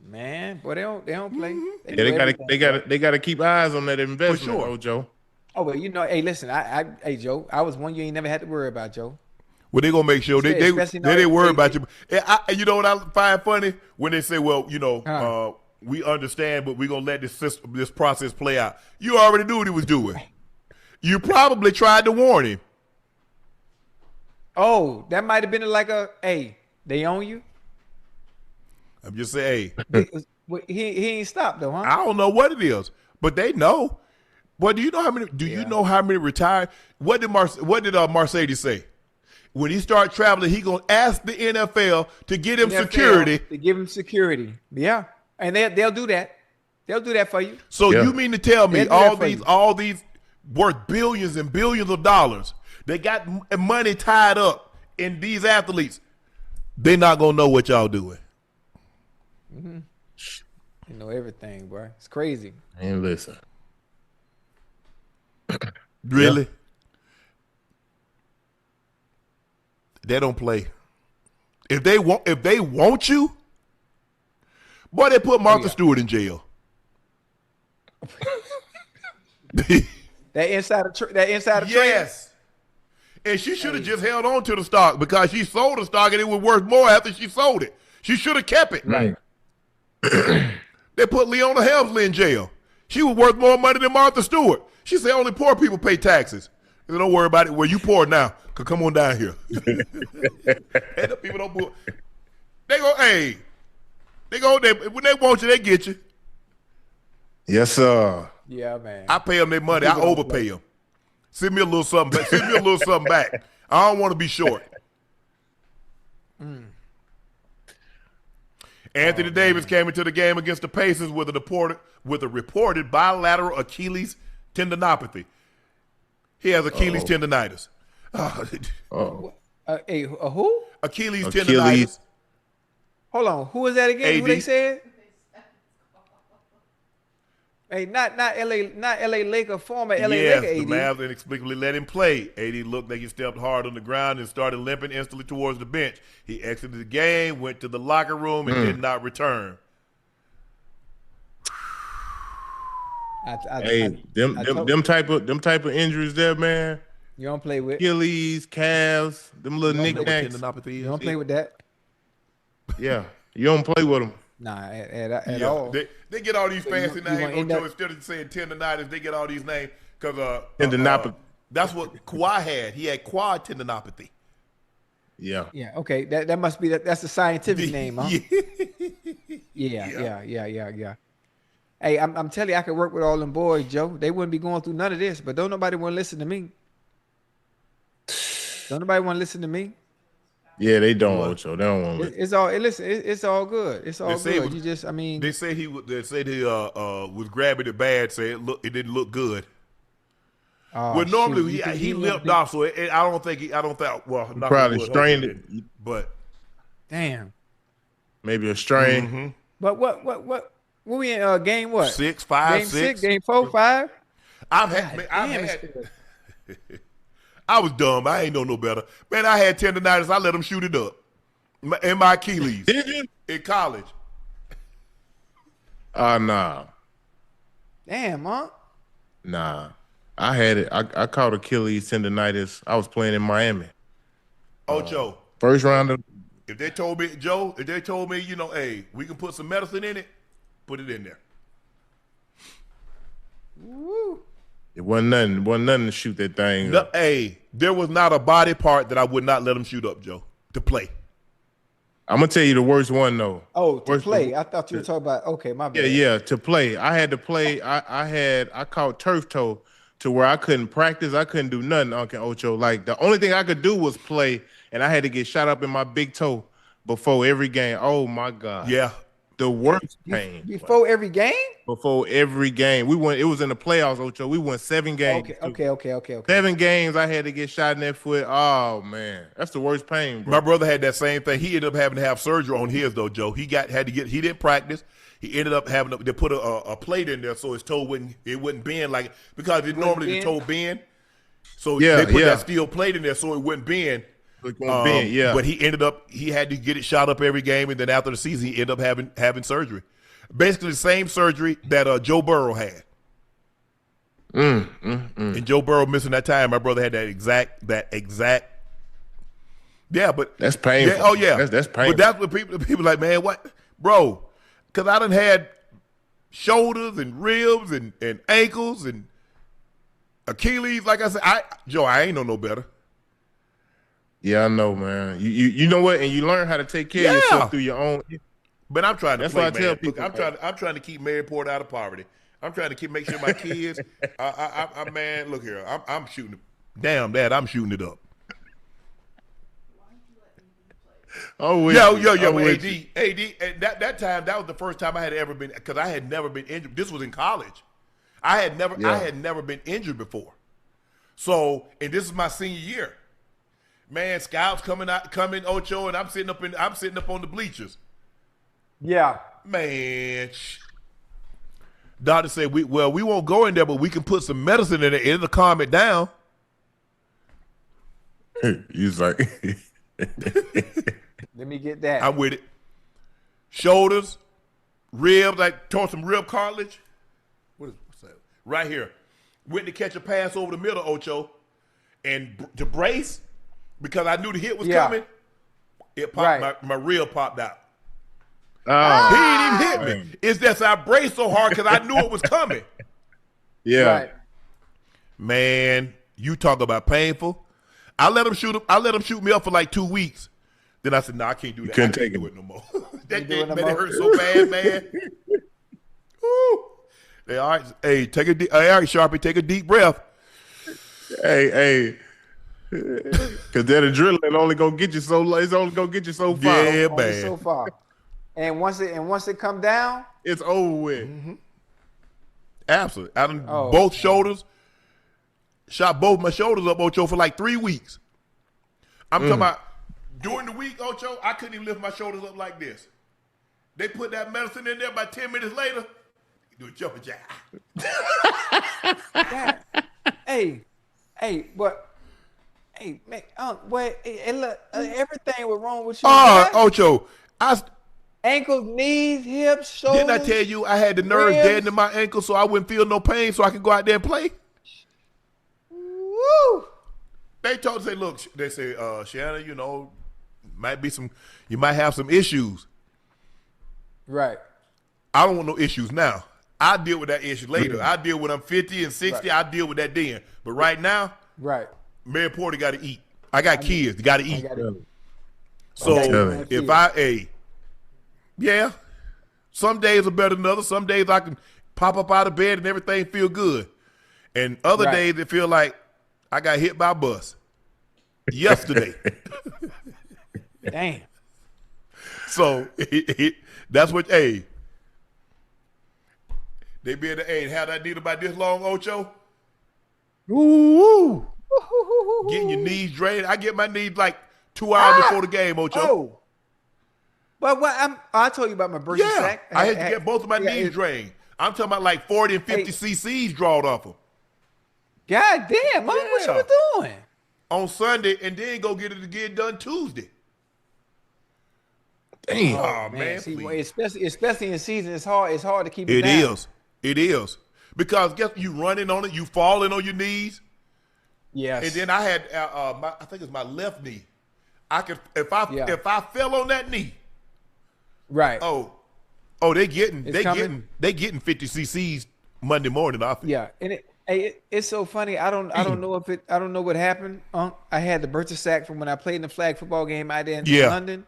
Man, boy, they don't play. They gotta keep eyes on that investment, for sure. Joe. Oh, well, hey, listen, hey, Joe, I was one you ain't never had to worry about, Joe. Well, they gonna make sure they worry about you. You know what I find funny when they say, well, we understand, but we're gonna let this process play out. You already knew what he was doing. You probably tried to warn him. Oh, that might have been like hey, they own you. I'm just saying, he ain't stopped though, huh? I don't know what it is, but they know. Boy, do you know how many? You know how many retired? What did Marcedes say? When he start traveling, he gonna ask the NFL to get him security. To give him security. Yeah, and they'll do that. They'll do that for you. So you mean to tell me all these worth billions and billions of dollars, they got money tied up in these athletes, they not gonna know what y'all doing? Mm-hmm. You know everything, bro. It's crazy. And listen, really, they don't play. If they want you, boy, they put Martha Stewart in jail. that insider trade. Yes. And she should have just held on to the stock because she sold the stock and it was worth more after she sold it. She should have kept it. Right. They put Leona Helmsley in jail. She was worth more money than Martha Stewart. She said only poor people pay taxes. They don't worry about it. Well, you poor now. Come on down here. And the people don't poor. They go, hey. When they want you, they get you. Yes, sir. Yeah, man. I pay them their money. I overpay them. Send me a little something. Send me a little something back. I don't want to be short. Anthony Davis came into the game against the Pacers with a reported bilateral Achilles tendinopathy. He has Achilles tendonitis. Who? Achilles tendonitis. Hold on. Who is that again? AD. Who they said? Hey, not LA Laker, former LA Laker AD. The Mavs inexplicably let him play. AD looked like he stepped hard on the ground and started limping instantly towards the bench. He exited the game, went to the locker room, and did not return. Them type of injuries there, man. You don't play with Achilles, calves, them little knickknacks. You don't play with that. Yeah, you don't play with them. Nah, at all. They get all these fancy names. Instead of saying tendonitis, they get all these names because tendinopathy. That's what Kawhi had. He had quad tendinopathy. Yeah. Yeah. Okay. That must be that's the scientific name, huh? Yeah. Hey, I'm telling you, I could work with all them boys, Joe. They wouldn't be going through none of this, but don't nobody want to listen to me. Don't nobody want to listen to me. Yeah, they don't, Ocho. They don't want It's all. Listen, it's all good. It's all good. You just, I mean, they said he was grabbing it bad. Say it didn't look good. Well, normally he limped off, so I don't think. Well, not probably strained it, but damn, maybe a strain. Mm-hmm. But what we in game what? 6, 5, game 6, game 4, 5. I was dumb. I ain't know no better. Man, I had tendonitis. I let them shoot it up. In my Achilles. Did you? In college. Nah. Damn, huh? Nah. I had it. I caught Achilles tendonitis. I was playing in Miami. Ocho. First round of. If they told me, Joe, hey, we can put some medicine in it, put it in there. Woo. It wasn't nothing to shoot that thing up. Hey, there was not a body part that I would not let them shoot up, Joe, to play. I'm going to tell you the worst one, though. Oh, to play. I thought you were talking about, okay, my bad. Yeah, to play. I had to play. I caught turf toe to where I couldn't practice. I couldn't do nothing, Unc and Ocho. Like, the only thing I could do was play, and I had to get shot up in my big toe before every game. Oh, my God. Yeah. The worst pain. Before every game? Before every game. We went. It was in the playoffs, Ocho. We won 7 games. Okay. 7 games, I had to get shot in that foot. Oh, man. That's the worst pain, bro. My brother had that same thing. He ended up having to have surgery on his, though, Joe. He didn't practice. He ended up having to put a plate in there so his toe wouldn't bend like, because the toe bend. So they put that steel plate in there so it wouldn't bend. But he had to get it shot up every game, and then after the season, he ended up having surgery. Basically the same surgery that Joe Burrow had. And Joe Burrow missing that time. My brother had that exact. Yeah, but that's painful. Yeah, oh yeah, that's painful. But that's what people like, man, what, bro? Because I done had shoulders and ribs and ankles and Achilles. Like I said, Joe, I ain't know no better. Yeah, I know, man. You know what? And you learn how to take care of yourself through your own. But I'm trying to That's play, what I tell man. people. I'm trying to keep Maryport out of poverty. I'm trying to make sure my kids. Man, look here. I'm shooting. Damn, Dad, I'm shooting it up. Yo, AD. That time, that was the first time I had ever been, because I had never been injured. This was in college. I had never been injured before. So, and this is my senior year. Man, scouts coming Ocho, and I'm sitting up on the bleachers. Yeah. Man, doctor said we won't go in there, but we can put some medicine in it. It'll calm it down. He's like, let me get that. I'm with it. Shoulders, ribs, like tore some rib cartilage. What's that? Right here. Went to catch a pass over the middle, Ocho, and to brace, because I knew the hit was coming. It popped. My rib popped out. He didn't even hit me. It's just I braced so hard because I knew it was coming. Yeah. Right. Man, you talk about painful. I let him shoot me up for like 2 weeks. Then I said, "No, I can't do that. I can't do it no more." That hurt so bad, man. Woo. Hey, all right. Hey, all right, Sharpie, take a deep breath. Hey. Because that adrenaline only gonna get you so low. It's only gonna get you so far. Yeah, only man. so far. And once it come down, it's over with. Mm-hmm. Absolutely. Both shoulders. Shot both my shoulders up, Ocho, for like 3 weeks. I'm talking about during the week, Ocho, I couldn't even lift my shoulders up like this. They put that medicine in there. By 10 minutes later, you do a jumping jack. Hey, man, look, everything was wrong with you. Ocho, ankles, knees, hips, shoulders. Didn't I tell you I had the nerves dead in my ankle so I wouldn't feel no pain so I could go out there and play? Woo! They look, Shannon, you might have some issues. Right. I don't want no issues now. I'll deal with that issue later. I'll deal with I'm 50 and 60. Right. I'll deal with that then. But right now, Mary Porter got to eat. I got kids. They got to eat. So some days are better than others. Some days I can pop up out of bed and everything feel good. And other days it feel like I got hit by a bus yesterday. Damn. So that's what, they be able to have that needle about this long, Ocho. Ooh. Getting your knees drained. I get my knees like 2 hours before the game, Ocho. Oh. But I told you about my birthday sack. I had to get both of my knees drained. I'm talking about like 40 and 50 cc's drawn off them. God damn, Mom, what you were doing? On Sunday, and then go get it to get done Tuesday. Damn. Oh, man. See, especially in season, it's hard to keep it down. It is. Because guess you running on it, you falling on your knees. Yes. And then I had I think it's my left knee. If I fell on that knee. Right. Oh, they getting 50 cc's Monday morning off it. Yeah. And it's so funny. I don't know what happened. I had the birthday sack from when I played in the flag football game out there in London.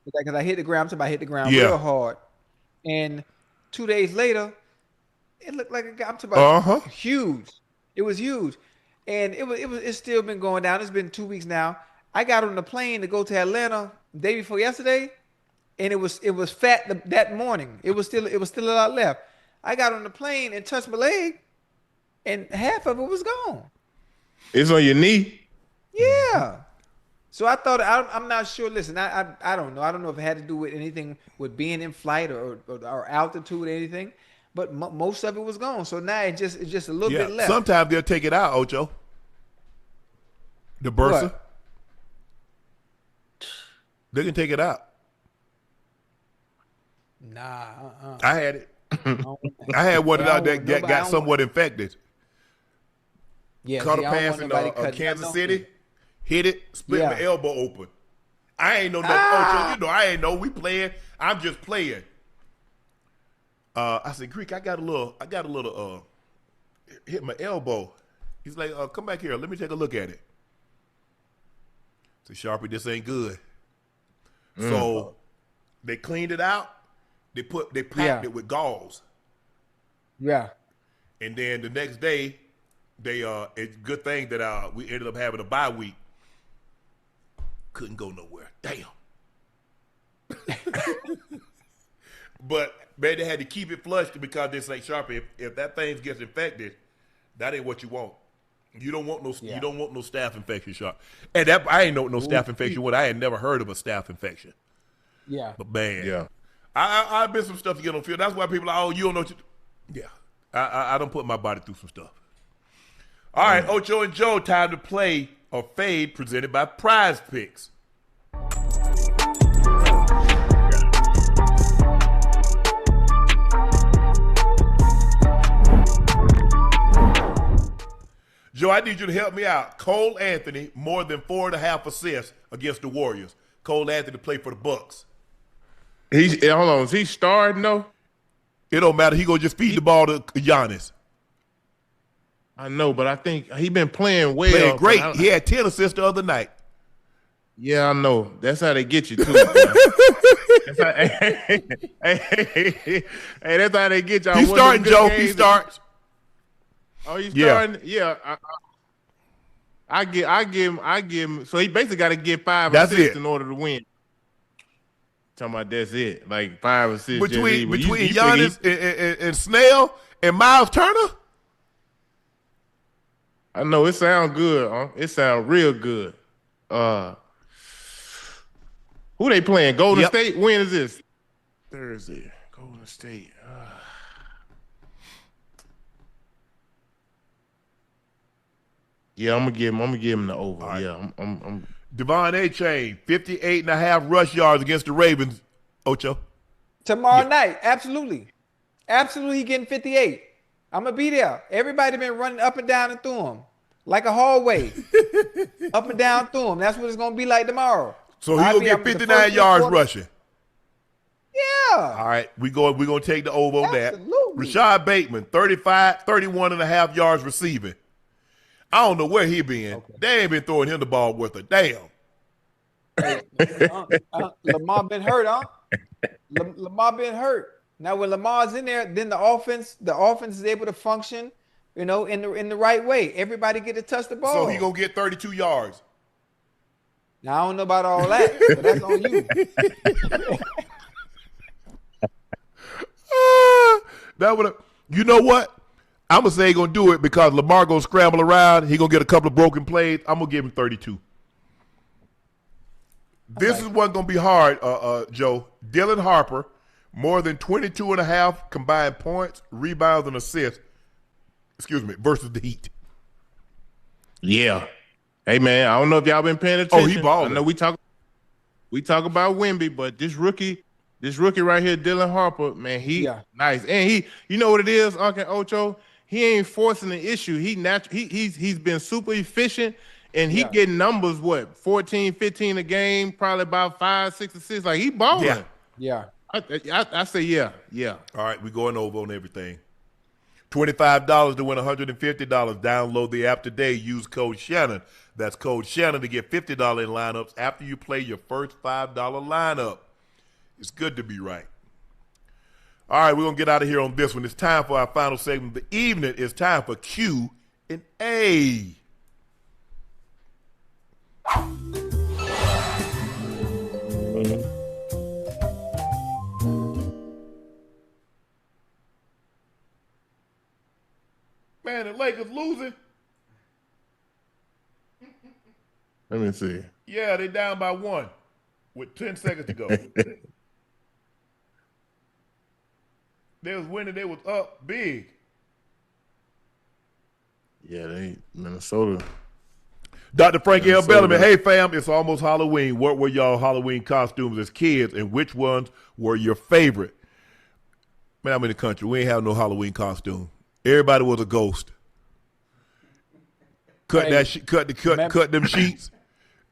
Because I hit the ground. I hit the ground real hard. And 2 days later, it looked like I'm talking about huge. It was huge. And it's still been going down. It's been 2 weeks now. I got on the plane to go to Atlanta the day before yesterday, and it was fat that morning. It was still a lot left. I got on the plane and touched my leg, and half of it was gone. It's on your knee? Yeah. So I thought I'm not sure. Listen, I don't know. I don't know if it had to do with anything with being in flight or altitude or anything, but most of it was gone. So now it's just a little bit left. Sometimes they'll take it out, Ocho. The bursa. What? They can take it out. Nah. I had it. I had one out that got somewhat infected. Yeah. Caught a pass in Kansas City. Hit it, split my elbow open. I ain't know nothing. Ocho, I ain't know we playing. I'm just playing. I said, Greek, I got a little hit my elbow. He's like, come back here. Let me take a look at it. I said, Sharpie, this ain't good. So they cleaned it out. They packed it with gauze. Yeah. And then the next day, it's a good thing that we ended up having a bye week. Couldn't go nowhere. Damn. But man, they had to keep it flushed because they say, Sharpe, if that thing gets infected, that ain't what you want. You don't want no you don't want no staph infection, Sharpe. And that I ain't know no staph infection. What I had never heard of a staph infection. Yeah. But man, I've been some stuff to get on field. That's why people are like, oh, you don't know what you do. I don't put my body through some stuff. All right, Ocho and Joe, time to play or fade presented by Prize Picks. Joe, I need you to help me out. Cole Anthony, more than 4.5 assists against the Warriors. Cole Anthony played for the Bucks. Hold on, is he starting though? It don't matter. He gonna just feed the ball to Giannis. I know, but I think he been playing well. Playing great. He had 10 assists the other night. Yeah, I know. That's how they get you too. That's how, hey, that's how they get you. He's starting, Joe. He starts. Oh, he's starting. Yeah. I give him. So he basically got to get 5 assists in order to win. Talking about that's it, like 5 assists between Giannis and Snell and Miles Turner. I know it sounds good. Huh? It sounds real good. Who they playing? Golden State. When is this? Thursday. Golden State. Yeah, I'm gonna give him the over. Right. Yeah, I'm Devon A-Chain, 58.5 rush yards against the Ravens. Ocho. Tomorrow night, absolutely. Absolutely getting 58. I'm gonna be there. Everybody been running up and down and through him. Like a hallway. Up and down through him. That's what it's gonna be like tomorrow. So he gonna get 59 yards rushing. Yeah. All right, we're gonna take the over on that. Rashad Bateman, 31.5 yards receiving. I don't know where he been. Okay. They ain't been throwing him the ball worth a damn. Lamar been hurt, huh? Lamar been hurt. Now when Lamar's in there, then the offense is able to function, in the right way. Everybody get to touch the ball. So he gonna get 32 yards. Now I don't know about all that, but that's on you. You know what? I'm going to say he's going to do it because Lamar going to scramble around. He's going to get a couple of broken plays. I'm going to give him 32. This is what's going to be hard, Joe. Dylan Harper, more than 22.5 combined points, rebounds, and assists, versus the Heat. Yeah. Hey, man, I don't know if y'all been paying attention. Oh, he balling. I know we talk about Wemby, but this rookie right here, Dylan Harper, man, nice. And you know what it is, Unc and Ocho? He ain't forcing the issue. He's been super efficient, and he getting numbers, 14, 15 a game, probably about 5, 6 assists. Like, he balling. Yeah. I say yeah. All right, we're going over on everything. $25 to win $150. Download the app today. Use code Shannon. That's code Shannon to get $50 in lineups after you play your first $5 lineup. It's good to be right. All right, we're going to get out of here on this one. It's time for our final segment of the evening. It's time for Q&A. Man, the Lakers losing. Let me see. Yeah, they down by 1 with 10 seconds to go. They was winning. They was up big. Yeah, Minnesota. Dr. Frankie L. Bellamy, hey, fam, it's almost Halloween. What were y'all Halloween costumes as kids, and which ones were your favorite? Man, I'm in the country. We ain't have no Halloween costume. Everybody was a ghost. Cut them sheets.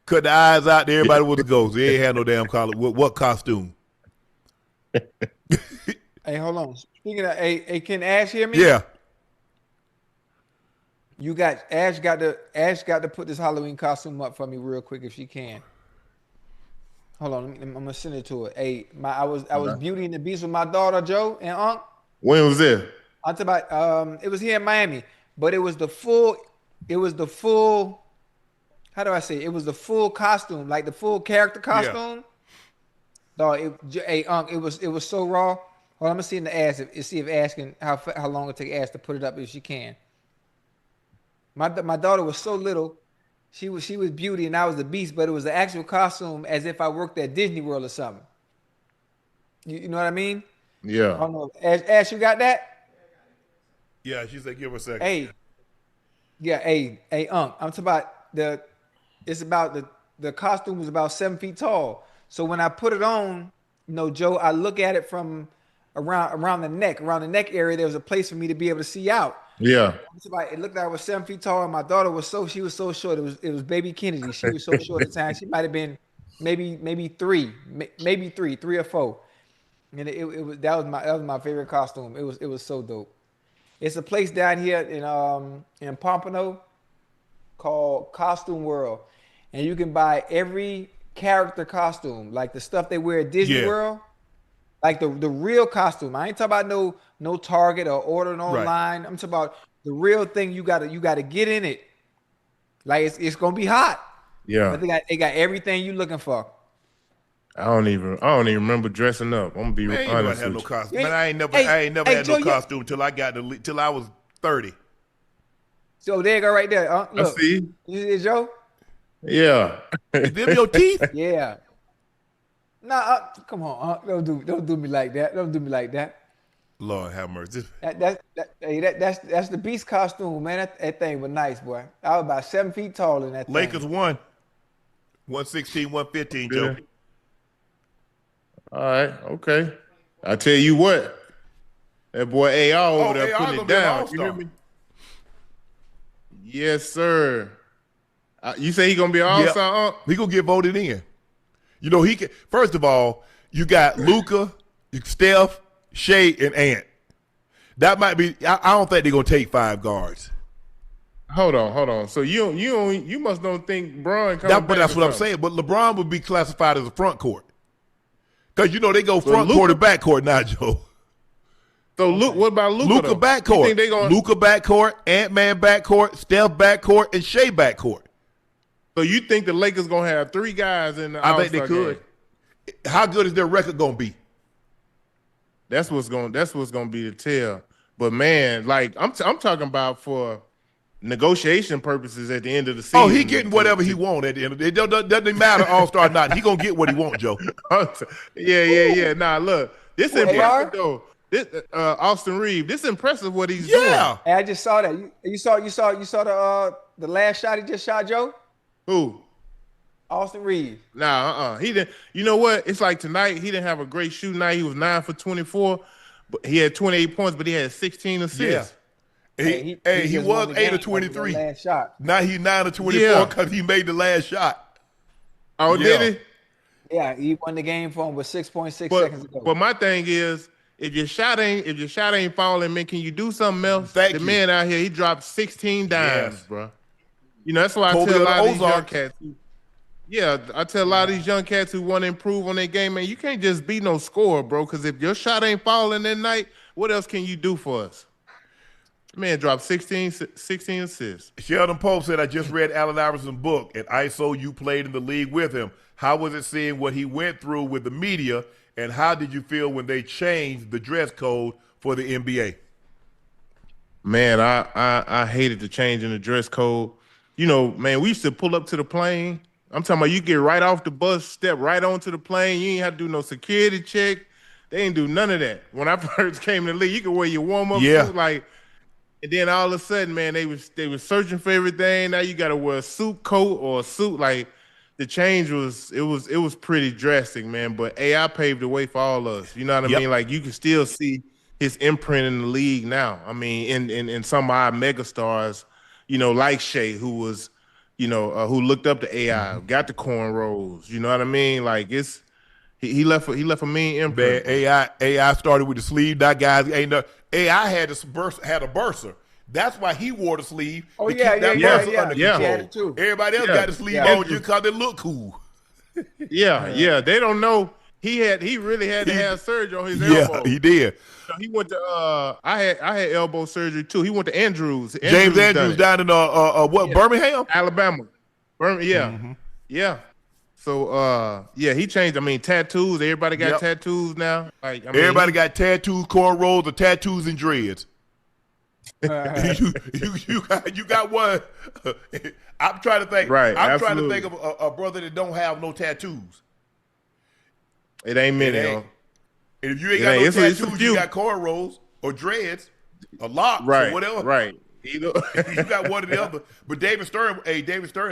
Cut the eyes out. Everybody was a ghost. They ain't had no damn what costume? Hey, hold on. Speaking of, hey, can Ash hear me? Yeah. Ash got to put this Halloween costume up for me real quick if she can. Hold on, I'm gonna send it to her. Hey, I was Beauty and the Beast with my daughter Joe and Unc. When was it? I'm talking about it was here in Miami, but it was the full. How do I say? It was the full costume, like the full character costume. Dog, hey Unc, it was so raw. Hold on, I'm gonna see in the ass see if asking how long it take Ash to put it up if she can. My daughter was so little, she was Beauty and I was the Beast, but it was the actual costume as if I worked at Disney World or something. You know what I mean? Yeah. I don't know. Ash, you got that? Yeah, she said, give her a second. Hey, yeah, hey, Unc. I'm talking about the costume was about 7 feet tall. So when I put it on, Joe, I look at it from around the neck area. There was a place for me to be able to see out. Yeah. It looked like I was 7 feet tall, and my daughter was so short. It was baby Kennedy. She was so short at the time. She might have been maybe three or four. And that was my favorite costume. It was so dope. It's a place down here in Pompano called Costume World, and you can buy every character costume, like the stuff they wear at Disney World, like the real costume. I ain't talking about no Target or ordering online. I'm talking about the real thing. You gotta get in it. Like it's gonna be hot. Yeah, but they got everything you looking for. I don't even remember dressing up. I'm gonna be honest. Had no costume. Man, I ain't never had Joe, no costume till I was 30. So there you go, right there. Look, I see. You see it, Joe? Yeah. Is them your teeth? Yeah. Nah, come on, don't do me like that. Don't do me like that. Lord have mercy. That's the Beast costume, man. That thing was nice, boy. I was about 7 feet tall in that thing. Lakers won. 116, 115, Joe. All right, okay. I tell you what, that boy AR over there putting it down. You hear me? Yes, sir. You say he gonna be an all-star? He gonna get voted in. He can. First of all, you got Luka, Steph, Shea, and Ant. That might be. I don't think they're gonna take 5 guards. Hold on. So you must don't think Bron coming back. But that's what I'm saying. But LeBron would be classified as a front court. Because they go front court and back court now, Joe. So what about Luka? Luka backcourt. Luka backcourt, Ant-Man backcourt, Steph backcourt, and Shea backcourt. So you think the Lakers gonna have 3 guys in the I think they could. Game? How good is their record gonna be? That's what's gonna be the tell. But man, like I'm talking about for negotiation purposes at the end of the season. Oh, he getting whatever he want at the end of it. Doesn't matter all-star or not. He gonna get what he want, Joe. Yeah. Nah, look, this impressive though. This Austin Reeves, this impressive what he's doing. Hey, I just saw that. You saw the last shot he just shot, Joe? Who? Austin Reeves. Nah, he didn't. You know what? It's like tonight, he didn't have a great shooting night. He was 9 for 24, but he had 28 points, but he had 16 assists. Yeah. He was 8 of 23. Last shot. Now he's 9 of 24 because he made the last shot. Oh, did he? Yeah, he won the game for him with 6.6 seconds ago. But my thing is, if your shot ain't falling, man, can you do something else? The man out here, he dropped 16 dimes, bro. That's why I tell a lot of these young cats. I tell a lot of these young cats who want to improve on their game, man, you can't just be no scorer, bro, because if your shot ain't falling that night, what else can you do for us? Man dropped 16 assists. Sheldon Pope said, I just read Allen Iverson's book, and ISO, you played in the league with him. How was it seeing what he went through with the media, and how did you feel when they changed the dress code for the NBA? Man, I hated the change in the dress code. Man, we used to pull up to the plane. I'm talking about you get right off the bus, step right onto the plane. You ain't have to do no security check. They ain't do none of that. When I first came to the league, you could wear your warm-up suit, and then all of a sudden, man, they was searching for everything. Now you got to wear a suit coat or a suit. Like the change was pretty drastic, man. But AI paved the way for all of us. You know what I mean? Like you can still see his imprint in the league now. I mean, in some of our mega stars, like Shea, who was, who looked up to AI, got the cornrows. You know what I mean? Like he left a mean imprint. Man, AI started with the sleeve. That guy ain't no. AI had a burster. That's why he wore the sleeve. Oh yeah. Control. Everybody else got the sleeve on just because it looked cool. Yeah. They don't know he really had to have surgery on his elbow. Yeah, he did. He went to I had elbow surgery too. He went to Andrews. James Andrews down in Birmingham, Alabama. Yeah. So yeah, he changed. I mean, tattoos. Everybody got tattoos now. Like everybody got tattoos, cornrows, or tattoos and dreads. you got one. I'm trying to think. Right. I'm trying to think of a brother that don't have no tattoos. It ain't many. And if you ain't got no tattoos, you got cornrows or dreads, or locks, or whatever. Right. You got one or the other. But David Stern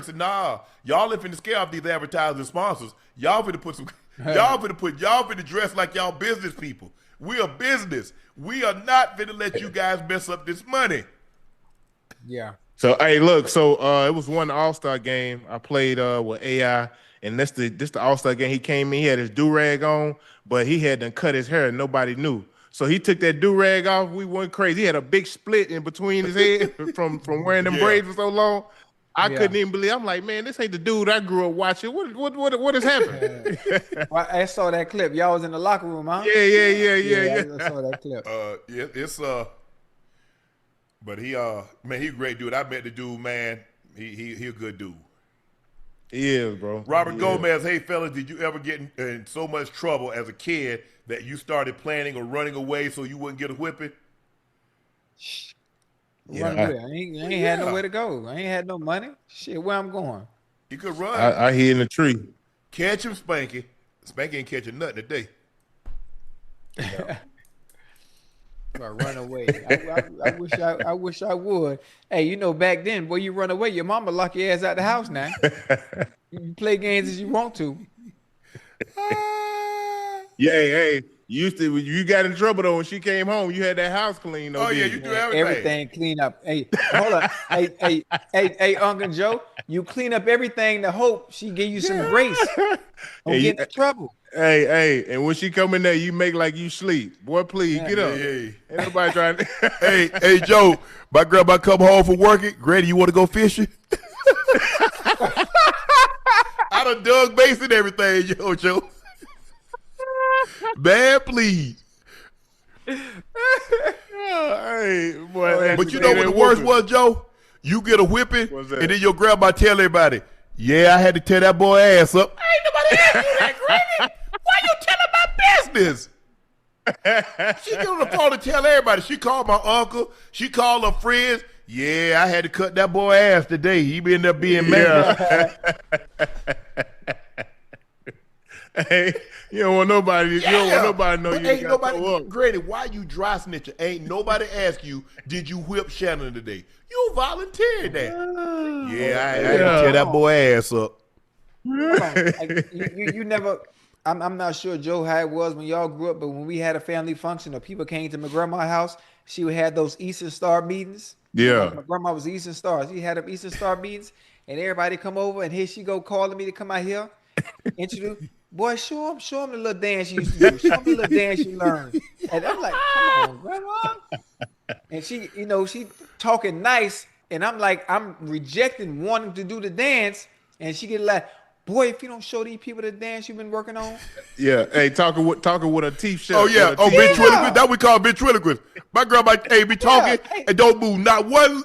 said, "Nah, y'all finna scare off these advertising sponsors. Y'all finna put some. y'all finna dress like y'all business people. We are business. We are not finna let you guys mess up this money." Yeah. So hey, look. So it was one All-Star game. I played with AI, and this the All-Star game. He came in. He had his do-rag on, but he had to cut his hair, and nobody knew. So he took that do-rag off. We went crazy. He had a big split in between his head from wearing them braids for so long. I couldn't even believe. I'm like, man, this ain't the dude I grew up watching. What is happening? Well, I saw that clip. Y'all was in the locker room, huh? Yeah. I saw that clip. It's but he man, he's a great dude. I met the dude, man. He a good dude. He is, bro. Robert Gomez, hey fellas, did you ever get in so much trouble as a kid that you started planning or running away so you wouldn't get a whipping? Run away. I ain't had nowhere to go. I ain't had no money. Shit, where I'm going? You could run. I hid in the tree. Catch him, Spanky. Spanky ain't catching nothing today. Run away. I wish I would. Hey, you know, back then, boy, you run away, your mama lock your ass out the house now. You play games as you want to. Yeah, hey, you got in trouble though when she came home. You had that house clean though. Oh yeah, you do everything. Everything clean up. Hey, hold on. hey, Unc and Joe, you clean up everything to hope she give you some grace. Don't get in trouble. Hey, and when she come in there, you make like you sleep. Boy, please get up. Ain't nobody trying to. hey, Joe, my grandma come home from working. Granny, you want to go fishing? I done dug base and everything, Joe. Man, please. Hey, boy, but you know what the worst was, Joe? You get a whipping, and then your grandma tell everybody, "Yeah, I had to tear that boy ass up." Ain't nobody asked you that, Granny. Why you telling my business? She get on the phone to tell everybody. She called my uncle. She called her friends. Yeah, I had to cut that boy ass today. He ended up being mad. Hey, you don't want nobody. You don't want nobody to know you. Ain't nobody. Granny, why you dry snitching? Ain't nobody ask you, did you whip Shannon today? You volunteered that. Yeah, I had to tear that boy ass up. You never. I'm not sure, Joe, how it was when y'all grew up, but when we had a family function or people came to my grandma's house, she would have those Eastern Star meetings. Yeah. My grandma was Eastern Star. She had them Eastern Star meetings, and everybody come over, and here she go calling me to come out here, introduce. Boy, show him the little dance you used to do. Show him the little dance you learned. And I'm like, come on, grandma. And she, she talking nice, and I'm like, I'm rejecting wanting to do the dance, and she get like, boy, if you don't show these people the dance you've been working on. Yeah, hey, talking with a teeth shut. Oh yeah, ventriloquist. That we call ventriloquist. My grandma, be talking and don't move. Not one,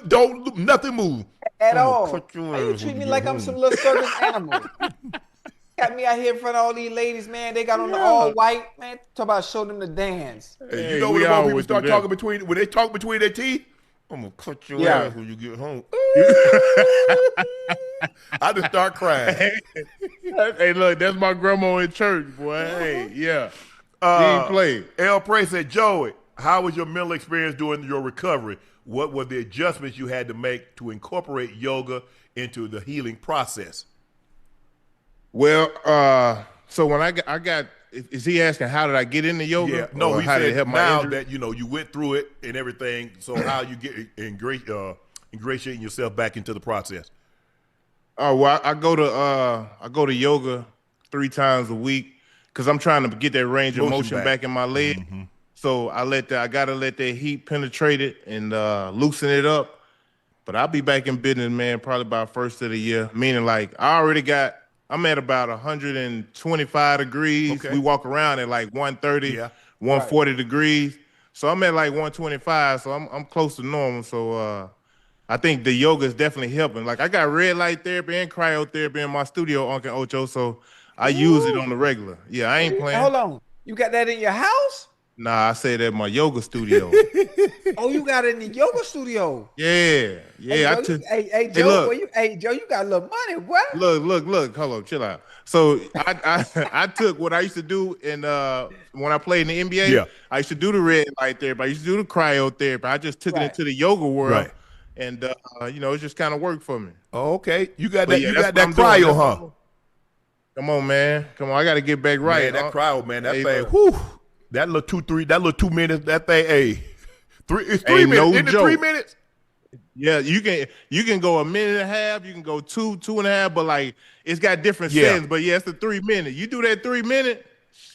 nothing move at all. You treat me like I'm some little circus animal. Got me out here in front of all these ladies, man. They got on the all white, man. Talk about show them the dance. Hey, you know when people start talking when they talk between their teeth, I'm gonna cut your ass when you get home. I just start crying. Hey, look, that's my grandma in church, boy. Hey, yeah. He played. El Prey said, Joey, how was your mental experience during your recovery? What were the adjustments you had to make to incorporate yoga into the healing process? Well, so when I got, is he asking how did I get into yoga? Yeah, no, he said help now that you went through it and everything. So how you get ingratiating yourself back into the process? Oh well, I go to yoga 3 times a week because I'm trying to get that range of motion back in my leg. Mm-hmm. So I gotta let that heat penetrate it and loosen it up. But I'll be back in business, man, probably by first of the year. Meaning like I'm at about 125 degrees. Okay. We walk around at like 130, 140 degrees. So I'm at like 125. So I'm close to normal. So I think the yoga is definitely helping. Like I got red light therapy and cryotherapy in my studio, Unc and Ocho, so I use it on the regular. Yeah, I ain't playing. Hold on. You got that in your house? Nah, I say that in my yoga studio. Oh, you got it in the yoga studio? Yeah. Hey, Joe, hey, Joe, Joe, you got a little money, boy. Look. Hold on, chill out. So I took what I used to do in when I played in the NBA. Yeah. I used to do the red light therapy. I used to do the cryotherapy. I just took it into the yoga world. Right. And it just kind of worked for me. Oh, okay. You got But that. yeah, You that's got that what I'm doing. cryo, huh? Come on, man. Come on. I got to get back right. Man, that cryo, man. That Hey, thing. look. Whew. That little 2 minutes. That thing. Hey, it's 3 Ain't minutes. no Isn't it joke. 3 minutes? Yeah, you can go a minute and a half. You can go 2.5. But like it's got different Yeah. settings. But yeah, it's the 3 minute. You do that 3 minute.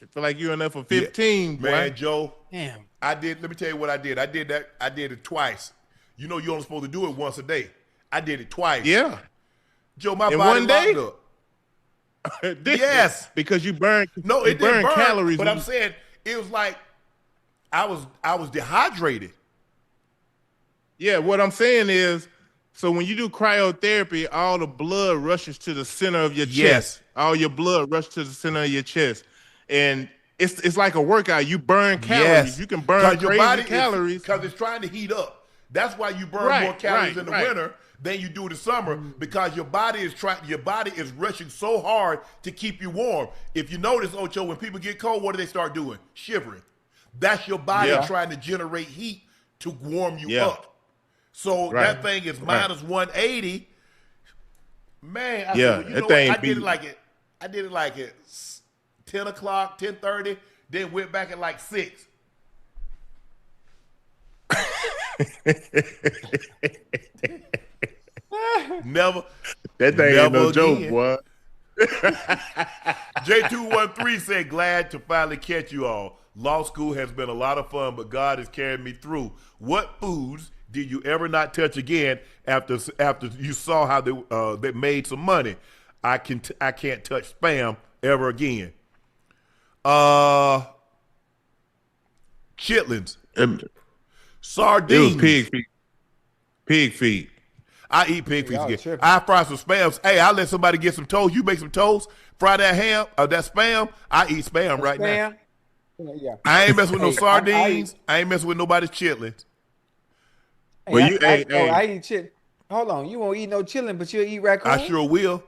I feel like you're enough for 15. Boy. Man, Joe. Damn. I did. Let me tell you what I did. I did it twice. You know, you're only supposed to do it once a day. I did it twice. Yeah. Joe, my In body one day? locked up. Yes. Because you burn. No, you it didn't burn calories. But I'm saying it was like I was dehydrated. Yeah, what I'm saying is, so when you do cryotherapy, all the blood rushes to the center of your chest. Yes. All your blood rushes to the center of your chest, and it's like a workout. You burn calories. Yes. You can burn your crazy body calories because it's trying to heat up. That's why you burn more calories in the winter than you do in the summer, because your body is rushing so hard to keep you warm. If you notice, Ocho, when people get cold, what do they start doing? Shivering. That's your body trying to generate heat to warm you up. So that thing is minus 180. Man, I said, well, you know what? I did it like at 10 o'clock, 10:30, then went back at like 6. Never. That thing ain't no joke, boy. J213 said, glad to finally catch you all. Law school has been a lot of fun, but God has carried me through. What foods did you ever not touch again after you saw how they made some money? I can't touch spam ever again. Chitlins. Sardines. It was pig feet. Pig feet. I eat pig feet again. I fry some spams. Hey, I let somebody get some toast. You make some toast, fry that ham, that spam. I eat spam right now. Yeah. I ain't messing with no sardines. I ain't messing with nobody's chitlins. Well, I eat chitlin. Hold on, you won't eat no chillin', but you'll eat raccoon. I sure will.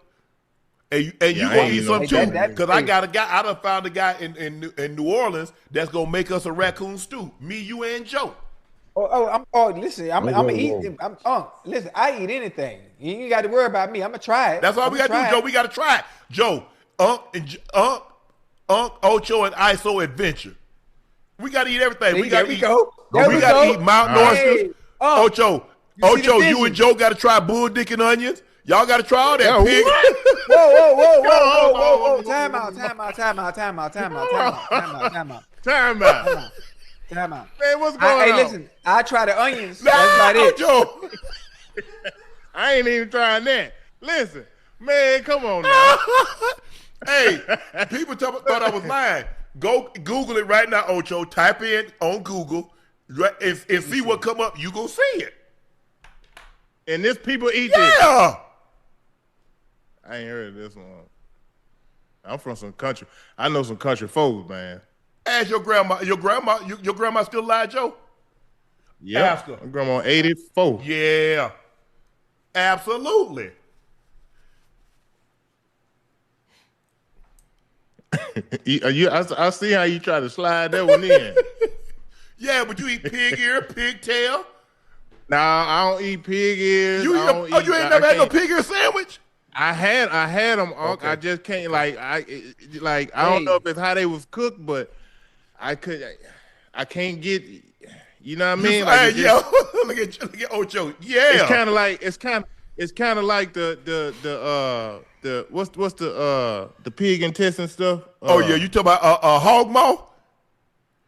And you gonna eat some too, because I got a guy. I done found a guy in New Orleans that's gonna make us a raccoon stew. Me, you, and Joe. Listen, I'm gonna eat. Listen, I eat anything. You ain't got to worry about me. I'm gonna try it. That's all we gotta do, Joe. We gotta try it, Joe. Unc, Ocho, and ISO adventure. We gotta eat everything. See, we gotta eat. We gotta eat mountain oysters. Ocho, you and Joe gotta try bull dick and onions. Y'all gotta try all that pig. Whoa. Time out. Man, what's going on? Hey, listen, I try the onions. That's about it. Joe. I ain't even trying that. Listen, man, come on now. Hey, people thought I was lying. Go Google it right now, Ocho. Type in on Google and see what come up. You gonna see it. And this people eat this. Yeah. I ain't heard of this one. I'm from some country. I know some country folks, man. Ask your grandma. Your grandma still alive, Joe? Yeah. Ask her. My grandma 84. Yeah. Absolutely. I see how you try to slide that one in. Yeah, but you eat pig ear, pigtail. Nah, I don't eat pig ears. You ain't never had no pig ear sandwich? I had them. Okay. I just can't I don't know if it's how they was cooked, but I can't get. You know what I mean? Like look at Ocho. Yeah, it's kind of like the what's the pig intestine stuff. You talking about hog maw?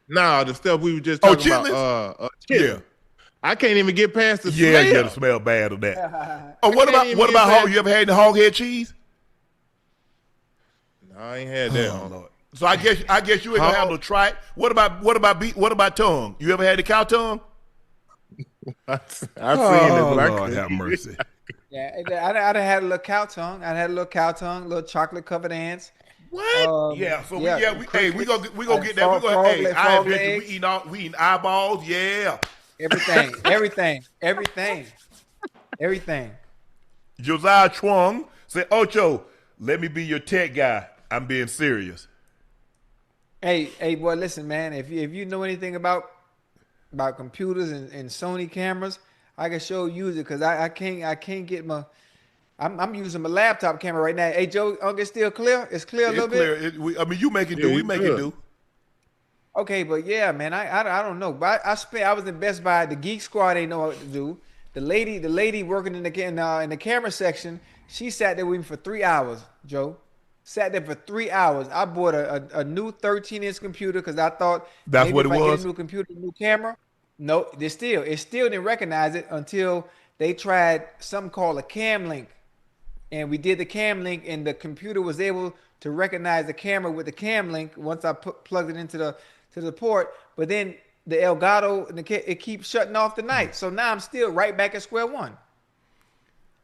Nah, the stuff we were just talking about. Yeah. I can't even get past the smell. Yeah, the smell bad of that. What about hog? You ever had the hog head cheese? No, I ain't had that. Oh, Lord. So I guess you ain't gonna have no tripe. What about tongue? You ever had the cow tongue? I've seen it. Lord have mercy. Yeah, I'd have had a little cow tongue. I'd had a little cow tongue, little chocolate covered ants. What? Yeah, so we gonna get that. We gonna I adventure. We eating eyeballs. Yeah, everything. Josiah Chuang said, "Ocho, let me be your tech guy. I'm being serious." Hey, boy, listen, man. If you know anything about computers and Sony cameras, I can show you it because I can't get my. I'm using my laptop camera right now. Hey, Joe, it's still clear? It's clear a little bit? You make it do. We make it do. Okay, but yeah, man, I don't know. But I was in Best Buy. The Geek Squad ain't know what to do. The lady working in the camera section, she sat there with me for 3 hours, Joe. Sat there for 3 hours. I bought a new 13-inch computer because I thought that's what it was. Get a new computer, new camera. No, it still didn't recognize it until they tried something called a cam link. And we did the cam link, and the computer was able to recognize the camera with the cam link once I plugged it into the port. But then the Elgato, it keeps shutting off the night. So now I'm still right back at square one.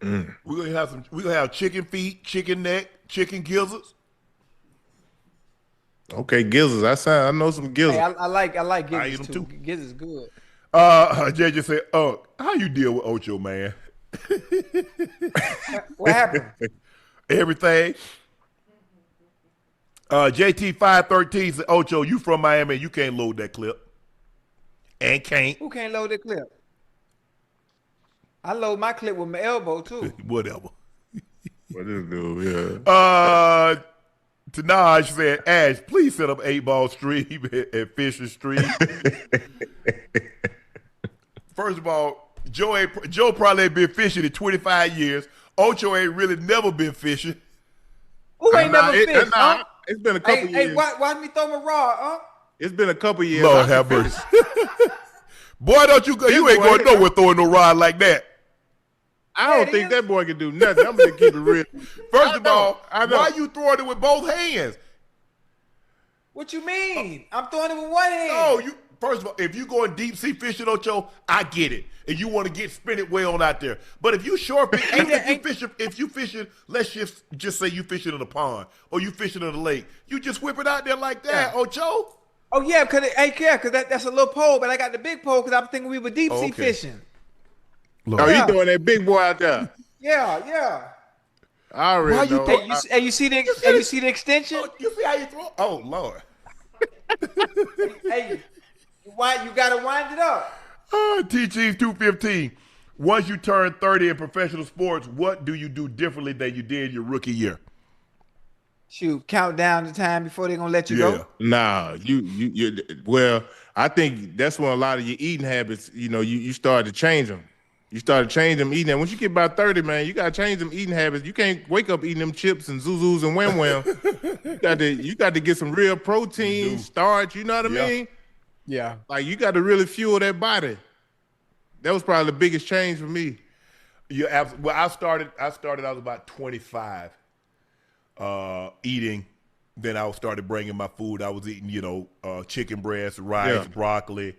We're gonna have chicken feet, chicken neck, chicken gizzards. Okay, gizzards. I know some gizzards. Hey, I like gizzards I eat them too. too. Gizzards good. Jay just said, how you deal with Ocho, man? What happened? Everything. JT513 said, Ocho, you from Miami, you can't load that clip. And can't. Who can't load that clip? I load my clip with my elbow too. Whatever. What is dude? Yeah. Tanaj said, Ash, please set up 8-ball stream at Fisher Street. First of all, Joe probably ain't been fishing in 25 years. Ocho ain't really never been fishing. Who ain't never fished? It's been a couple years. Hey, watch me throw my rod, huh? It's been a couple years. Lord have mercy. Boy, don't you go. You ain't going nowhere throwing no rod like that. I don't think that boy can do nothing. I'm gonna keep it real. First of all, why you throwing it with both hands? What you mean? I'm throwing it with one hand. No, first of all, if you going deep sea fishing, Ocho, I get it, and you want to get spin it way on out there. But if you short fish, if you fishing, let's just say you fishing in a pond or you fishing in a lake, you just whip it out there like that, Ocho. Oh yeah, because that's a little pole, but I got the big pole because I'm thinking we were deep sea fishing. Lord. Oh, you doing that big boy out there? Yeah. I already know. You see the extension? Oh, you see how you throw? Oh Lord. Hey, you gotta wind it up. TG's 215. Once you turn 30 in professional sports, what do you do differently than you did your rookie year? Shoot, count down the time before they're gonna let you go. Nah, you. Well, I think that's when a lot of your eating habits, you start to change them. You start to change them eating. And once you get about 30, man, you gotta change them eating habits. You can't wake up eating them chips and Zuzus and Wham Wham. you got to get some real protein, starch. You know what I mean? Yeah. Like you got to really fuel that body. That was probably the biggest change for me. Yeah, well, I started. I was about 25, eating. Then I started bringing my food. I was eating, chicken breast, rice, broccoli,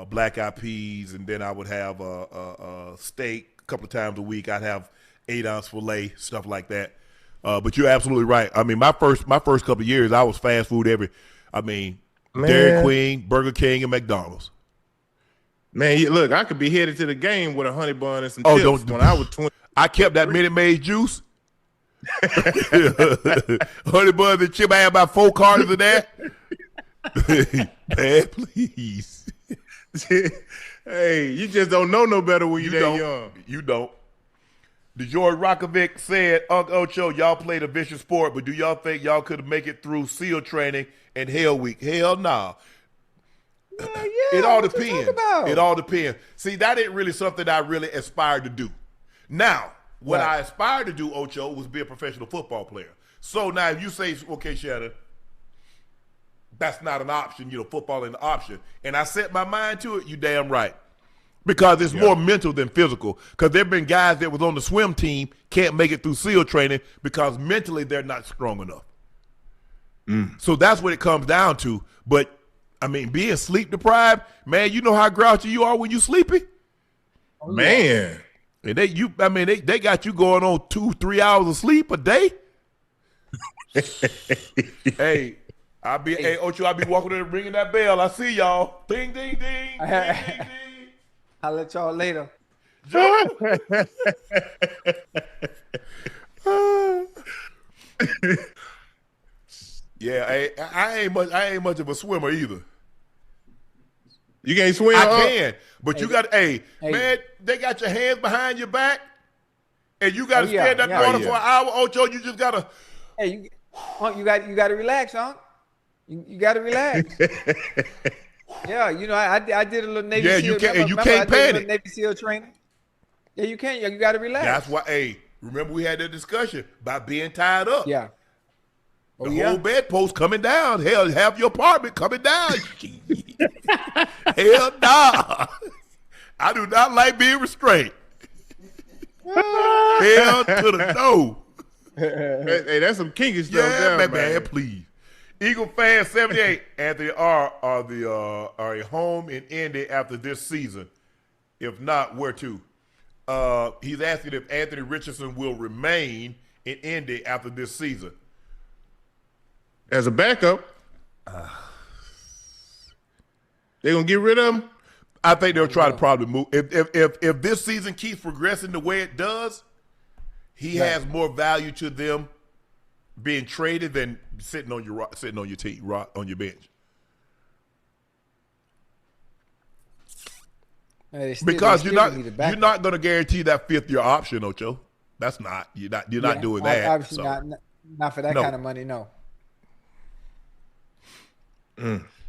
black eyed peas, and then I would have a steak a couple of times a week. I'd have 8-ounce filet, stuff like that. But you're absolutely right. I mean, my first couple of years, I was fast food Dairy Queen, Burger King, and McDonald's. Man, look, I could be headed to the game with a honey bun and some chips when I was 20. I kept that Minute Maid juice. Honey buns and chip. I had about 4 cartons of that. Man, please. Hey, you just don't know no better when you're that young. You don't. DeJoy Rockovic said, Unc Ocho, y'all played a vicious sport, but do y'all think y'all could make it through SEAL training and Hell Week? Hell nah. It all depends. It all depends. See, that ain't really something I really aspired to do. Now, what I aspired to do, Ocho, was be a professional football player. So now if you say, okay, Shannon, that's not an option, football ain't an option, and I set my mind to it, you damn right. Because it's more mental than physical. Because there have been guys that was on the swim team can't make it through SEAL training because mentally they're not strong enough. So that's what it comes down to. But, I mean, being sleep deprived, man, you know how grouchy you are when you sleepy? Man. And they got you going on 2-3 hours of sleep a day. Hey, Ocho, I'll be walking there ringing that bell. I see y'all. Ding, ding, ding, ding, ding, ding. I'll let y'all later. Yeah, I ain't much of a swimmer either. You can't swim. I can, but you got man, they got your hands behind your back, and you got to stay in that water for an hour. Ocho, you just gotta. Hey, you got to relax, Unc. You got to relax. Yeah, you know, I did a little Navy SEAL. You can't. You can't panic. Navy SEAL training. Yeah, you can't. You got to relax. That's why. Remember we had that discussion about being tied up. Yeah. The whole bedpost coming down. Hell, half your apartment coming down. Hell nah. I do not like being restrained. Hell to the no. Hey, that's some kinky stuff. Yeah, man, please. Eagle fan 78. Anthony R. are a home in Indy after this season. If not, where to? He's asking if Anthony Richardson will remain in Indy after this season. As a backup, they're gonna get rid of him. I think they'll try to probably move. If this season keeps progressing the way it does, he has more value to them being traded than sitting on your team, on your bench. Because you're not going to guarantee that 5th-year option, Ocho. That's not you're not doing that. Obviously not for that kind of money. No.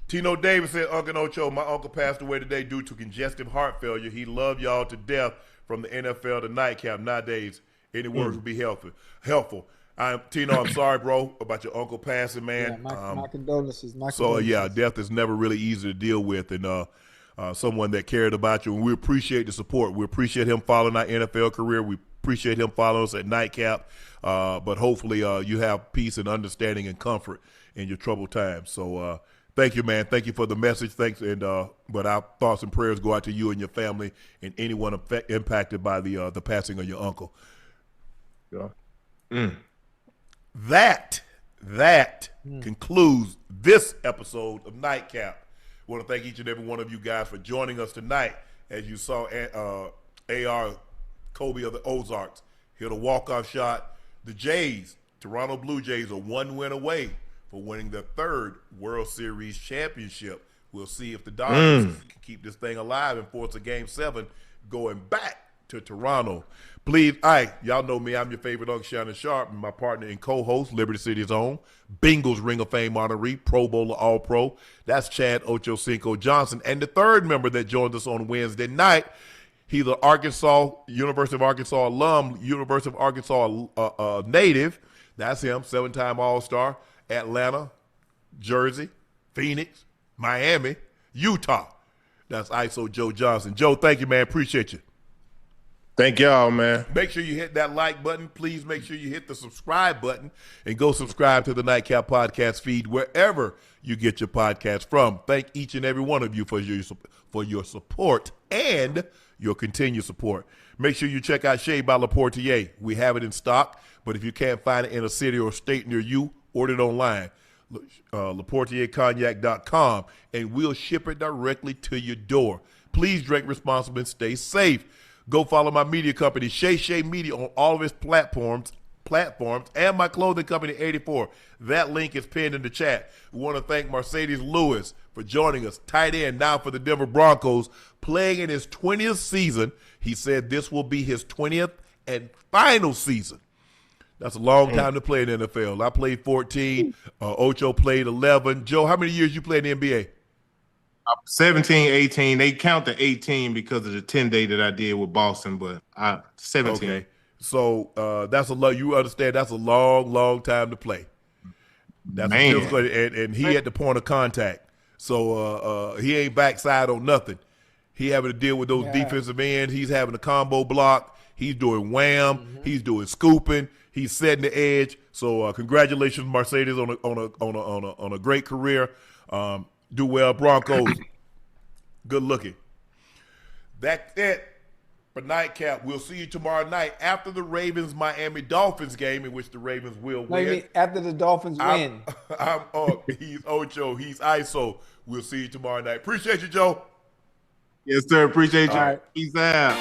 Tino Davis said, Unc and Ocho, my uncle passed away today due to congestive heart failure. He loved y'all to death from the NFL to Nightcap. Nowadays, any words would be helpful. Tino, I'm sorry, bro, about your uncle passing, man. Yeah, my condolences. Death is never really easy to deal with, and someone that cared about you, and we appreciate the support. We appreciate him following our NFL career. We appreciate him following us at Nightcap, but hopefully you have peace and understanding and comfort in your troubled times. So thank you, man. Thank you for the message. Thanks, and but our thoughts and prayers go out to you and your family and anyone impacted by the passing of your uncle. Yeah. That concludes this episode of Nightcap. I want to thank each and every one of you guys for joining us tonight. As you saw, AR Kobe of the Ozarks hit a walk-off shot. The Jays, Toronto Blue Jays, are 1 win away for winning their 3rd World Series championship. We'll see if the Dodgers can keep this thing alive and force a Game 7 going back to Toronto. Please, y'all know me. I'm your favorite Unc, Shannon Sharpe, and my partner and co-host, Liberty City's own, Bengals Ring of Fame honoree, Pro Bowler, All-Pro. That's Chad Ochocinco Johnson. And the 3rd member that joined us on Wednesday night, he's an University of Arkansas alum, University of Arkansas native. That's him, 7-time All-Star. Atlanta, Jersey, Phoenix, Miami, Utah. That's ISO Joe Johnson. Joe, thank you, man. Appreciate you. Thank y'all, man. Make sure you hit that like button. Please make sure you hit the subscribe button and go subscribe to the Nightcap Podcast feed wherever you get your podcast from. Thank each and every one of you for your support and your continued support. Make sure you check out Shea by Laportier. We have it in stock, but if you can't find it in a city or state near you, order it online. LaportierCognac.com, and we'll ship it directly to your door. Please drink responsibly and stay safe. Go follow my media company, Shay Media, on all of its platforms, and my clothing company, 84. That link is pinned in the chat. We want to thank Marcedes Lewis for joining us, tight end now for the Denver Broncos, playing in his 20th season. He said this will be his 20th and final season. That's a long time to play in the NFL. I played 14. Ocho played 11. Joe, how many years you played in the NBA? 17, 18. They count the 18 because of the 10-day that I did with Boston, but 17. Okay. So that's you understand that's a long time to play. That's and he at the point of contact. So he ain't backside on nothing. He having to deal with those defensive ends. He's having a combo block. He's doing wham. Mm-hmm. He's doing scooping. He's setting the edge. So congratulations, Marcedes, on a great career. Do well, Broncos. Good looking. That's it. For Nightcap, we'll see you tomorrow night after the Ravens-Miami Dolphins game, in which the Ravens will win. No, you mean after the Dolphins win. I'm Unc. He's Ocho. He's ISO. We'll see you tomorrow night. Appreciate you, Joe. Yes, sir. Appreciate you. All right. Peace out.